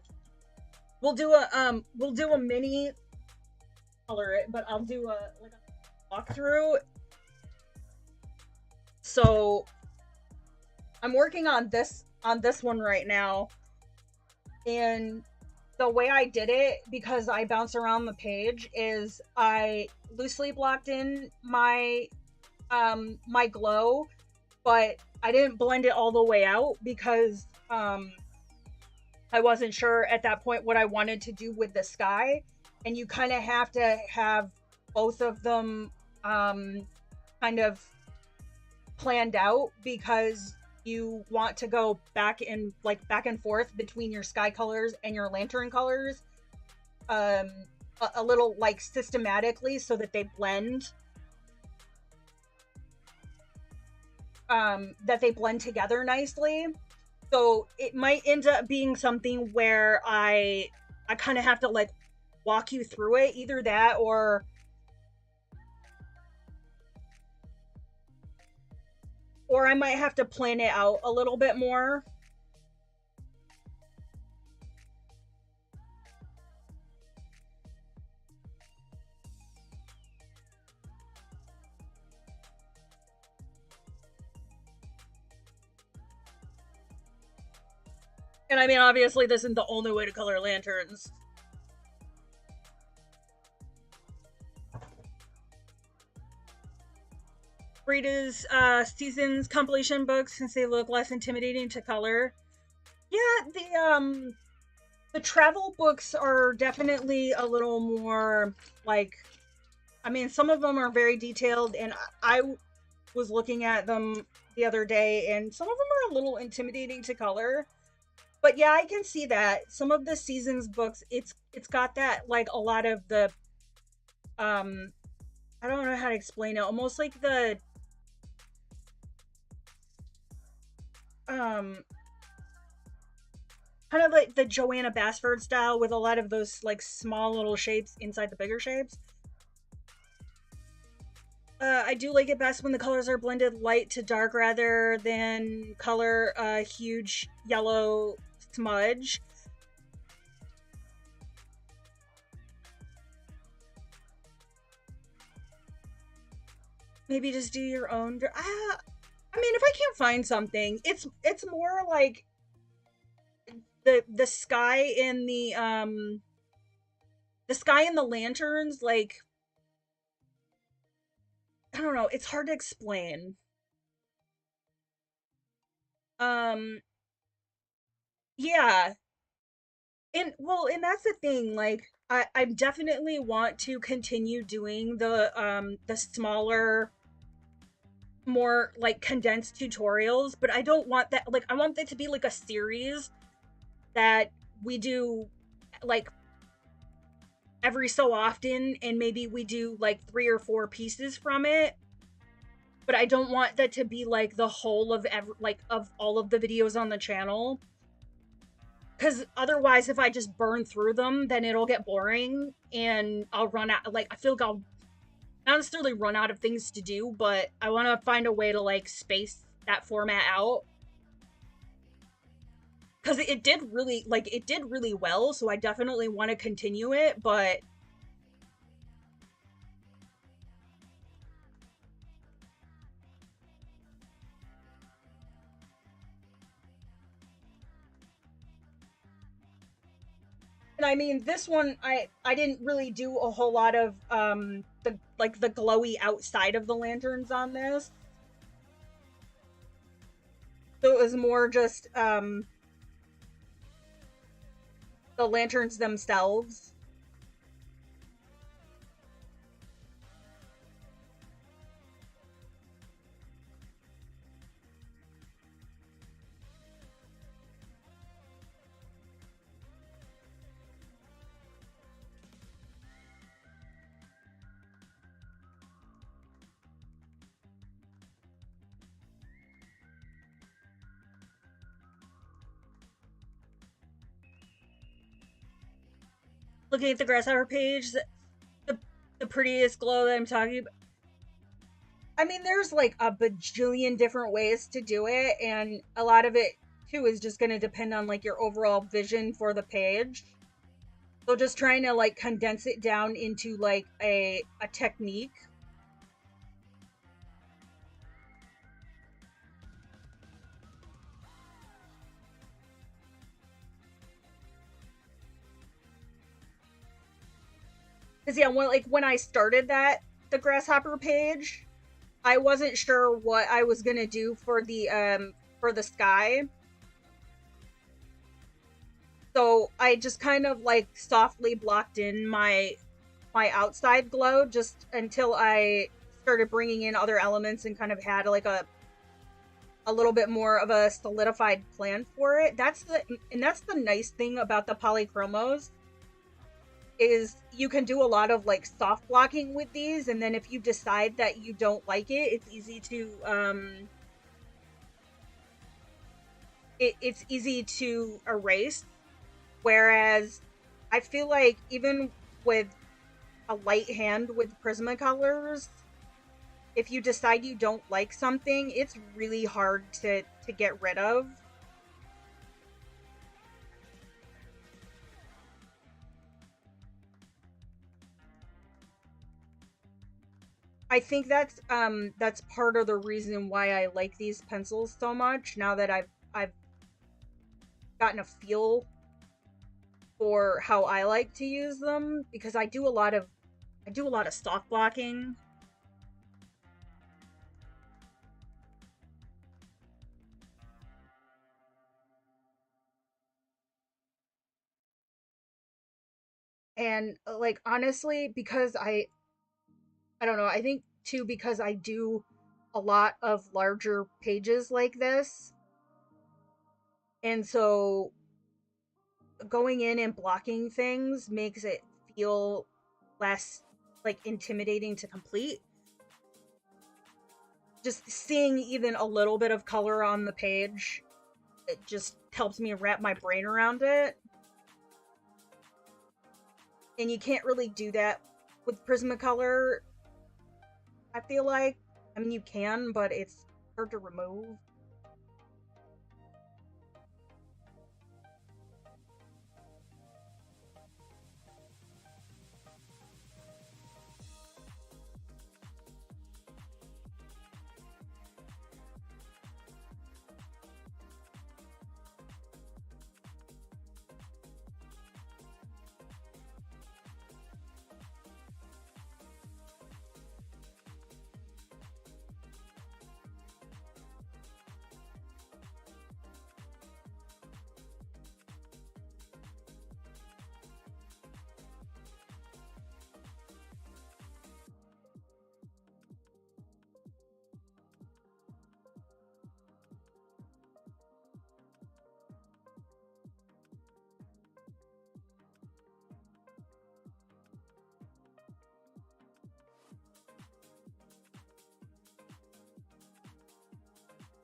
We'll do a mini color it, but I'll do a like a walkthrough. So I'm working on this one right now, and the way I did it, because I bounce around the page, is I loosely blocked in my glow, but I didn't blend it all the way out because I wasn't sure at that point what I wanted to do with the sky, and you kind of have to have both of them kind of planned out, because you want to go back and forth between your sky colors and your lantern colors um a little like systematically, so that they blend together nicely. So it might end up being something where I kind of have to like walk you through it, either that or I might have to plan it out a little bit more. And I mean, obviously this isn't the only way to color lanterns. Rita's seasons compilation books, since they look less intimidating to color. Yeah, the travel books are definitely a little more like, I mean, some of them are very detailed, and I was looking at them the other day, and some of them are a little intimidating to color. But yeah, I can see that. Some of the seasons books, it's got that like a lot of the um I don't know how to explain it. Almost like the um kind of like the Joanna Basford style, with a lot of those like small little shapes inside the bigger shapes. I do like it best when the colors are blended light to dark rather than color a huge yellow smudge. Maybe just do your own. I mean, if I can't find something, it's more like the sky and the sky and the lanterns. Like, I don't know. It's hard to explain. Um, yeah, and well, and that's the thing. Like, I definitely want to continue doing the smaller, more like condensed tutorials, but I don't want that. Like, I want that to be like a series that we do like every so often, and maybe we do like 3 or 4 pieces from it. But I don't want that to be like the whole of of all of the videos on the channel, because otherwise if I just burn through them, then it'll get boring and I'll run out. Like, I feel like I'll not necessarily run out of things to do, but I want to find a way to like space that format out, because it did really well, so I definitely want to continue it. But and I mean, this one, I didn't really do a whole lot of the glowy outside of the lanterns on this, so it was more just the lanterns themselves. looking at the grasshopper page, the, the prettiest glow that I'm talking about. I mean, there's like a bajillion different ways to do it, and a lot of it too is just going to depend on like your overall vision for the page. So just trying to like condense it down into like a technique. Because yeah, when I started the grasshopper page, I wasn't sure what I was gonna do for the sky. So I just kind of like softly blocked in my outside glow just until I started bringing in other elements and kind of had like a little bit more of a solidified plan for it. That's the nice thing about the polychromos is you can do a lot of like soft blocking with these, and then if you decide that you don't like it, it's easy to it's easy to erase. Whereas I feel like even with a light hand with Prismacolors, if you decide you don't like something, it's really hard to get rid of. I think that's part of the reason why I like these pencils so much now that I've gotten a feel for how I like to use them, because I do a lot of soft blocking. And like honestly, because I don't know, I think too because I do a lot of larger pages like this, and so going in and blocking things makes it feel less like intimidating to complete. Just seeing even a little bit of color on the page, it just helps me wrap my brain around it. And you can't really do that with Prismacolor, I feel like. I mean, you can, but it's hard to remove.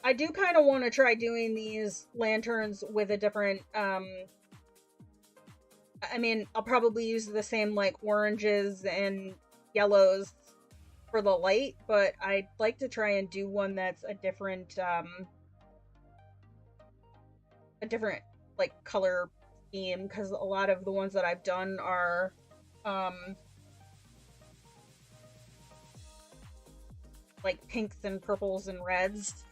I do kind of want to try doing these lanterns with a different, I mean, I'll probably use the same, like, oranges and yellows for the light, but I'd like to try and do one that's a different, like, color scheme, because a lot of the ones that I've done are, like, pinks and purples and reds.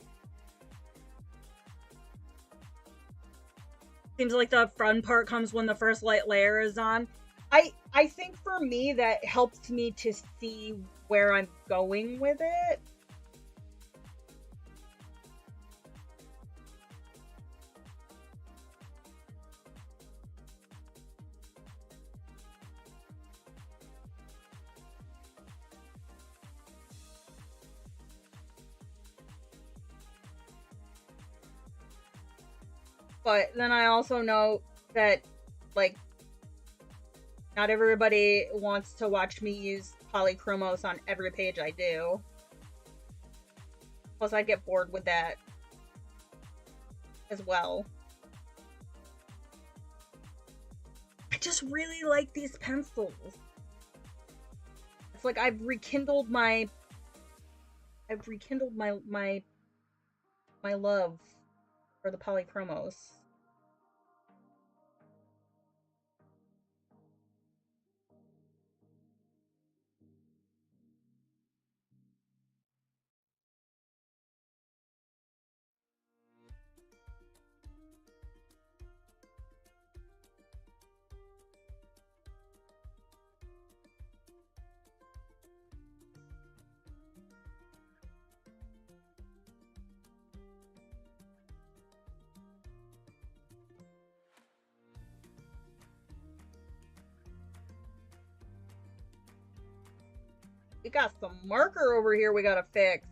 Seems like the fun part comes when the first light layer is on. I think for me that helps me to see where I'm going with it. But then I also know that, like, not everybody wants to watch me use polychromos on every page I do. Plus, I get bored with that as well. just really like these pencils. It's like I've rekindled my my love for the polychromos. We got some marker over here we gotta fix.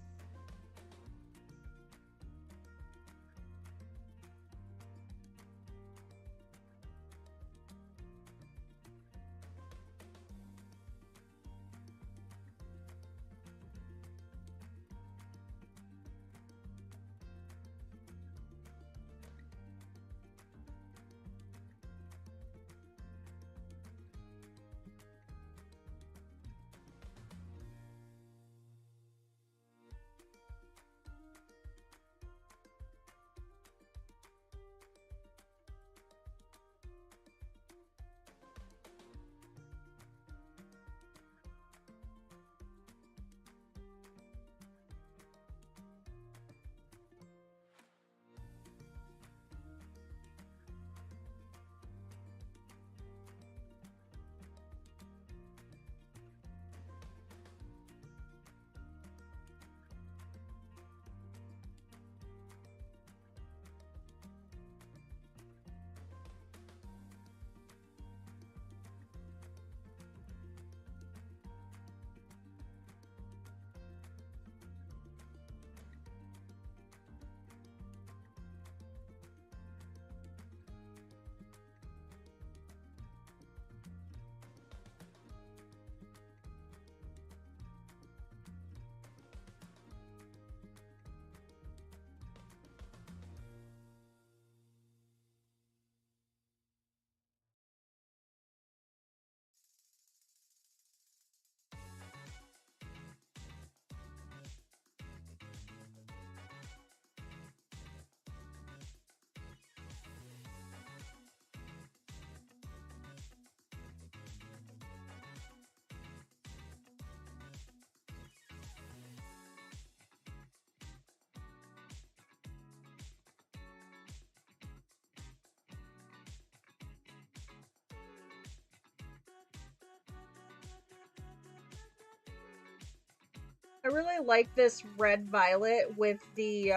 I really like this red violet with the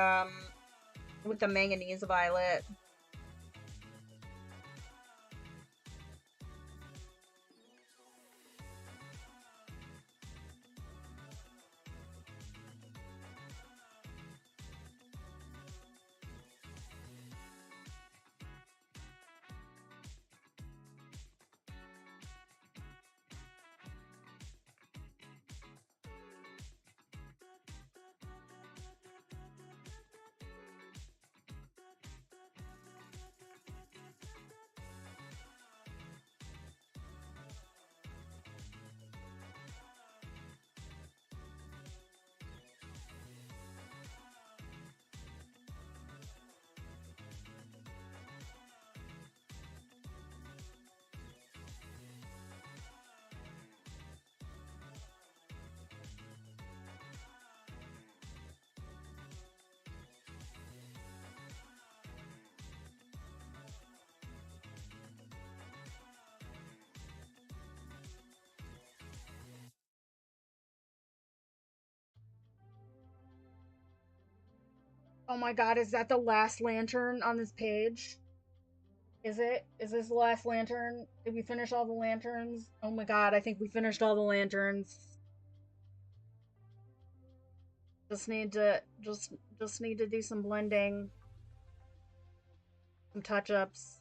manganese violet. Oh my god, is that the last lantern on this page? Is it? Is this the last lantern? Did we finish all the lanterns? Oh my god, I think we finished all the lanterns. Just need to just need to do some blending, some touch-ups.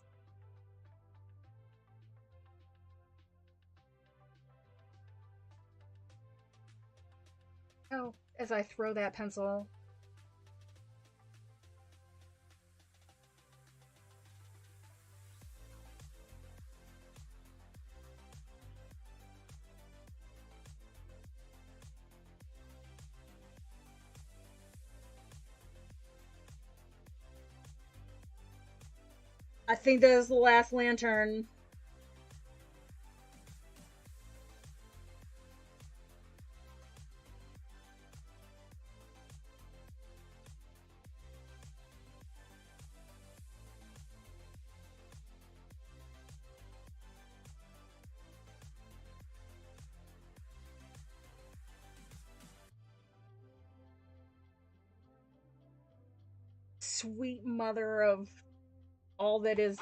Oh, as I throw that pencil. I think that is the last lantern. Sweet mother of all that is.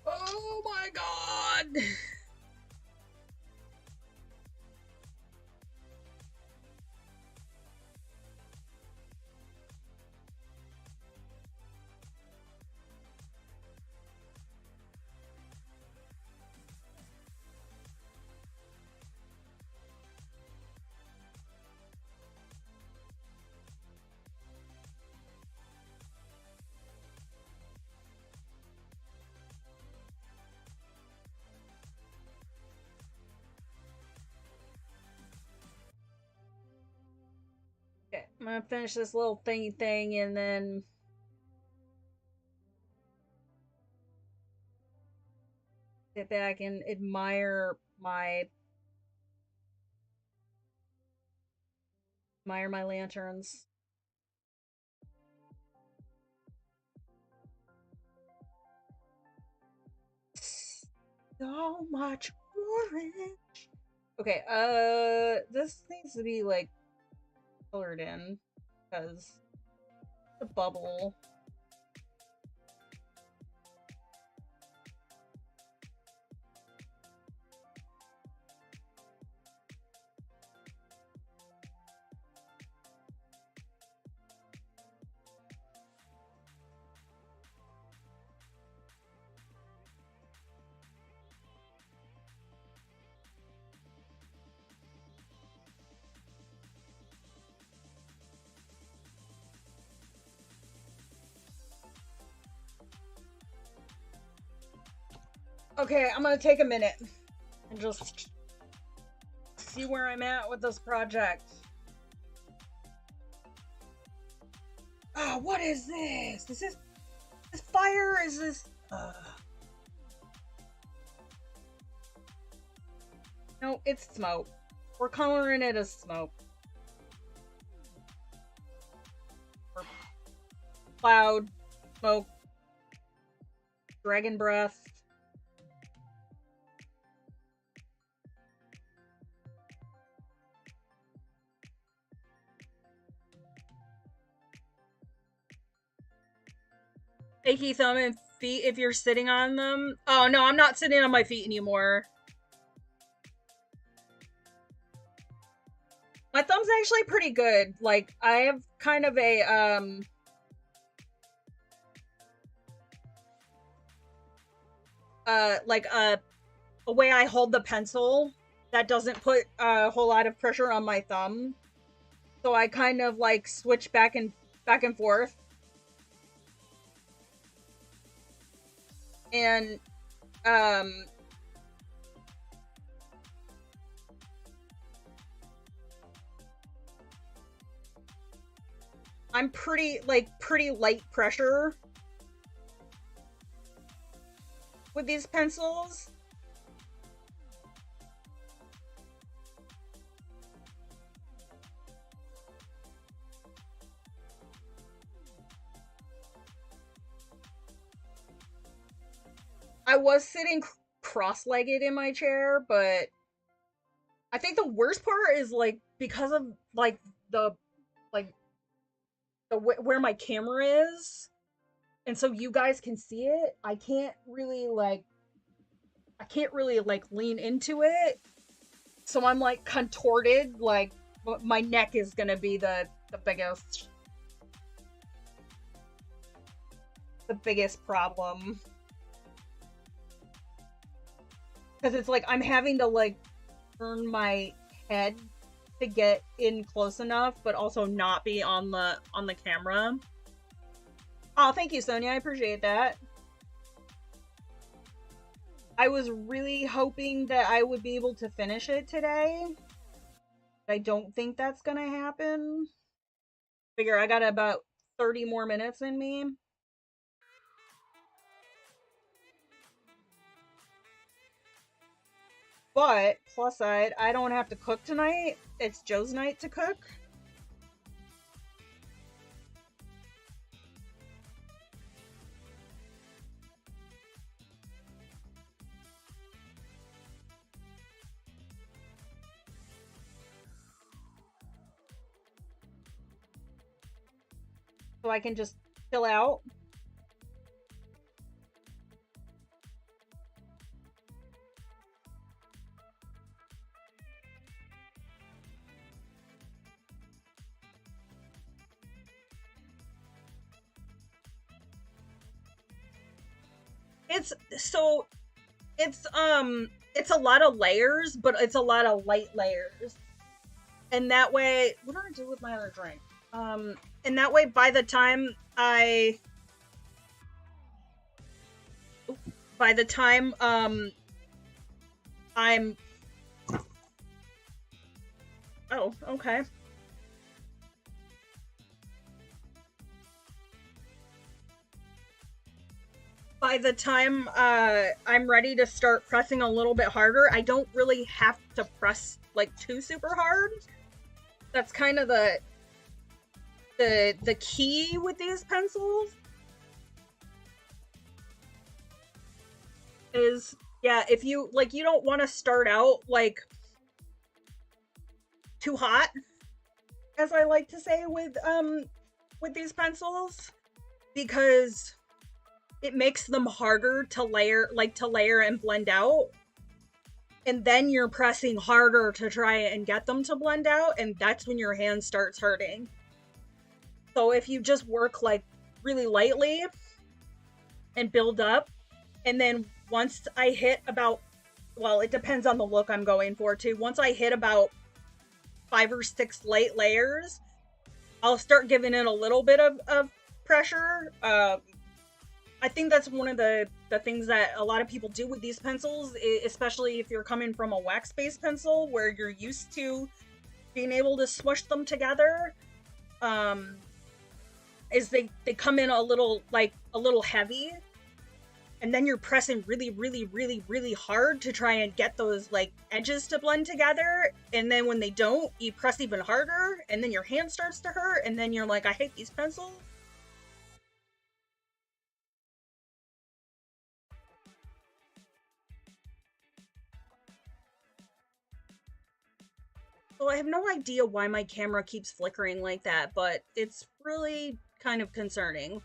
Oh my god! Okay, I'm gonna finish this little thingy thing and then sit back and admire my lanterns. So much orange. Okay, this needs to be like colored in because the bubble. Okay, I'm gonna take a minute and just see where I'm at with this project. Oh, what is this? Is this fire? Is this No, it's smoke. We're coloring it as smoke. Or cloud, smoke, dragon breath. Achy thumb and feet if you're sitting on them. Oh no, I'm not sitting on my feet anymore. My thumb's actually pretty good. Like, I have kind of a like a way I hold the pencil that doesn't put a whole lot of pressure on my thumb. So I kind of like switch back and forth. And I'm pretty light pressure with these pencils. I was sitting cross-legged in my chair, but I think the worst part is like because of like the like where my camera is, and so you guys can see it. I can't really like lean into it. So I'm like contorted, like my neck is gonna be the biggest problem. Because it's like I'm having to like turn my head to get in close enough, but also not be on the camera. Oh, thank you, Sonia. I appreciate that. I was really hoping that I would be able to finish it today. I don't think that's gonna happen. Figure I got about 30 more minutes in me. But, plus side, I don't have to cook tonight. It's Joe's night to cook. So I can just chill out. It's so it's a lot of layers, but it's a lot of light layers. And that way, what do I do with my other drink? And that way by the time I'm oh, okay. By the time I'm ready to start pressing a little bit harder, I don't really have to press like too super hard. That's kind of the key with these pencils. Is yeah, if you like you don't want to start out like too hot, as I like to say with these pencils, because it makes them harder to layer and blend out. And then you're pressing harder to try and get them to blend out, and that's when your hand starts hurting. So if you just work like really lightly and build up, and then once I hit about, well, it depends on the look I'm going for too. Once I hit about 5 or 6 light layers, I'll start giving it a little bit of pressure. I think that's one of the things that a lot of people do with these pencils, especially if you're coming from a wax-based pencil where you're used to being able to smush them together. Is they come in a little heavy, and then you're pressing really, really, really, really hard to try and get those like edges to blend together. And then when they don't, you press even harder, and then your hand starts to hurt, and then you're like, I hate these pencils. So I have no idea why my camera keeps flickering like that, but it's really kind of concerning.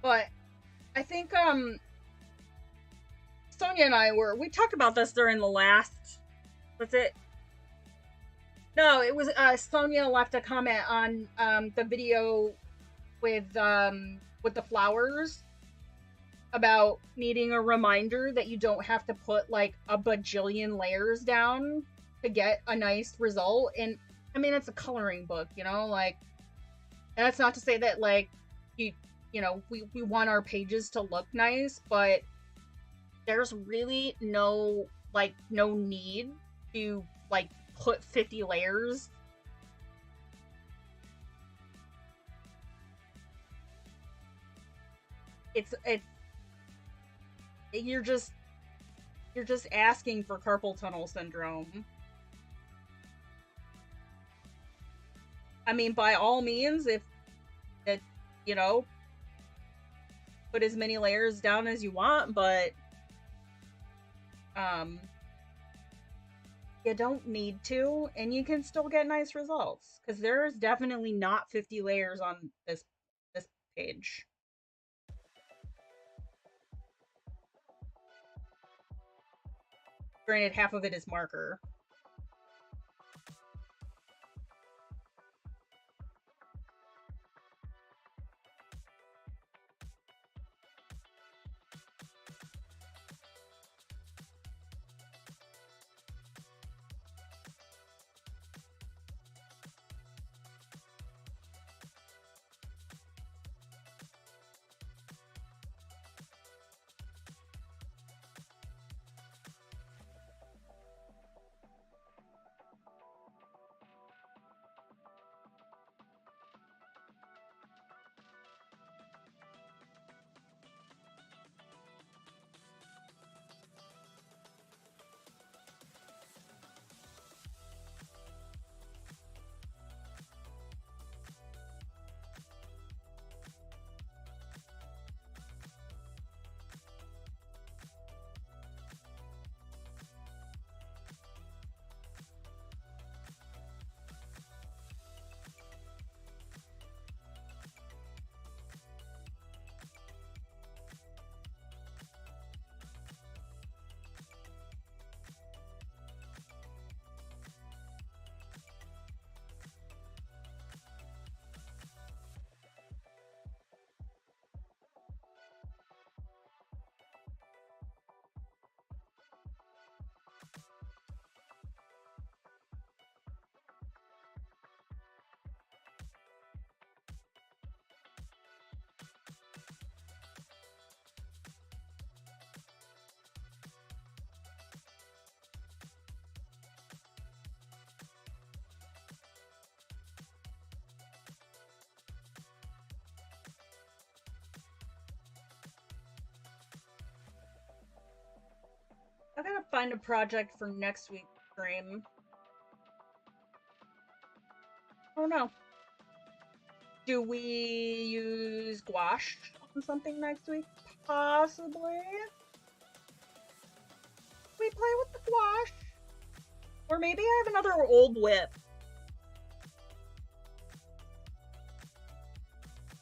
But I think Sonia and we talked about this during the last, was it? No, it was Sonia left a comment on the video with the flowers about needing a reminder that you don't have to put like a bajillion layers down to get a nice result. And I mean, it's a coloring book, you know, like, and that's not to say that like you we want our pages to look nice, but there's really no need to like put 50 layers. It's you're just asking for carpal tunnel syndrome. I mean, by all means, if it, you know, put as many layers down as you want, but um you don't need to, and you can still get nice results, because there's definitely not 50 layers on this page. Granted, half of it is marker. I gotta find a project for next week's stream. Oh no. Do we use gouache on something next week? Possibly. We play with the gouache. Or maybe I have another old WIP.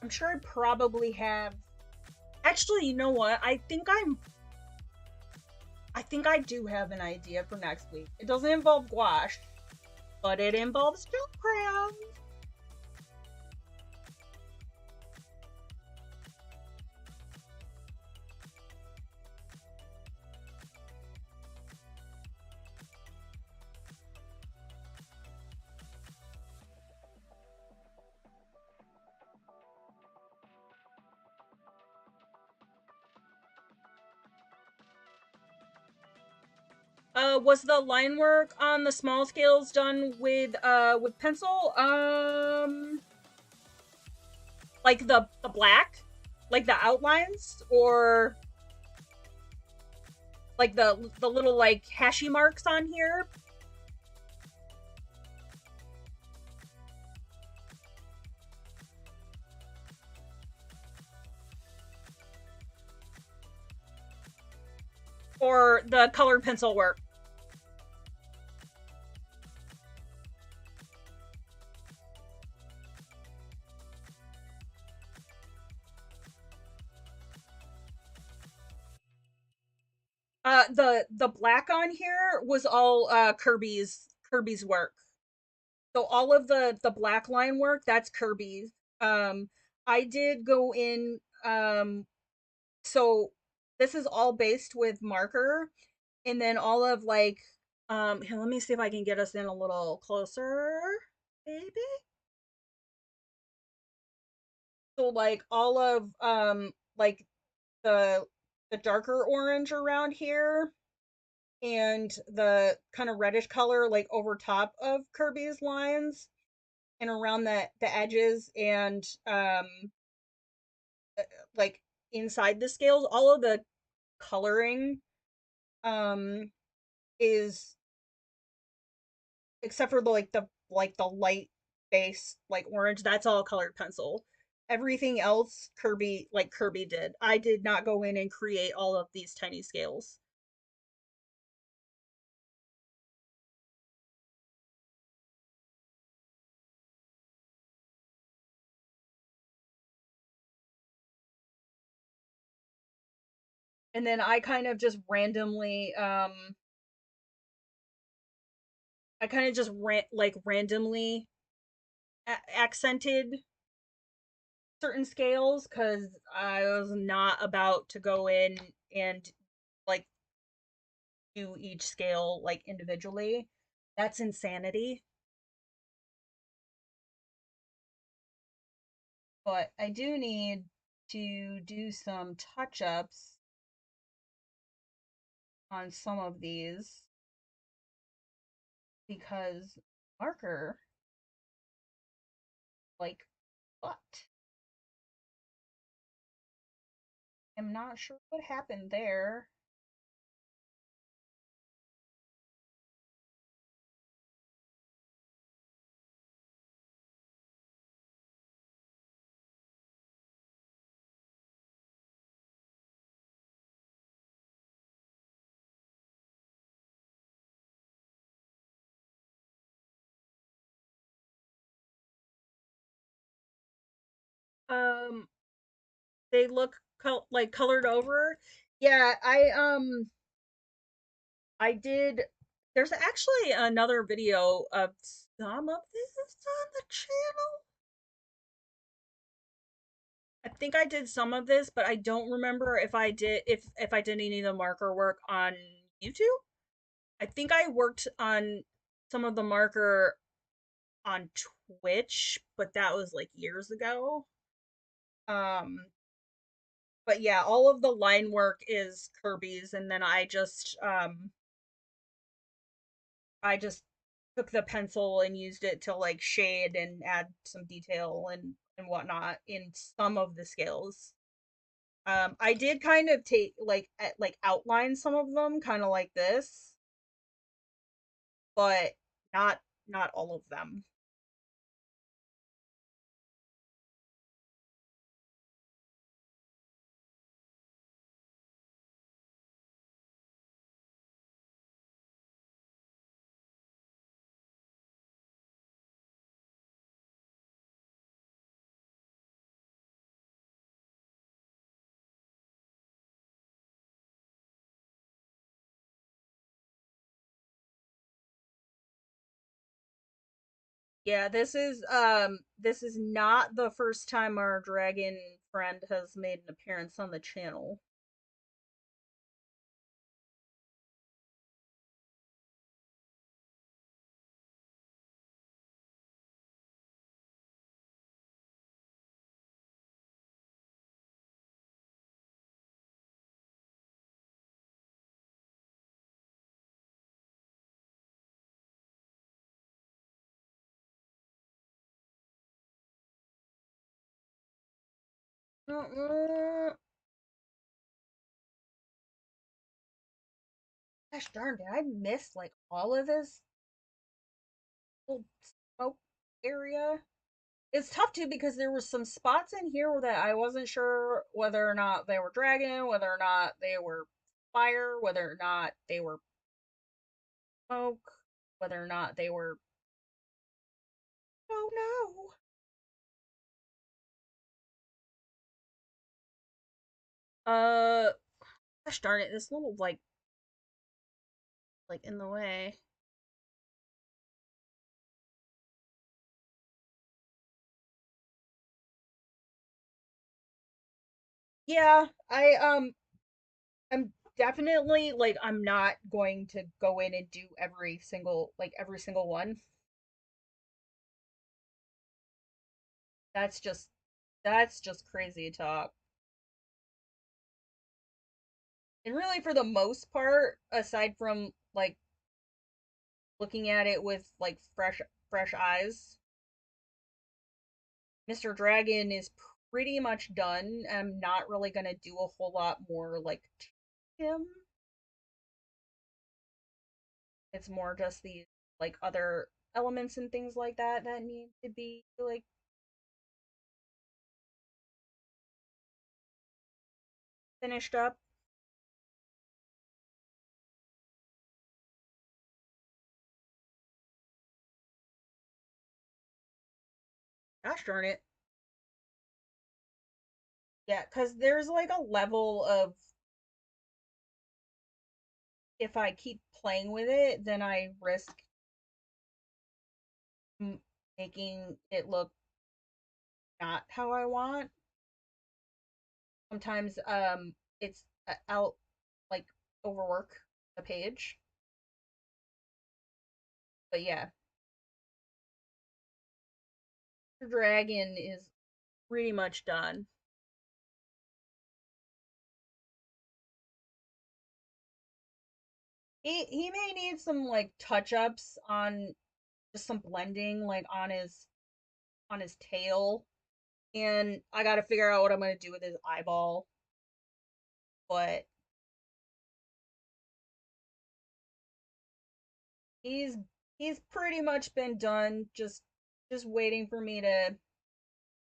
I'm sure I probably have. Actually, you know what? I think I do have an idea for next week. It doesn't involve gouache, but it involves gel crayons. Was the line work on the small scales done with pencil? Like the black, like the outlines, or like the little like hashy marks on here? Or the colored pencil work? The black on here was all Kirby's work. So all of the black line work, that's Kirby's. Um I did go in, so this is all based with marker, and then all of like, here, let me see if I can get us in a little closer, maybe. So like all of like the the darker orange around here, and the kind of reddish color like over top of Kirby's lines and around the edges, and like inside the scales, all of the coloring um is, except for the light base like orange, that's all colored pencil. Everything else Kirby did. I did not go in and create all of these tiny scales. And then I kind of just randomly I kind of just randomly accented certain scales, because I was not about to go in and like do each scale like individually. That's insanity. But I do need to do some touch ups on some of these, because marker, like, what? I'm not sure what happened there. Um, they look like colored over. Yeah, I did. There's actually another video of some of this on the channel. I think I did some of this, but I don't remember if I did any of the marker work on YouTube. I think I worked on some of the marker on Twitch, but that was like years ago. Um, but yeah, all of the line work is Kirby's, and then I just took the pencil and used it to like shade and add some detail and whatnot in some of the scales. I did kind of take like outline some of them, kind of like this, but not not all of them. Yeah, this is not the first time our dragon friend has made an appearance on the channel. Uh, Gosh darn, did I miss like all of this little smoke area? It's tough too, because there were some spots in here that I wasn't sure whether or not they were dragon, whether or not they were fire, whether or not they were smoke, whether or not they were. Oh no! Uh, Gosh darn it! This little like like in the way. Yeah, I'm definitely like I'm not going to go in and do every single one. That's just that's just crazy talk. And really for the most part, aside from like looking at it with like fresh eyes, Mr. Dragon is pretty much done. I'm not really gonna do a whole lot more like to him. It's more just these like other elements and things like that that need to be like finished up. Gosh darn it. Yeah, because there's like a level of if I keep playing with it, then I risk making it look not how I want. Sometimes I'll like overwork the page. But yeah, the dragon is pretty much done. He may need some like touch ups on just some blending like on his tail, and I got to figure out what I'm gonna do with his eyeball. But he's he's pretty much been done. Just waiting for me to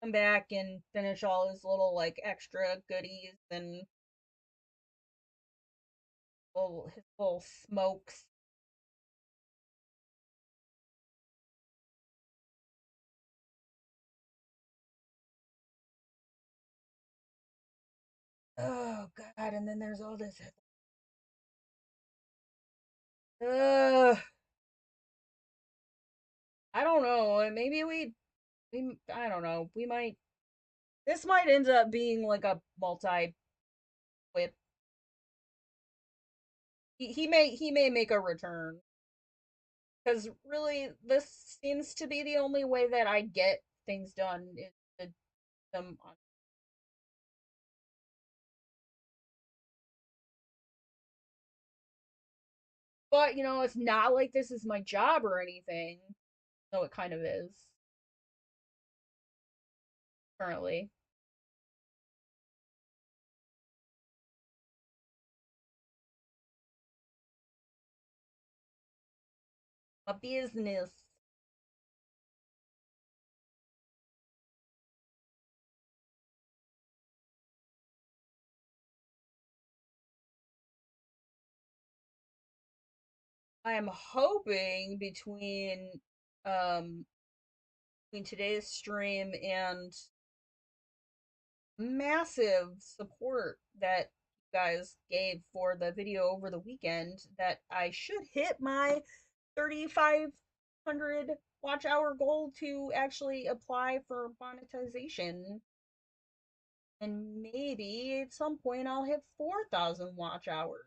come back and finish all his little like extra goodies and his little smokes. Oh god, and then there's all this. Uh, I don't know. Maybe we I don't know. We might this might end up being like a multi whip. He may make a return because really this seems to be the only way that I get things done is to them on. But it's not like this is my job or anything. So it kind of is currently a business. I am hoping um between today's stream and massive support that you guys gave for the video over the weekend that I should hit my 3,500 watch hour goal to actually apply for monetization. And maybe at some point I'll hit 4,000 watch hours.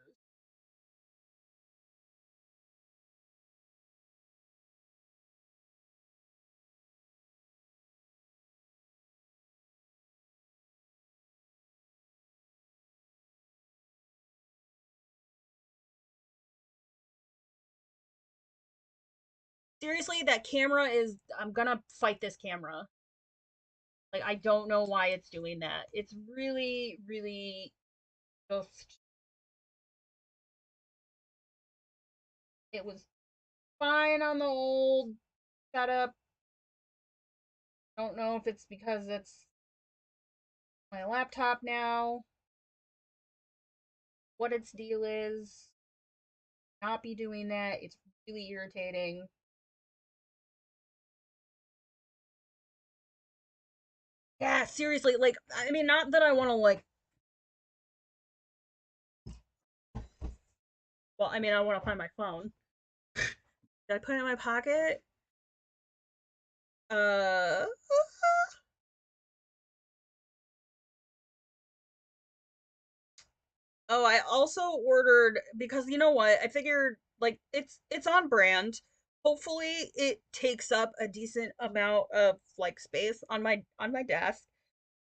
Seriously, that camera is. I'm gonna fight this camera. Like, I don't know why it's doing that. It's really, really just. It was fine on the old setup. Don't know if it's because it's my laptop now, what its deal is. Not be doing that. It's really irritating. Yeah, seriously, like I mean not that I want to like Well, I mean, I want to find my phone. Did I put it in my pocket? Uh, oh, I also ordered because you know what? I figured like it's on brand. Hopefully it takes up a decent amount of like space on my desk.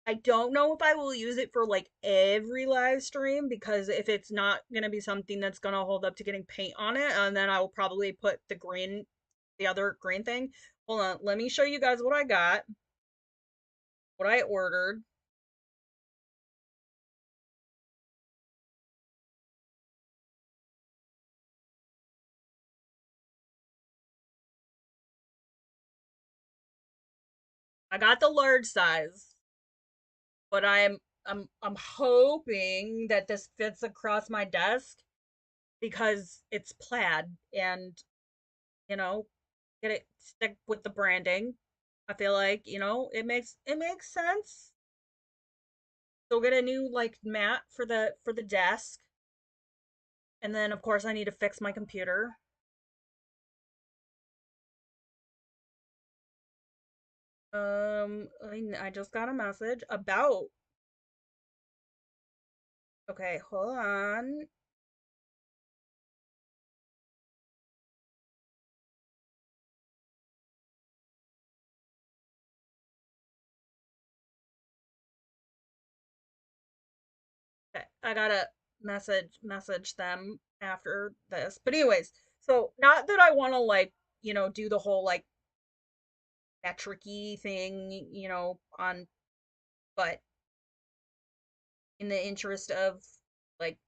I don't know if I will use it for like every live stream because if it's not gonna be something that's gonna hold up to getting paint on it, and then I will probably put the other green thing. Hold on, let me show you guys what I got, what I ordered. I got the large size, but I'm hoping that this fits across my desk because it's plaid and you know, get it stick with the branding. I feel like, it makes sense. So get a new like mat for the desk. And then of course I need to fix my computer. I just got a message about okay, hold on. Okay, I gotta message them after this. But anyways, so not that I wanna like, do the whole like metricy thing, on but in the interest of like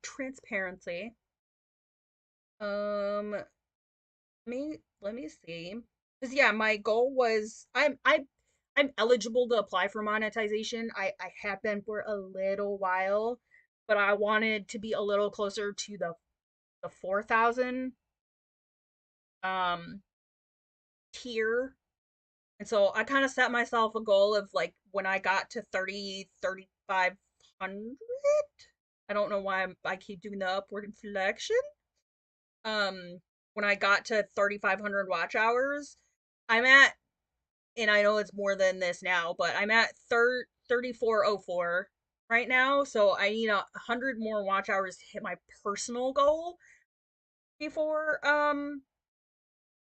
transparency. Let let me see. Because yeah, my goal was I'm eligible to apply for monetization. I have been for a little while, but I wanted to be a little closer to the 4,000 um tier. And so I kind of set myself a goal of like when I got to 3,500. I don't know why I keep doing the upward inflection. When I got to 3,500 watch hours, I'm at, and I know it's more than this now, but I'm at 3404 right now. So I need 100 more watch hours to hit my personal goal before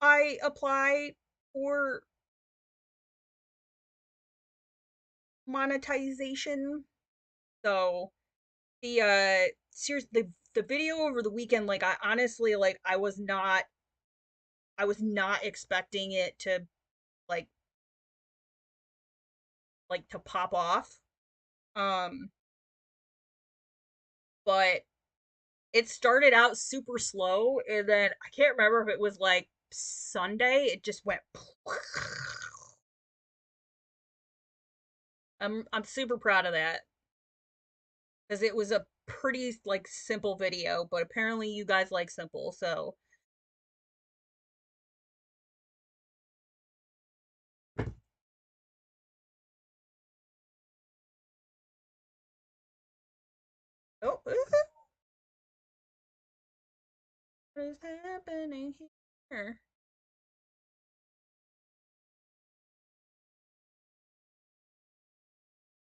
I apply for monetization. So the video over the weekend, like I honestly like I was not expecting it to like to pop off. Um but it started out super slow and then I can't remember if it was like Sunday, it just went I'm super proud of that because it was a pretty like simple video, but apparently you guys like simple, so oh what is happening here?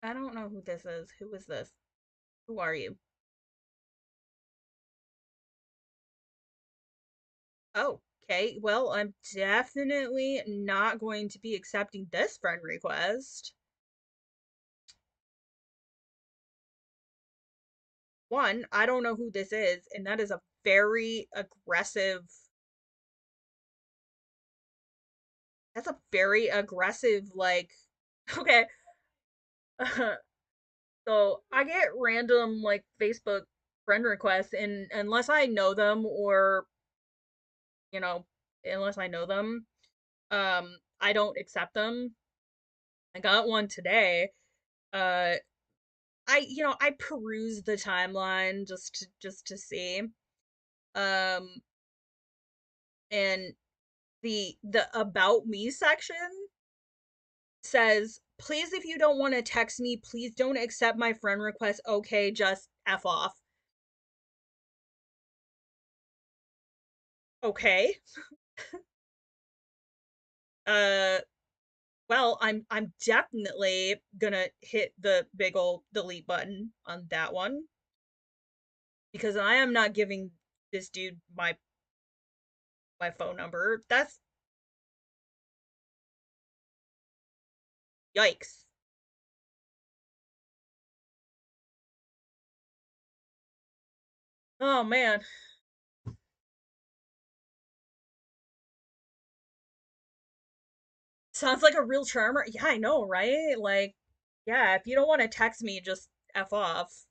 I don't know who this is. Who is this? Who are you? Oh, okay. Well, I'm definitely not going to be accepting this friend request. One, I don't know who this is, and that is a very aggressive. That's a very aggressive, like, okay. So I get random, like, Facebook friend requests, and unless I know them or, you know, unless I know them, I don't accept them. I got one today. Uh, I peruse the timeline just to see. Um, and the about me section says, "Please, if you don't want to text me, please don't accept my friend request. Okay, just f off." Okay. Uh well, I'm definitely gonna hit the big ol' delete button on that one because I am not giving this dude my phone number. That's yikes. Oh man. Sounds like a real charmer. Yeah, I know, right? Like, yeah, if you don't want to text me, just F off.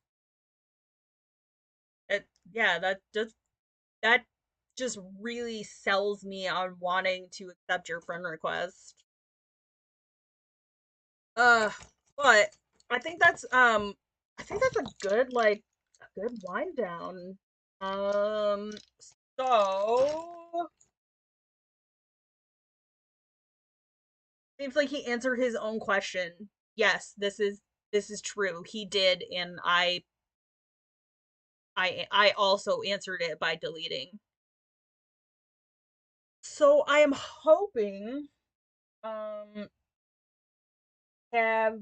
It, yeah, that just really sells me on wanting to accept your friend request. Uh, but I think I think that's a good a good wind down. Um, so seems like he answered his own question. Yes, this is true. He did, and I also answered it by deleting. So I am hoping um have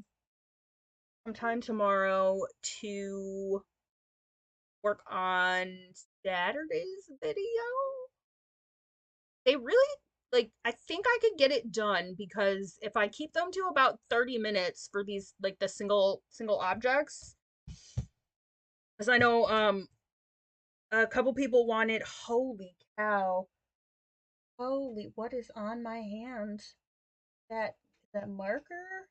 some time tomorrow to work on Saturday's video. They really I think I could get it done because if I keep them to about 30 minutes for these the single objects, because I know a couple people wanted holy cow. Holy what is on my hand? That that marker?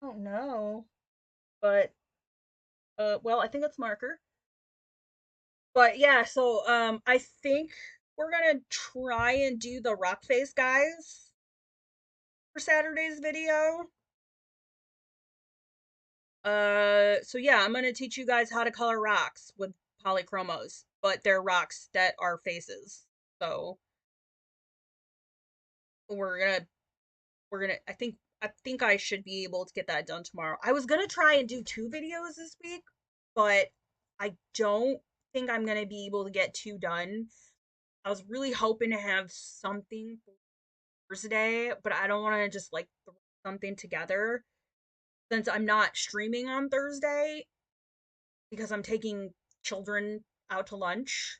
I don't know. But well, I think it's marker. But yeah, so I think we're gonna try and do the rock face guys for Saturday's video. So yeah, I'm gonna teach you guys how to color rocks with polychromos, but they're rocks that are faces. So we're gonna I think I should be able to get that done tomorrow. I was gonna try and do two videos this week, but I don't think I'm gonna be able to get two done. I was really hoping to have something for Thursday, but I don't want to just throw something together since I'm not streaming on Thursday because I'm taking children out to lunch.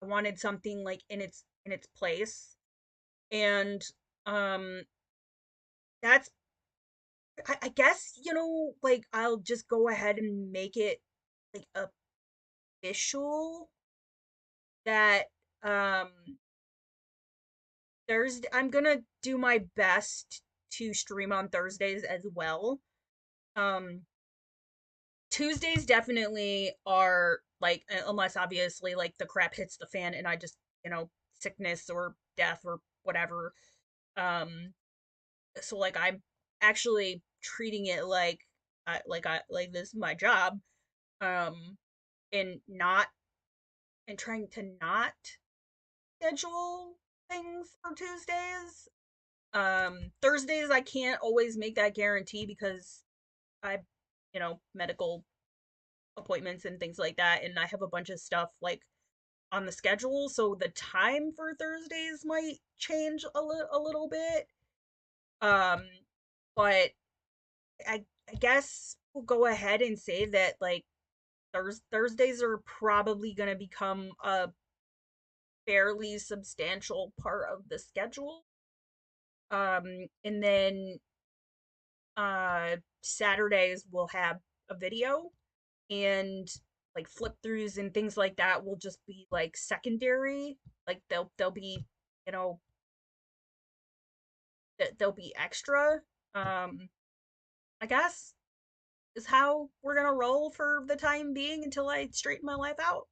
I wanted something in its place. And um that's I guess, I'll just go ahead and make it like official that um Thursday I'm gonna do my best to stream on Thursdays as well. Um Tuesdays definitely are unless obviously the crap hits the fan and I just, sickness or death or whatever. Um so I'm actually treating it like this is my job. Um and not and trying to not schedule things for Tuesdays. Thursdays I can't always make that guarantee because I medical appointments and things like that and I have a bunch of stuff on the schedule so the time for Thursdays might change a little bit. Um but I guess we'll go ahead and say that Thursdays are probably going to become a fairly substantial part of the schedule. And then Saturdays we'll have a video and flip throughs and things like that will just be secondary. They'll be, you know, they'll be extra. Um I guess is how we're gonna roll for the time being until I straighten my life out.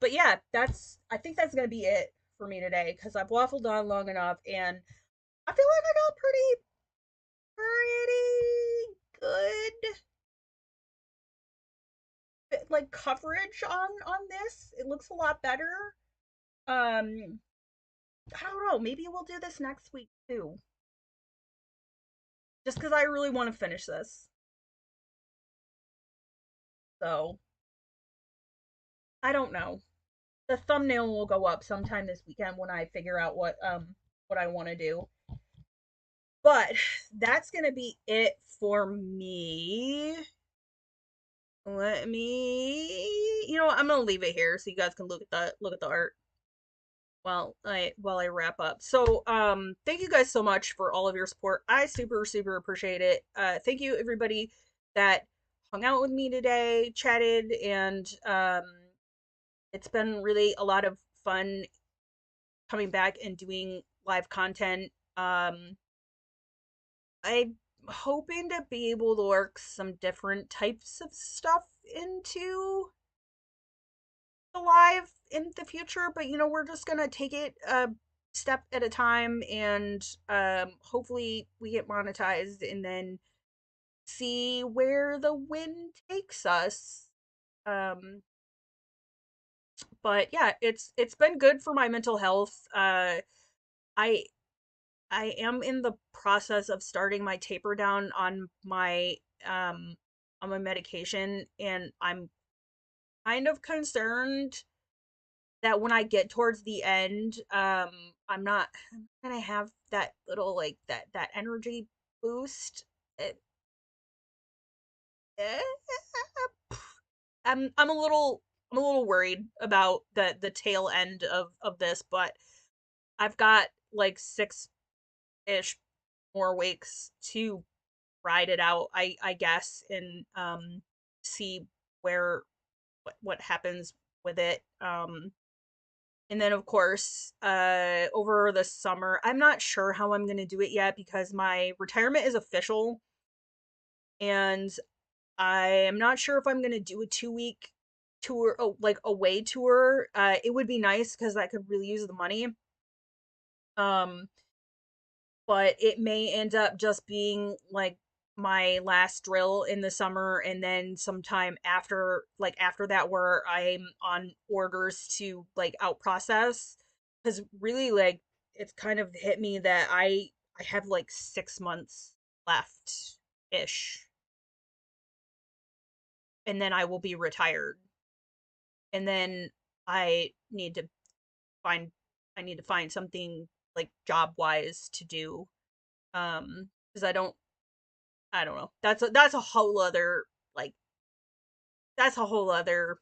But yeah, I think that's gonna be it for me today because I've waffled on long enough and I feel like I got pretty good coverage on this. It looks a lot better. Um, I don't know. Maybe we'll do this next week too, just because I really want to finish this. So I don't know. the thumbnail will go up sometime this weekend when I figure out what I want to do. But that's gonna be it for me. Let me, I'm gonna leave it here so you guys can look at the art while I wrap up. So, thank you guys so much for all of your support. I super super appreciate it. Thank you everybody that hung out with me today, chatted, and it's been really a lot of fun coming back and doing live content. I'm hoping to be able to work some different types of stuff into the live in the future, but we're just gonna take it a step at a time, and hopefully we get monetized and then see where the wind takes us. Um, but yeah, it's been good for my mental health. I I am in the process of starting my taper down um on my medication, and I'm kind of concerned that when I get towards the end, I'm not gonna have that little like that energy boost. It, eh, I'm a little worried about the tail end of this, but I've got like 6-ish more weeks to ride it out, I guess, and see where what happens with it. And then of course, over the summer, I'm not sure how I'm gonna do it yet because my retirement is official, and I am not sure if I'm gonna do a 2 week tour, oh, like away tour. It would be nice because I could really use the money. Um, but it may end up just being like my last drill in the summer, and then sometime after, like after that, where I'm on orders to like out process, because really like it's kind of hit me that I have like 6 months left ish, and then I will be retired, and then I need to find I need to find something like job wise to do, because I don't know. That's a whole other like that's a whole other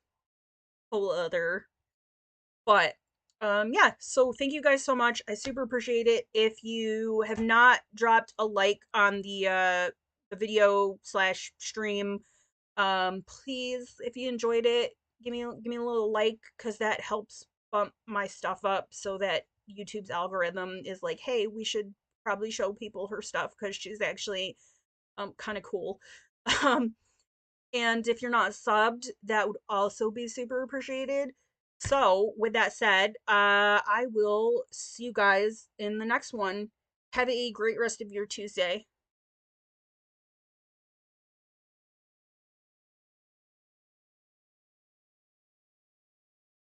but yeah, so thank you guys so much. I super appreciate it. If you have not dropped a like on the video slash stream, please, if you enjoyed it, give me a little like, because that helps bump my stuff up so that YouTube's algorithm is like, hey, we should probably show people her stuff because she's actually kind of cool. Um, and if you're not subbed, that would also be super appreciated. So, with that said, I will see you guys in the next one. Have a great rest of your Tuesday.